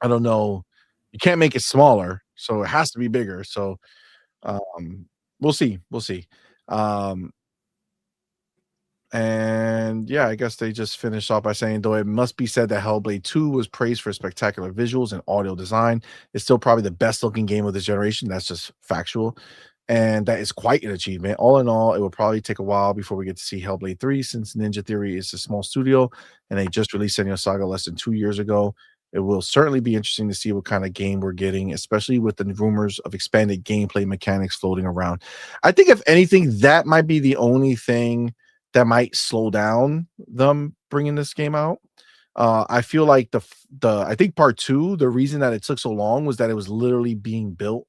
[SPEAKER 2] I don't know. You can't make it smaller, so it has to be bigger. So we'll see. We'll see. And yeah, I guess they just finished off by saying, though it must be said that Hellblade 2 was praised for spectacular visuals and audio design, it's still probably the best looking game of this generation. That's just factual. And that is quite an achievement. All in all, it will probably take a while before we get to see Hellblade 3, since Ninja Theory is a small studio and they just released Senua Saga less than 2 years ago. It will certainly be interesting to see what kind of game we're getting, especially with the rumors of expanded gameplay mechanics floating around. I think, if anything, that might be the only thing that might slow down them bringing this game out. I feel like I think part 2, the reason that it took so long was that it was literally being built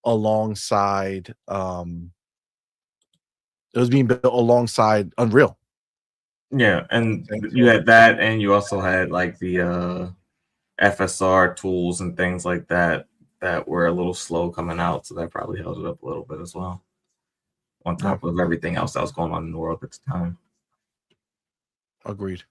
[SPEAKER 2] alongside Unreal.
[SPEAKER 4] Yeah, and
[SPEAKER 2] Okay,
[SPEAKER 4] you
[SPEAKER 2] so
[SPEAKER 4] had that, and you also had like the FSR tools and things like that that were a little slow coming out, so that probably held it up a little bit as well, on
[SPEAKER 2] yeah,
[SPEAKER 4] top of everything else that was going on in the world at the time.
[SPEAKER 2] agreed.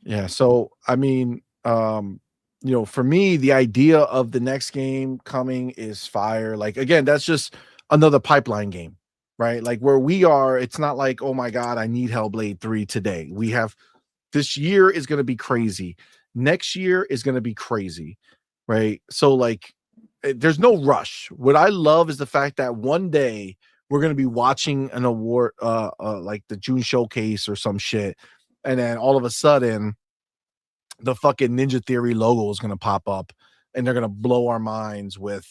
[SPEAKER 2] Yeah, so I mean, you know, for me, the idea of the next game coming is fire. Like, again, that's just another pipeline game, right? Like, where we are, it's not like, oh my god, I need Hellblade 3 today. We have, this year is going to be crazy. Next year is going to be crazy, right? So, like, there's no rush. What I love is the fact that one day we're going to be watching an award, like the June showcase or some shit, and then all of a sudden the fucking Ninja Theory logo is going to pop up and they're going to blow our minds with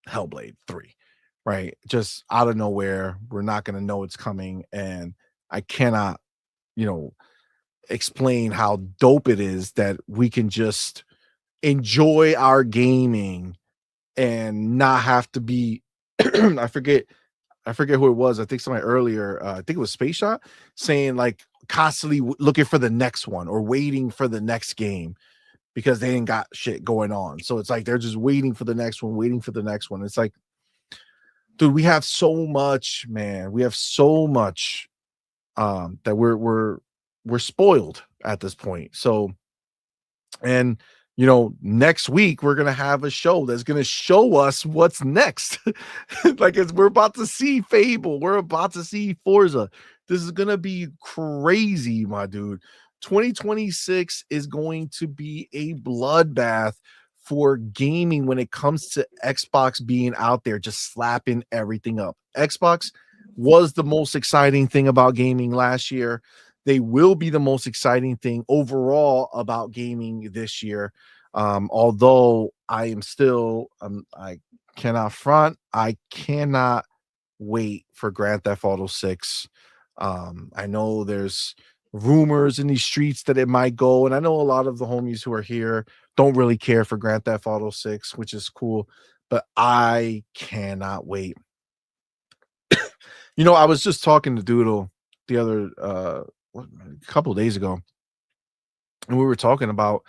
[SPEAKER 2] Hellblade 3, right? Just out of nowhere. We're not going to know it's coming. And I cannot, you know, explain how dope it is that we can just enjoy our gaming and not have to be I forget who it was. I think somebody earlier, I think it was Space Shot, saying like constantly looking for the next one or waiting for the next game because they ain't got shit going on. So it's like they're just waiting for the next one, waiting for the next one. It's like, dude, we have so much, man. We have so much that we're spoiled at this point. So, and you know, next week we're gonna have a show that's gonna show us what's next. Like, we're about to see Fable, we're about to see Forza. This is gonna be crazy, my dude. 2026 is going to be a bloodbath for gaming when it comes to Xbox being out there just slapping everything up. Xbox was the most exciting thing about gaming last year. They will be the most exciting thing overall about gaming this year. Although I am still, I cannot front. I cannot wait for Grand Theft Auto 6. I know there's rumors in these streets that it might go, and I know a lot of the homies who are here don't really care for Grand Theft Auto 6, which is cool, but I cannot wait. You know, I was just talking to Doodle the other a couple of days ago, and we were talking about,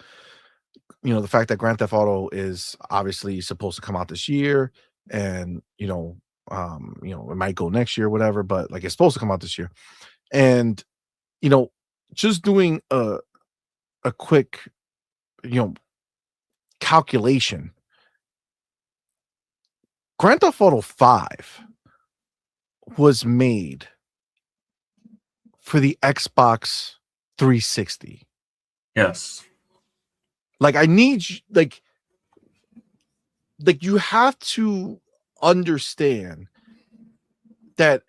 [SPEAKER 2] you know, the fact that Grand Theft Auto is obviously supposed to come out this year, and you know, it might go next year, whatever, but like it's supposed to come out this year. And you know, just doing a quick, you know, calculation, Grand Theft Auto 5 was made for the Xbox 360.
[SPEAKER 4] Yes.
[SPEAKER 2] Like I need like you have to understand that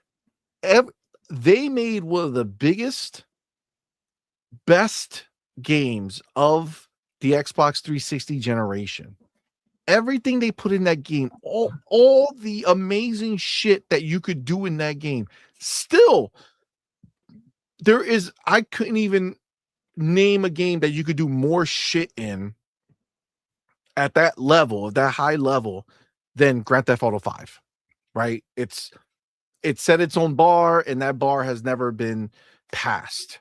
[SPEAKER 2] they made one of the biggest, best games of the Xbox 360 generation. Everything they put in that game, all the amazing shit that you could do in that game, still I couldn't even name a game that you could do more shit in at that level, that high level, than Grand Theft Auto 5. Right? It set its own bar, and that bar has never been passed.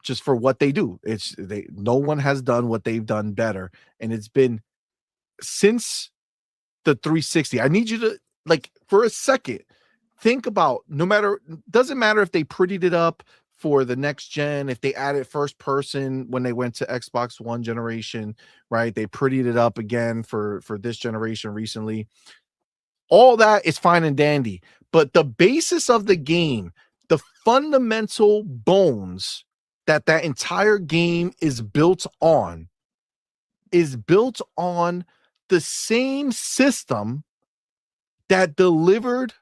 [SPEAKER 2] Just for what they do. No one has done what they've done better, and it's been since the 360. I need you to, like, for a second, think about, doesn't matter if they prettied it up for the next gen, if they added first person when they went to Xbox One generation, right? They prettied it up again for this generation recently. All that is fine and dandy, but the basis of the game, the fundamental bones that entire game is built on the same system that delivered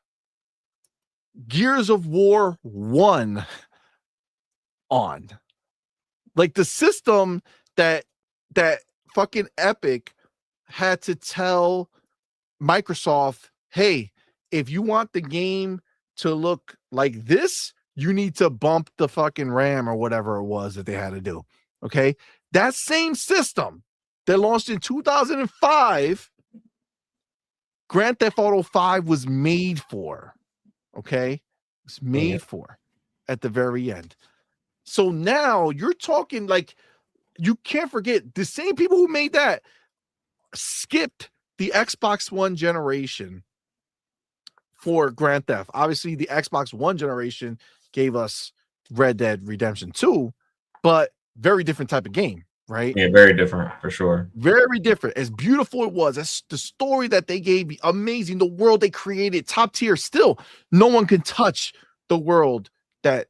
[SPEAKER 2] Gears of War 1 on. Like the system that fucking Epic had to tell Microsoft, hey, if you want the game to look like this, you need to bump the fucking RAM or whatever it was that they had to do. Okay. That same system that launched in 2005, Grand Theft Auto 5 was made for. Okay. It's made for at the very end. So now you're talking, like, you can't forget the same people who made that skipped the Xbox One generation for Grand Theft. Obviously, the Xbox One generation gave us Red Dead Redemption 2, but very different type of game, right?
[SPEAKER 4] Yeah, very different for sure.
[SPEAKER 2] Very different. As beautiful it was, as the story that they gave me, amazing. The world they created, top tier. Still, no one can touch the world that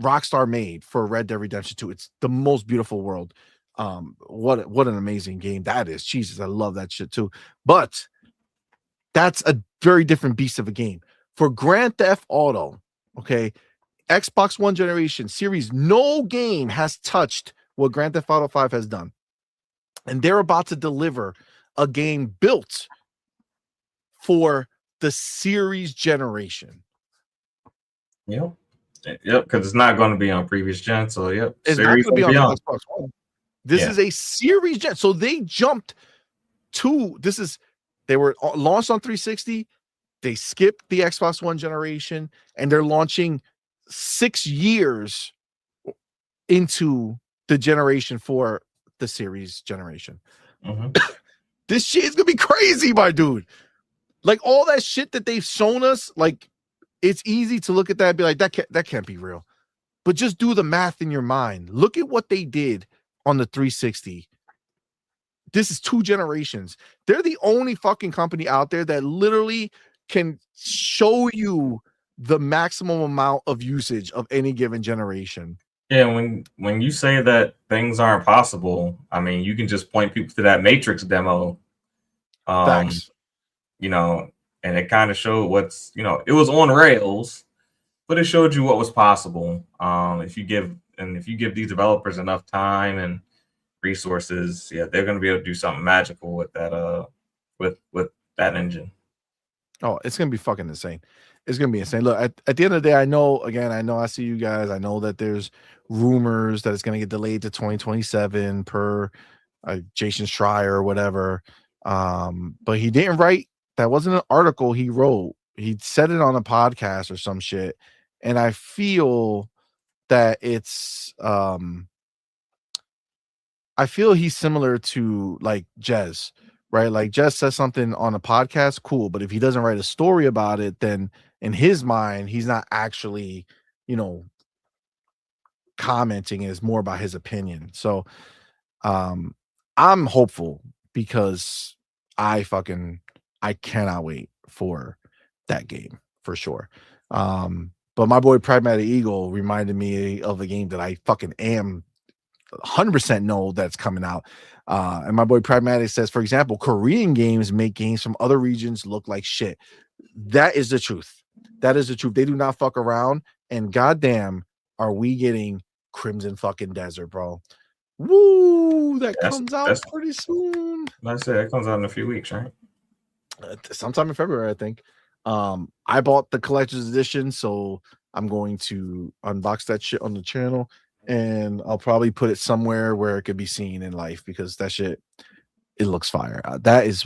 [SPEAKER 2] Rockstar made for Red Dead Redemption 2. It's the most beautiful world. What an amazing game that is. Jesus, I love that shit too. But that's a very different beast of a game. For Grand Theft Auto, okay, Xbox One generation series, no game has touched what Grand Theft Auto 5 has done. And they're about to deliver a game built for the series generation.
[SPEAKER 4] Yep, because it's not going to be on previous gen. So
[SPEAKER 2] it's not going to be on Xbox One. This is a series gen. So they jumped to they were launched on 360. They skipped the Xbox One generation, and they're launching 6 years into the generation for the series generation.
[SPEAKER 4] Mm-hmm.
[SPEAKER 2] This shit is gonna be crazy, my dude. Like all that shit that they've shown us, like it's easy to look at that and be like, that can't be real. But just do the math in your mind. Look at what they did on the 360. This is 2 generations. They're the only fucking company out there that literally can show you the maximum amount of usage of any given generation.
[SPEAKER 4] Yeah, when you say that things aren't possible, I mean, you can just point people to that Matrix demo.
[SPEAKER 2] Facts.
[SPEAKER 4] You know, and it kind of showed what's, it was on rails, but it showed you what was possible. If you give these developers enough time and resources, they're going to be able to do something magical with that with that engine.
[SPEAKER 2] Oh, it's going to be fucking insane. It's going to be insane. Look, at the end of the day, I know I see you guys. I know that there's rumors that it's going to get delayed to 2027 per Jason Schreier or whatever. But he didn't write. That wasn't an article he wrote. He said it on a podcast or some shit. And I feel that it's I feel he's similar to like Jez, right? Like Jez says something on a podcast, cool. But if he doesn't write a story about it, then in his mind, he's not actually, commenting. It's more about his opinion. So I'm hopeful because I cannot wait for that game for sure. But my boy Pragmatic Eagle reminded me of a game that I fucking am 100% know that's coming out. And my boy Pragmatic says, for example, Korean games make games from other regions look like shit. That is the truth. That is the truth. They do not fuck around. And goddamn, are we getting Crimson fucking Desert, bro? Woo! That comes out pretty soon.
[SPEAKER 4] Like I said, it comes out in a few weeks, right?
[SPEAKER 2] Sometime in February, I think. I bought the collector's edition, so I'm going to unbox that shit on the channel, and I'll probably put it somewhere where it could be seen in life because that shit, it looks fire. That is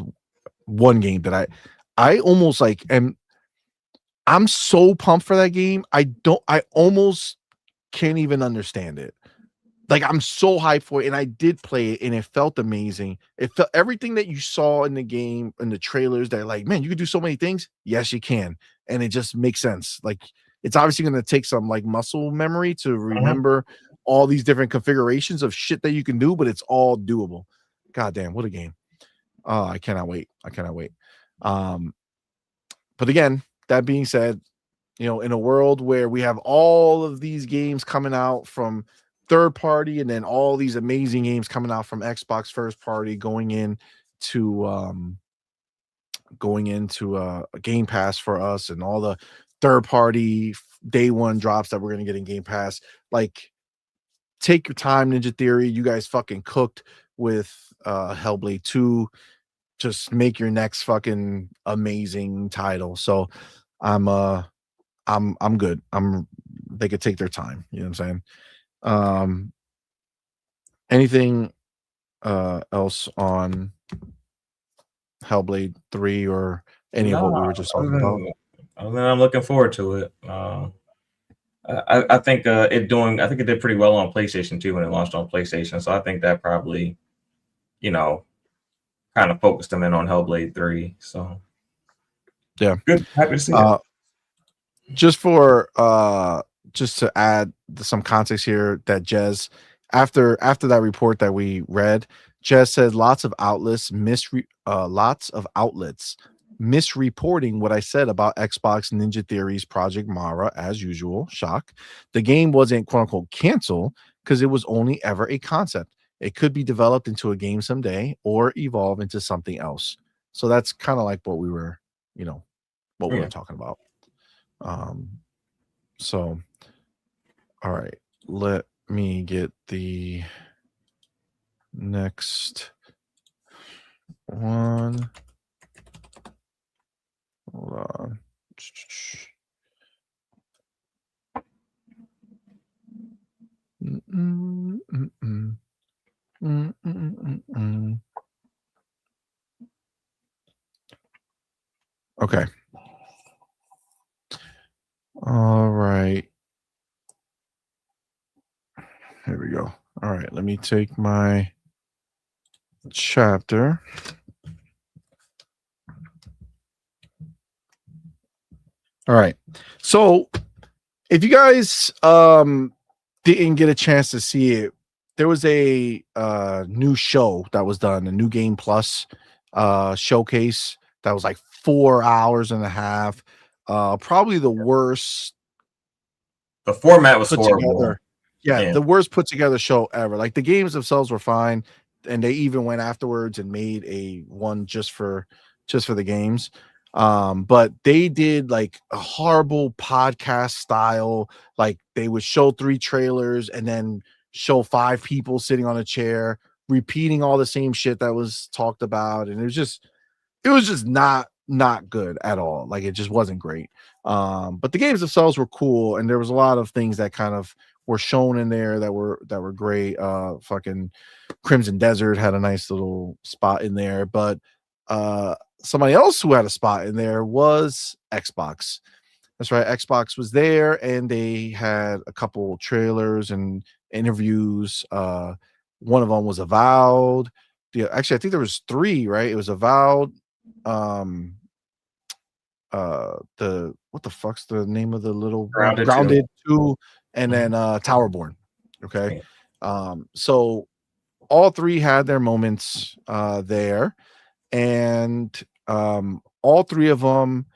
[SPEAKER 2] one game that I almost like, and I'm so pumped for that game. I almost can't even understand it. Like, I'm so hyped for it, and I did play it, and it felt amazing. It felt everything that you saw in the game, in the trailers, that like, man, you could do so many things. Yes, you can, and it just makes sense. Like, it's obviously going to take some like muscle memory to remember all these different configurations of shit that you can do, but it's all doable. God damn, what a game! Oh, I cannot wait. I cannot wait. But again, that being said, you know, in a world where we have all of these games coming out from third party and then all these amazing games coming out from Xbox first party going into a Game Pass for us, and all the third party day one drops that we're going to get in Game Pass, like, take your time, Ninja Theory. You guys fucking cooked with Hellblade 2. Just make your next fucking amazing title. So I'm good. They could take their time, you know what I'm saying? Anything else on Hellblade 3 or any of what we were just talking about?
[SPEAKER 4] I'm looking forward to it. I think it did pretty well on PlayStation 2 when it launched on PlayStation. So I think that probably, you know, kind of focused them in on Hellblade 3. So
[SPEAKER 2] yeah,
[SPEAKER 4] good. Happy to see it.
[SPEAKER 2] Just to add some context here, that Jez, after that report that we read, Jez said lots of outlets misreporting what I said about Xbox Ninja Theory's Project Mara as usual. Shock. The game wasn't quote unquote canceled because it was only ever a concept. It could be developed into a game someday or evolve into something else. So that's kind of like what we were, we were talking about. So, all right, let me get the next one. Hold on. Okay. All right. Here we go. All right, let me take my chapter. All right. So if you guys didn't get a chance to see it, there was a new show that was done, a New Game Plus showcase that was like 4 hours and a half. Probably the worst.
[SPEAKER 4] The format was horrible.
[SPEAKER 2] Together. Yeah, the worst put together show ever. Like, the games themselves were fine, and they even went afterwards and made a one just for the games. But they did like a horrible podcast style. Like, they would show 3 trailers and then show 5 people sitting on a chair repeating all the same shit that was talked about, and it was just not good at all. Like, it just wasn't great. But the games themselves were cool, and there was a lot of things that kind of were shown in there that were great. Fucking Crimson Desert had a nice little spot in there, but somebody else who had a spot in there was Xbox. That's right, Xbox was there, and they had a couple trailers and interviews. One of them was Avowed. Actually, I think there was 3, right? It was Avowed. What the fuck's the name of the little Grounded 2, and then Towerborn. Okay. So all 3 had their moments there, and all 3 of them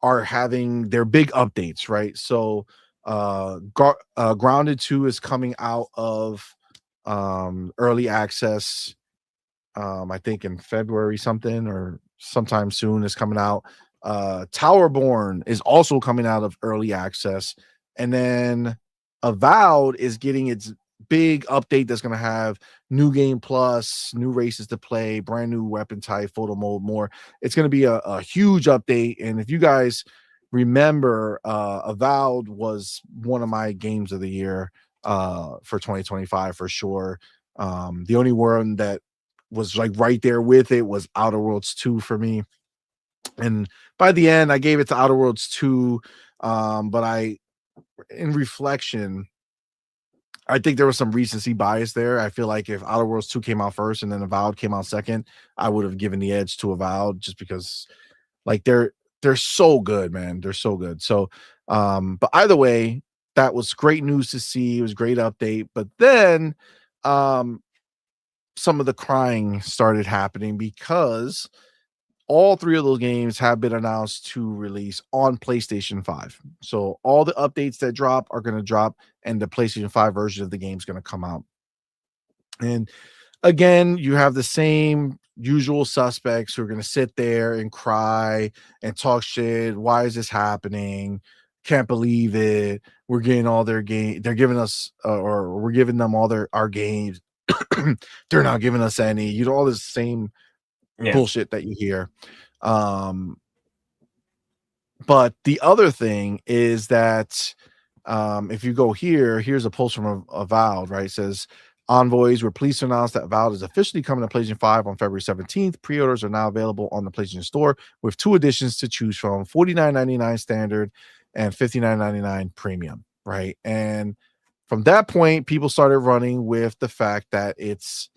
[SPEAKER 2] are having their big updates, right? So Grounded 2 is coming out of early access. I think in February something or sometime soon is coming out. Towerborn is also coming out of early access, and then Avowed is getting its big update that's going to have new game plus, new races to play, brand new weapon type, photo mode, more. It's going to be a huge update. And if you guys remember, Avowed was one of my games of the year for 2025 for sure. The only one that was like right there with it was Outer Worlds 2 for me. And by the end, I gave it to Outer Worlds 2. But in reflection, I think there was some recency bias there. I feel like if Outer Worlds 2 came out first and then Avowed came out second, I would have given the edge to Avowed just because like they're so good, man. They're so good. So but either way, that was great news to see. It was a great update. But then some of the crying started happening because all 3 of those games have been announced to release on PlayStation 5. So all the updates that drop are going to drop, and the PlayStation 5 version of the game is going to come out. And again, you have the same usual suspects who are going to sit there and cry and talk shit. Why is this happening? Can't believe it. We're getting all their game. They're giving us, or we're giving them all our games. They're not giving us any. You know, all this same bullshit that you hear. But the other thing is that if you go here's a post from Avowed, right? It says, Envoys, we're pleased to announce that Avowed is officially coming to PlayStation 5 on February 17th. Pre-orders are now available on the PlayStation Store with 2 editions to choose from, $49.99 standard and $59.99 premium, right? And from that point, people started running with the fact that it's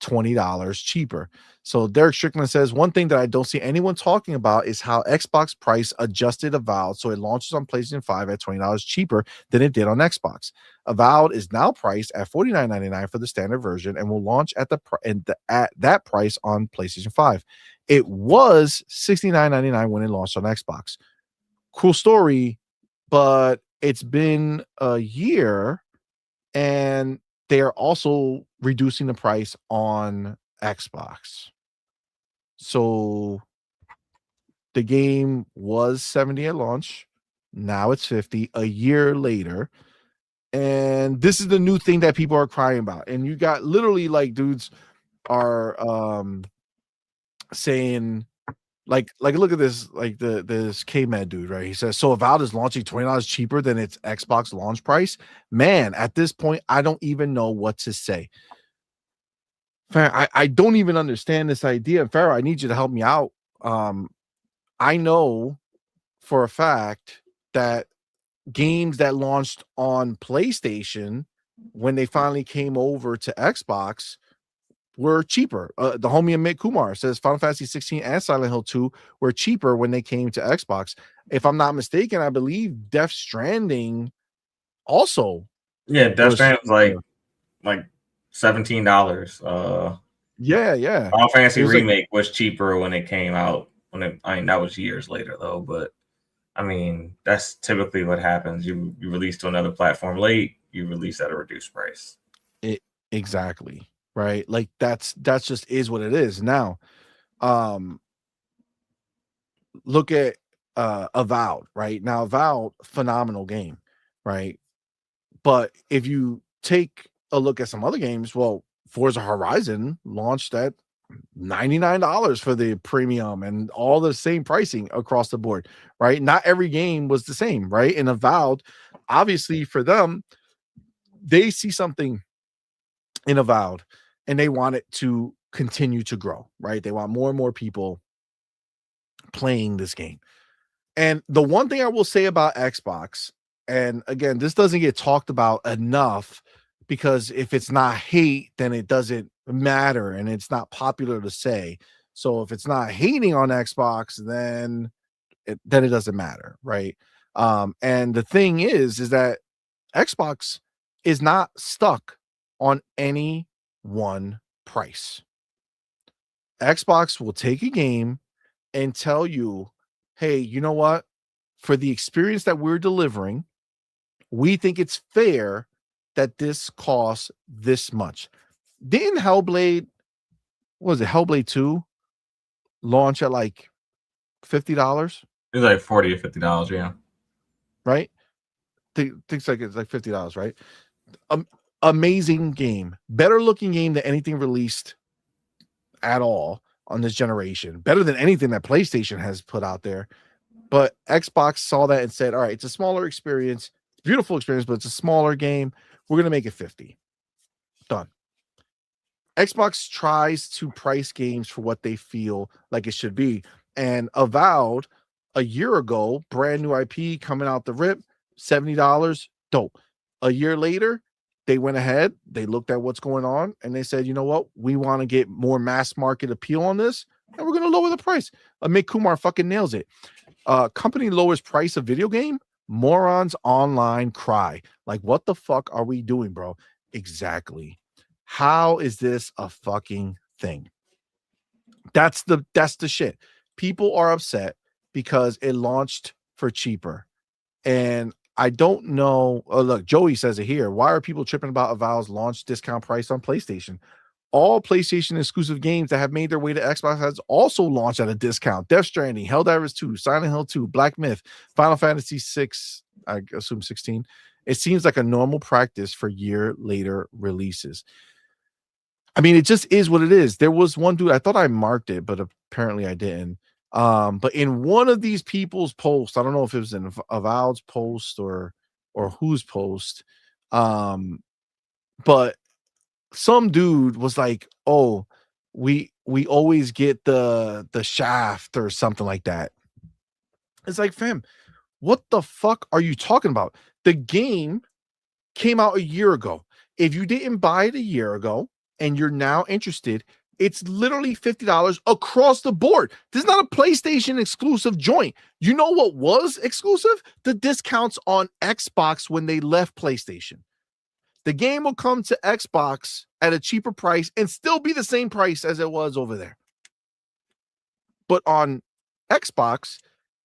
[SPEAKER 2] $20 cheaper. So Derek Strickland says, one thing that I don't see anyone talking about is how Xbox price adjusted Avowed so it launches on PlayStation 5 at $20 cheaper than it did on Xbox. Avowed is now priced at $49.99 for the standard version and will launch at that price on PlayStation 5. It was $69.99 when it launched on Xbox. Cool story, but it's been a year and they are also reducing the price on Xbox. So the game was 70 at launch. Now it's 50 a year later. And this is the new thing that people are crying about. And you got literally like dudes are saying like look at this, like this K-Med dude, right? He says, so Avowed is launching $20 cheaper than its Xbox launch price. Man, at this point, I don't even know what to say. I don't even understand this idea. Pharaoh, I need you to help me out. I know for a fact that games that launched on PlayStation, when they finally came over to Xbox, were cheaper. The homie Amit Kumar says Final Fantasy 16 and Silent Hill 2 were cheaper when they came to Xbox. If I'm not mistaken, I believe Death Stranding also.
[SPEAKER 4] Yeah, Death Stranding was like $17.
[SPEAKER 2] Yeah.
[SPEAKER 4] Final Fantasy Remake was cheaper when it came out. That was years later though, but I mean, that's typically what happens. You release to another platform late, you release at a reduced price.
[SPEAKER 2] Exactly. Right. Like that's just is what it is. Now, look at Avowed, right? Now, Avowed, phenomenal game, right? But if you take a look at some other games, well, Forza Horizon launched at $99 for the premium and all the same pricing across the board, right? Not every game was the same, right? And Avowed, obviously for them, they see something in Avowed and they want it to continue to grow, right? They want more and more people playing this game. And the one thing I will say about Xbox, and again, this doesn't get talked about enough because if it's not hate, then it doesn't matter and it's not popular to say. So if it's not hating on Xbox, then it doesn't matter, right? And the thing is that Xbox is not stuck on any one price. Xbox will take a game and tell you, hey, you know what? For the experience that we're delivering, we think it's fair that this costs this much. Didn't Hellblade, what was it, Hellblade 2 launch at like $50?
[SPEAKER 4] It's like $40 or $50, yeah.
[SPEAKER 2] Right? Things like it's like $50, right? Amazing game. Better looking game than anything released at all on this generation. Better than anything that PlayStation has put out there. But Xbox saw that and said, all right, it's a smaller experience. Beautiful experience, but it's a smaller game. We're going to make it 50. Done. Xbox tries to price games for what they feel like it should be. And Avowed, a year ago, brand new IP coming out the rip, $70, dope. A year later, they went ahead, they looked at what's going on, and they said, you know what? We want to get more mass market appeal on this, and we're going to lower the price. Amit Kumar fucking nails it. Company lowers price of video game, morons online cry. Like, what the fuck are we doing, bro? Exactly. How is this a fucking thing? That's the shit. People are upset because it launched for cheaper. And I don't know. Oh, look, Joey says it here. Why are people tripping about Avowed's launch discount price on PlayStation? All PlayStation exclusive games that have made their way to Xbox has also launched at a discount. Death Stranding, Helldivers 2, Silent Hill 2, Black Myth, Final Fantasy 6, I assume 16. It seems like a normal practice for year later releases. I mean, it just is what it is. There was one dude, I thought I marked it, but apparently I didn't. But in one of these people's posts, I don't know if it was in Avowed's post or whose post, but some dude was like, "Oh, we always get the shaft or something like that." It's like, fam, what the fuck are you talking about? The game came out a year ago. If you didn't buy it a year ago and you're now interested, it's literally $50 across the board. This is not a PlayStation exclusive joint. You know what was exclusive? The discounts on Xbox when they left PlayStation. The game will come to Xbox at a cheaper price and still be the same price as it was over there. But on Xbox,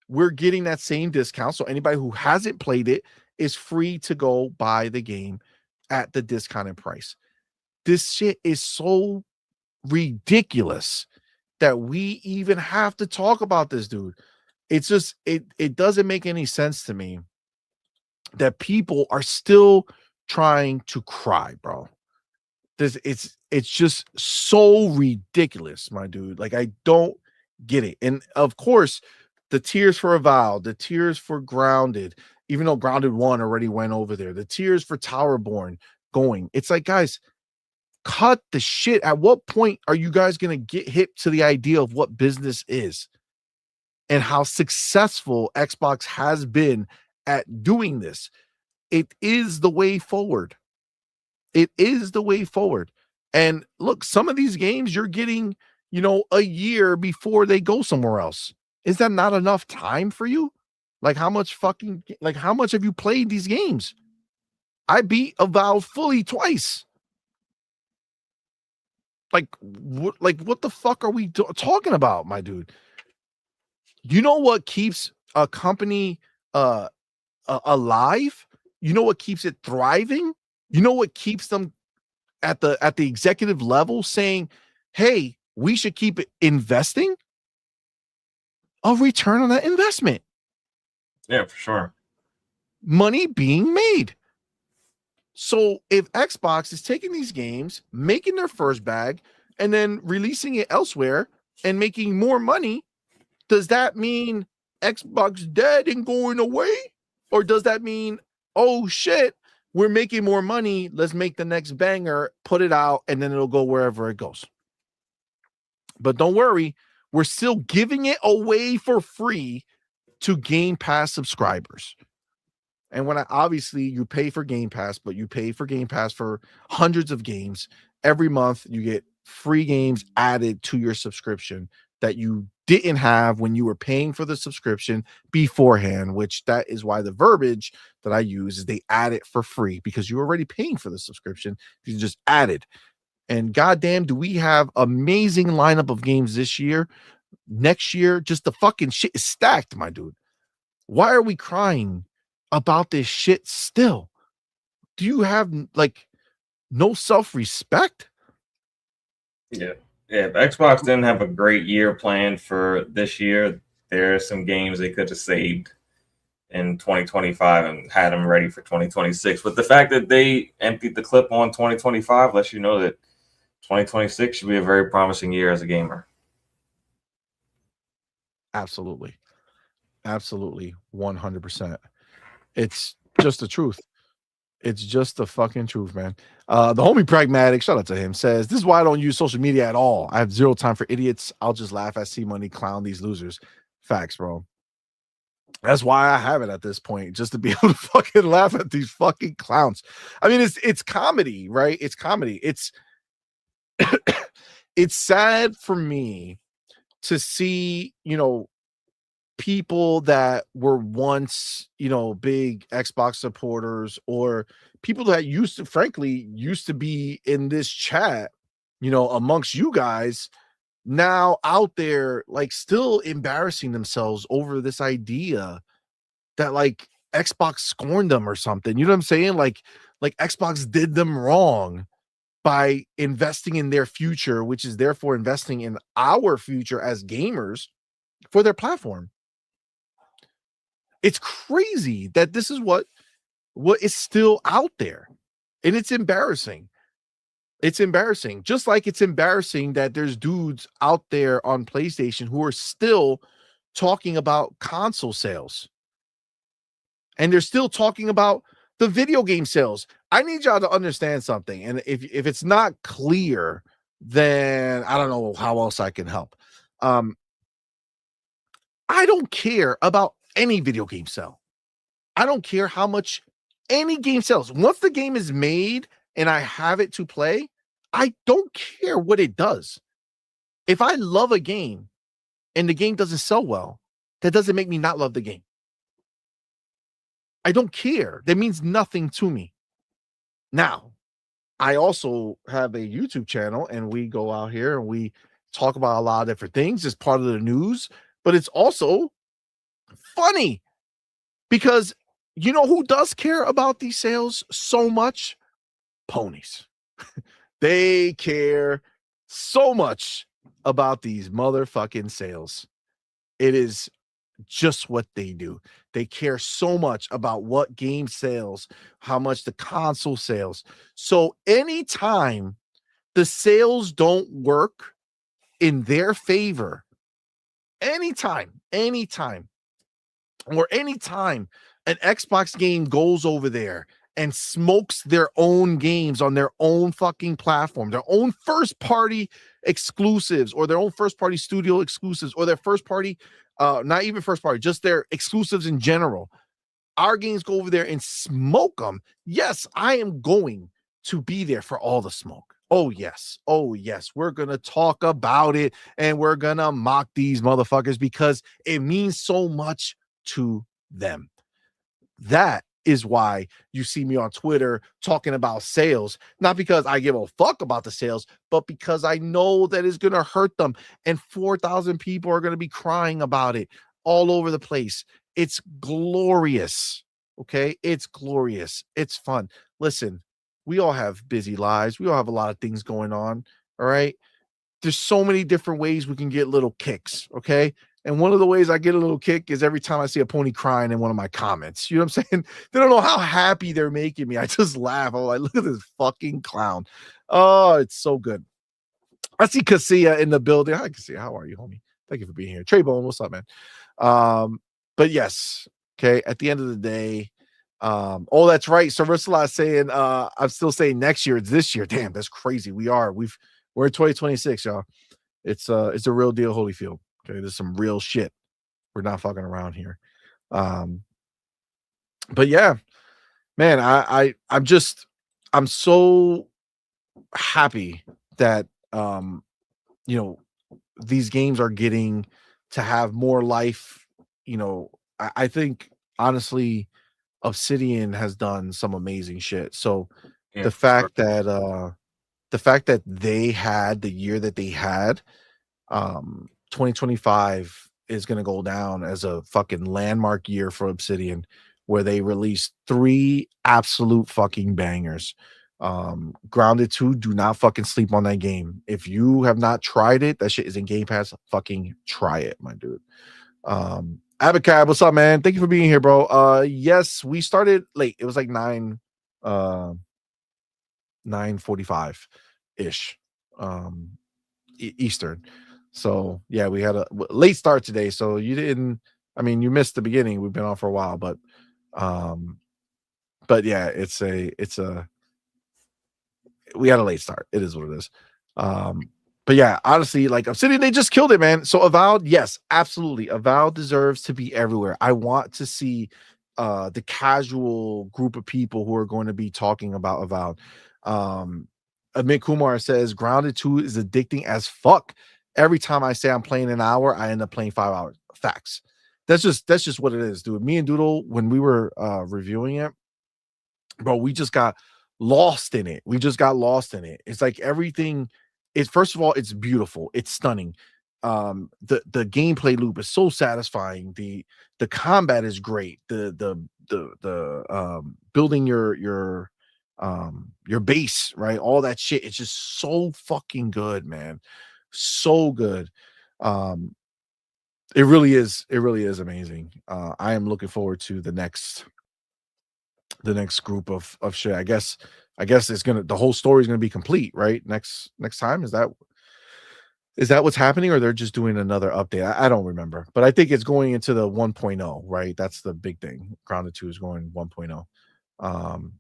[SPEAKER 2] we're getting that same discount. So anybody who hasn't played it is free to go buy the game at the discounted price. This shit is so ridiculous that we even have to talk about this, dude. It's just, it doesn't make any sense to me that people are still trying to cry, bro. It's just so ridiculous, my dude. Like, I don't get it. And of course, the tiers for Avowed, the tiers for Grounded, even though Grounded 1 already went over there, the tiers for Towerborn going. It's like, guys, cut the shit. At what point are you guys going to get hip to the idea of what business is and how successful Xbox has been at doing this? It is the way forward. It is the way forward. And look, some of these games you're getting, a year before they go somewhere else. Is that not enough time for you? Like, how much have you played these games? I beat Avowed fully twice. Like what the fuck are we talking about, my dude? You know what keeps a company alive? You know what keeps it thriving? You know what keeps them at the executive level saying, "Hey, we should keep investing"? A return on that investment.
[SPEAKER 4] Yeah, for sure.
[SPEAKER 2] Money being made. So if Xbox is taking these games, making their first bag, and then releasing it elsewhere and making more money, does that mean Xbox dead and going away? Or does that mean, oh shit, we're making more money, let's make the next banger, put it out, and then it'll go wherever it goes? But don't worry, we're still giving it away for free to Game Pass subscribers. And when obviously you pay for Game Pass, but you pay for Game Pass for hundreds of games every month, you get free games added to your subscription that you didn't have when you were paying for the subscription beforehand, which that is why the verbiage that I use is they add it for free because you're already paying for the subscription. You can just add it. And goddamn, do we have amazing lineup of games this year? Next year, just the fucking shit is stacked, my dude. Why are we crying about this shit still? Do you have like no self-respect?
[SPEAKER 4] Yeah. If Xbox didn't have a great year planned for this year, there are some games they could have saved in 2025 and had them ready for 2026. But the fact that they emptied the clip on 2025 lets you know that 2026 should be a very promising year as a gamer.
[SPEAKER 2] Absolutely. Absolutely. 100%. It's just the truth. It's just the fucking truth, man. The homie Pragmatic, shout out to him, says, this is why I don't use social media at all. I have zero time for idiots. I'll just laugh at CMoney clown these losers. Facts, bro. That's why I have it at this point, just to be able to fucking laugh at these fucking clowns. I mean, it's comedy, right? It's comedy. It's it's sad for me to see, people that were once, big Xbox supporters, or people that used to be in this chat, amongst you guys, now out there, like, still embarrassing themselves over this idea that, like, Xbox scorned them or something. You know what I'm saying? Like Xbox did them wrong by investing in their future, which is therefore investing in our future as gamers for their platform. It's crazy that this is what is still out there, and it's embarrassing. It's embarrassing, just like it's embarrassing that there's dudes out there on PlayStation who are still talking about console sales, and they're still talking about the video game sales. I need y'all to understand something, and if it's not clear, then I don't know how else I can help. I don't care about any video game sell. I don't care how much any game sells. Once the game is made and I have it to play, I don't care what it does. If I love a game and the game doesn't sell well, that doesn't make me not love the game. I don't care. That means nothing to me. Now, I also have a YouTube channel, and we go out here and we talk about a lot of different things as part of the news, but it's also funny because you know who does care about these sales so much? Ponies. They care so much about these motherfucking sales. It is just what they do. They care so much about what game sales, how much the console sales. So anytime the sales don't work in their favor, anytime, or anytime an Xbox game goes over there and smokes their own games on their own fucking platform, their own first party exclusives, or their own first party studio exclusives, or their first party, not even first party, just their exclusives in general. Our games go over there and smoke them. Yes, I am going to be there for all the smoke. Oh, yes. We're going to talk about it, and we're going to mock these motherfuckers because it means so much to them. That is why you see me on Twitter talking about sales, not because I give a fuck about the sales, but because I know that it's going to hurt them, and 4,000 people are going to be crying about it all over the place. It's glorious. Okay. It's glorious. It's fun. Listen, we all have busy lives. We all have a lot of things going on. All right. There's so many different ways we can get little kicks. Okay. And one of the ways I get a little kick is every time I see a pony crying in one of my comments. You know what I'm saying? They don't know how happy they're making me. I just laugh. I'm like, look at this fucking clown. Oh, it's so good. I see Casilla in the building. Hi, Casilla. How are you, homie? Thank you for being here. Trey Bone, what's up, man? But yes, okay. At the end of the day, oh, that's right. So Ursula saying, I'm still saying next year. It's this year. Damn, that's crazy. We're in 2026, y'all. It's a real deal, Holyfield. Okay, there's some real shit. We're not fucking around here. But yeah, man, I'm so happy that these games are getting to have more life. I think honestly, Obsidian has done some amazing shit. So the fact that they had the year that they had, 2025 is going to go down as a fucking landmark year for Obsidian, where they released 3 absolute fucking bangers. Grounded 2, do not fucking sleep on that game. If you have not tried it, that shit is in Game Pass. Fucking try it, my dude. Abacab, what's up, man? Thank you for being here, bro. Yes, we started late. It was like 9:45 ish Eastern. So yeah, we had a late start today. So you didn't, I mean, you missed the beginning. We've been on for a while, but yeah, we had a late start. It is what it is. But yeah, honestly, like Obsidian, they just killed it, man. So Avowed, yes, absolutely. Avowed deserves to be everywhere. I want to see the casual group of people who are going to be talking about Avowed. Amit Kumar says Grounded 2 is addicting as fuck. Every time I say I'm playing an hour, I end up playing 5 hours. Facts. That's just what it is, dude. Me and Doodle, when we were reviewing it, bro, we just got lost in it. It's like everything is, first of all, it's beautiful, it's stunning. The gameplay loop is so satisfying. The combat is great. The building your base, right? All that shit. It's just so fucking good, man. So good. It really is amazing. I am looking forward to the next group of shit. I guess it's the whole story is gonna be complete, right? Next time. Is that what's happening, or they're just doing another update? I don't remember, but I think it's going into the 1.0, right? That's the big thing. Grounded 2 is going 1.0.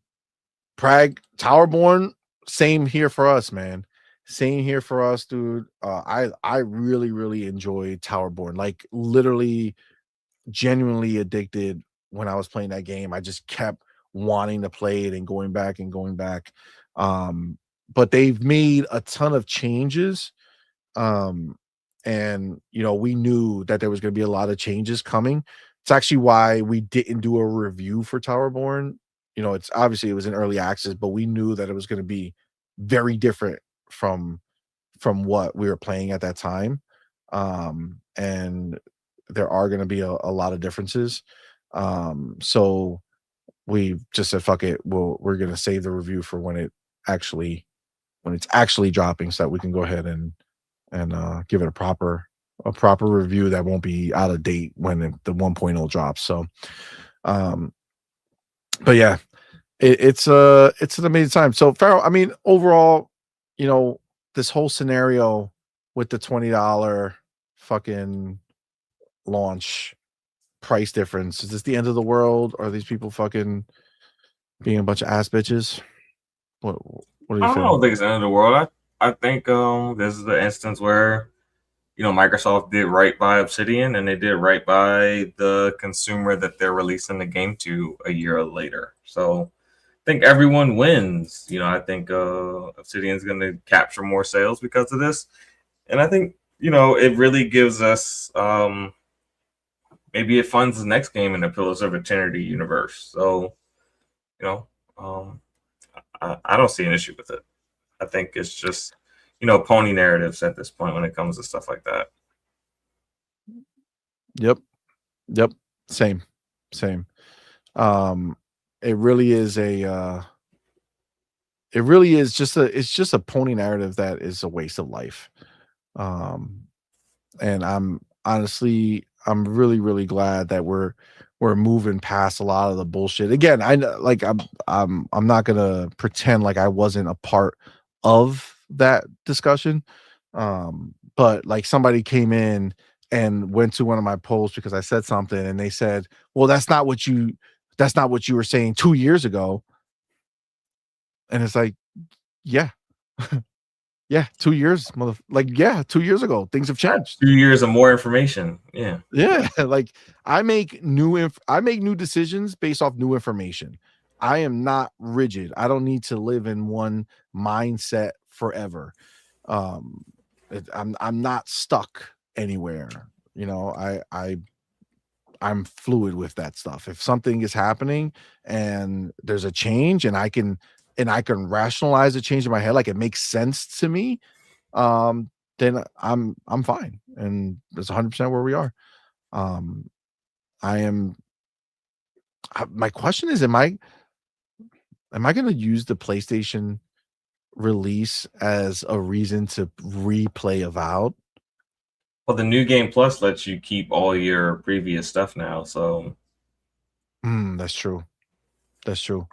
[SPEAKER 2] Prague Towerborn, same here for us, man. Same here for us, dude. I really enjoyed Towerborn. Like literally, genuinely addicted when I was playing that game. I just kept wanting to play it and going back. But they've made a ton of changes. And we knew that there was going to be a lot of changes coming. It's actually why we didn't do a review for Towerborn. It's obviously it was in early access, but we knew that it was going to be very different from what we were playing at that time. And there are going to be a lot of differences. So we just said, fuck it. We're going to save the review for when it's actually dropping, so that we can go ahead and give it a proper review that won't be out of date when the 1.0 drops. So, but yeah, it's an amazing time. So Farrell, I mean, overall, this whole scenario with the $20 fucking launch price difference, is this the end of the world? Are these people fucking being a bunch of ass bitches? What do you
[SPEAKER 4] I
[SPEAKER 2] think?
[SPEAKER 4] don't think it's the end of the world. I think this is the instance where Microsoft did right by Obsidian, and they did right by the consumer that they're releasing the game to a year later. So I think everyone wins. I think Obsidian's going to capture more sales because of this, and I think it really gives us maybe it funds the next game in the Pillars of Eternity universe. So I don't see an issue with it. I think it's just pony narratives at this point when it comes to stuff like that.
[SPEAKER 2] Yep. Same. It really is just a pony narrative that is a waste of life. And I'm really glad that we're moving past a lot of the bullshit. Again, I'm not gonna pretend like I wasn't a part of that discussion. But like somebody came in and went to one of my posts because I said something, and they said, well, that's not what you were saying 2 years ago. And it's like, yeah. Yeah, 2 years, 2 years ago, things have changed.
[SPEAKER 4] 2 years of more information. Yeah.
[SPEAKER 2] Like I make new decisions based off new information. I am not rigid. I don't need to live in one mindset forever. I'm not stuck anywhere. I'm fluid with that stuff. If something is happening and there's a change, and I can rationalize the change in my head, like it makes sense to me, then I'm fine. And that's 100% where we are. I am My question is, am I going to use the PlayStation release as a reason to replay Avowed?
[SPEAKER 4] Well, the new game plus lets you keep all your previous stuff now. So
[SPEAKER 2] That's true. That's true.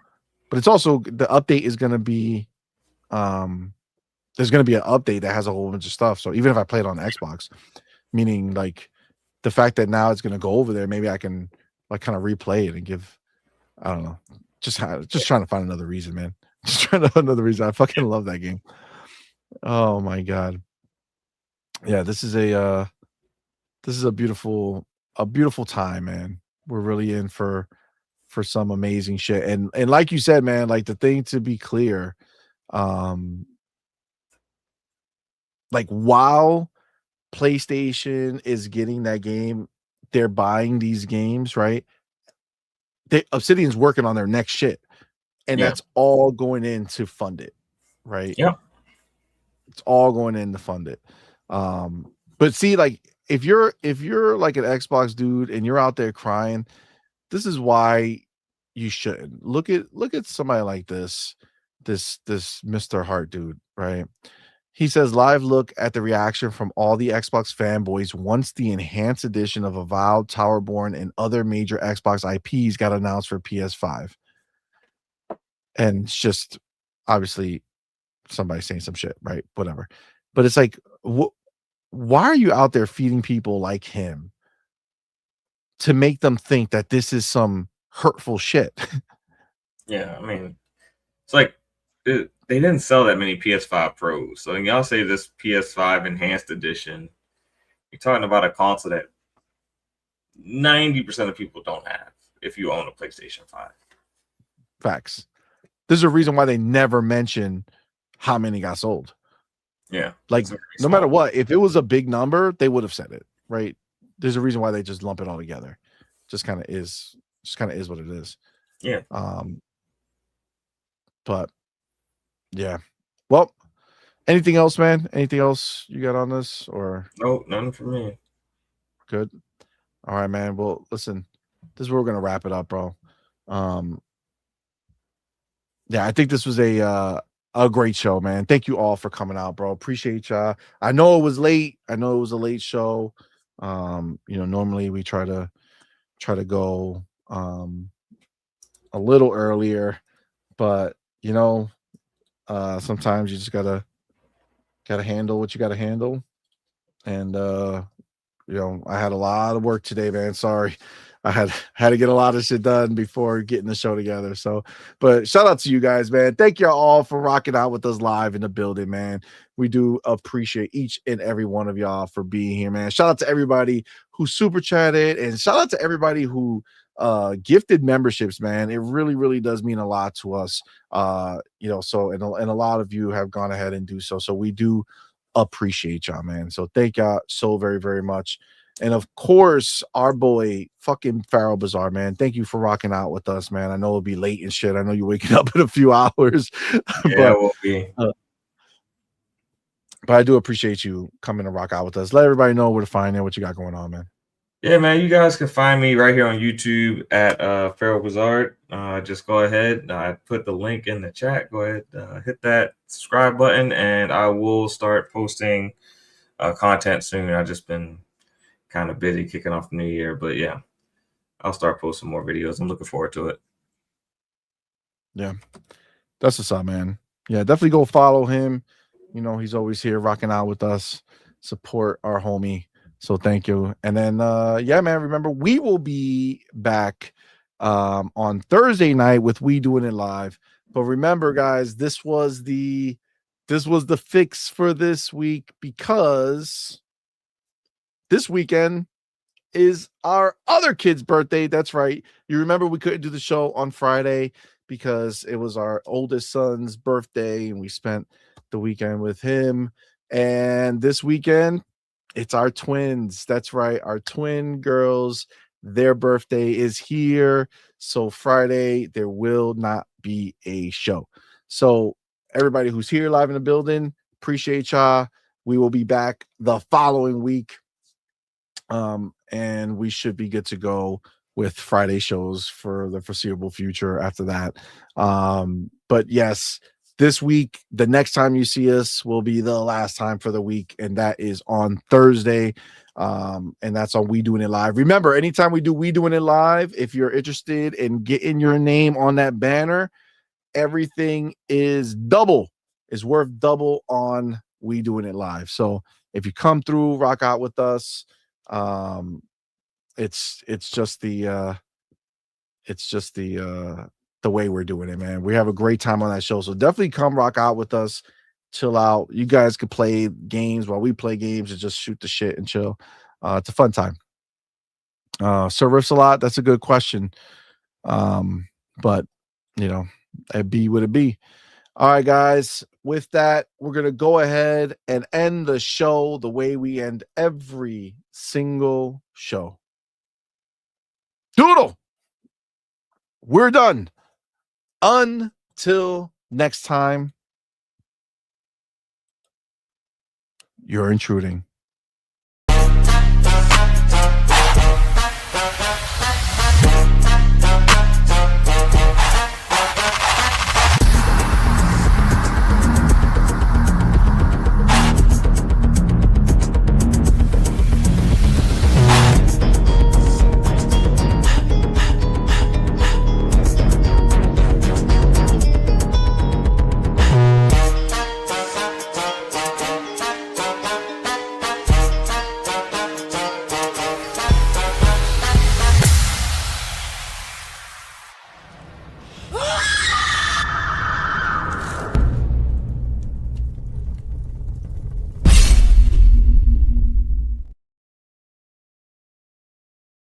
[SPEAKER 2] But it's also the update is going to be there's going to be an update that has a whole bunch of stuff. So even if I play it on Xbox, meaning like the fact that now it's going to go over there, maybe I can like kind of replay it and give, I don't know, just trying to find another reason, man. Just trying to find another reason. I fucking love that game. Oh my God. Yeah, this is a beautiful time, man. We're really in for some amazing shit. And like you said, man, like the thing to be clear, like while PlayStation is getting that game, they're buying these games, right? Obsidian's working on their next shit, and
[SPEAKER 4] Yeah.
[SPEAKER 2] that's all going in to fund it, right?
[SPEAKER 4] Yep.
[SPEAKER 2] It's all going in to fund it. But see, like if you're like an Xbox dude and you're out there crying, this is why you shouldn't look at somebody like this Mr. Hart dude, right? He says, live look at the reaction from all the Xbox fanboys once the enhanced edition of Avowed, Towerborn, and other major Xbox IPs got announced for PS5. And it's just obviously somebody saying some shit, right? Whatever. But it's like, why are you out there feeding people like him to make them think that this is some hurtful shit?
[SPEAKER 4] Yeah, I mean, it's like they didn't sell that many PS5 Pros. So when y'all say this PS5 Enhanced Edition, you're talking about a console that 90% of people don't have if you own a PlayStation 5.
[SPEAKER 2] Facts. There's a reason why they never mention how many got sold.
[SPEAKER 4] Yeah.
[SPEAKER 2] Like, no matter what, if it was a big number, they would have said it, right? There's a reason why they just lump it all together. Just kind of is what it is.
[SPEAKER 4] Yeah.
[SPEAKER 2] But yeah. Well, anything else, man? Anything else you got on this, or
[SPEAKER 4] no, none for me.
[SPEAKER 2] Good. All right, man. Well, listen, this is where we're gonna wrap it up, bro. Yeah, I think this was a great show, man. Thank you all for coming out, bro. Appreciate y'all. I know it was late. I know it was a late show. Normally we try to go a little earlier, but sometimes you just gotta handle what you gotta handle. And I had a lot of work today, man. Sorry. I had to get a lot of shit done before getting the show together. So, but shout out to you guys, man. Thank you all for rocking out with us live in the building, man. We do appreciate each and every one of y'all for being here, man. Shout out to everybody who super chatted, and shout out to everybody who gifted memberships, man. It really, really does mean a lot to us. So and a lot of you have gone ahead and do so. So we do appreciate y'all, man. So thank y'all so very, very much. And of course, our boy fucking Pharaoh Bazaar, man. Thank you for rocking out with us, man. I know it'll be late and shit. I know you're waking up in a few hours.
[SPEAKER 4] Yeah, it will be.
[SPEAKER 2] But I do appreciate you coming to rock out with us. Let everybody know where to find you, what you got going on, man.
[SPEAKER 4] Yeah, man. You guys can find me right here on YouTube at Pharaoh Bazaar. Just go ahead. I put the link in the chat. Go ahead, hit that subscribe button, and I will start posting content soon. I've just been kind of busy kicking off the new year, but yeah, I'll start posting more videos. I'm looking forward to it.
[SPEAKER 2] Yeah, that's what's up, man. Yeah, definitely go follow him. He's always here rocking out with us. Support our homie. So thank you. And then yeah, man, remember we will be back on Thursday night with We Doing It Live. But remember, guys, this was the fix for this week, because this weekend is our other kid's birthday. That's right. You remember we couldn't do the show on Friday because it was our oldest son's birthday and we spent the weekend with him. And this weekend, it's our twins. That's right. Our twin girls, their birthday is here. So Friday, there will not be a show. So everybody who's here live in the building, appreciate y'all. We will be back the following week. And we should be good to go with Friday shows for the foreseeable future after that. But yes, this week, the next time you see us will be the last time for the week, and that is on Thursday. And that's on We Doing It Live. Remember, anytime we do We Doing It Live, if you're interested in getting your name on that banner, everything is worth double on We Doing It Live. So if you come through, rock out with us. It's just the way we're doing it, man. We have a great time on that show. So definitely come rock out with us, chill out. You guys can play games while we play games and just shoot the shit and chill. It's a fun time. Sir Riffs a lot. That's a good question. But you know, it be what it be. All right, guys. With that, we're gonna go ahead and end the show the way we end every single show. Doodle, we're done. Until next time, you're intruding.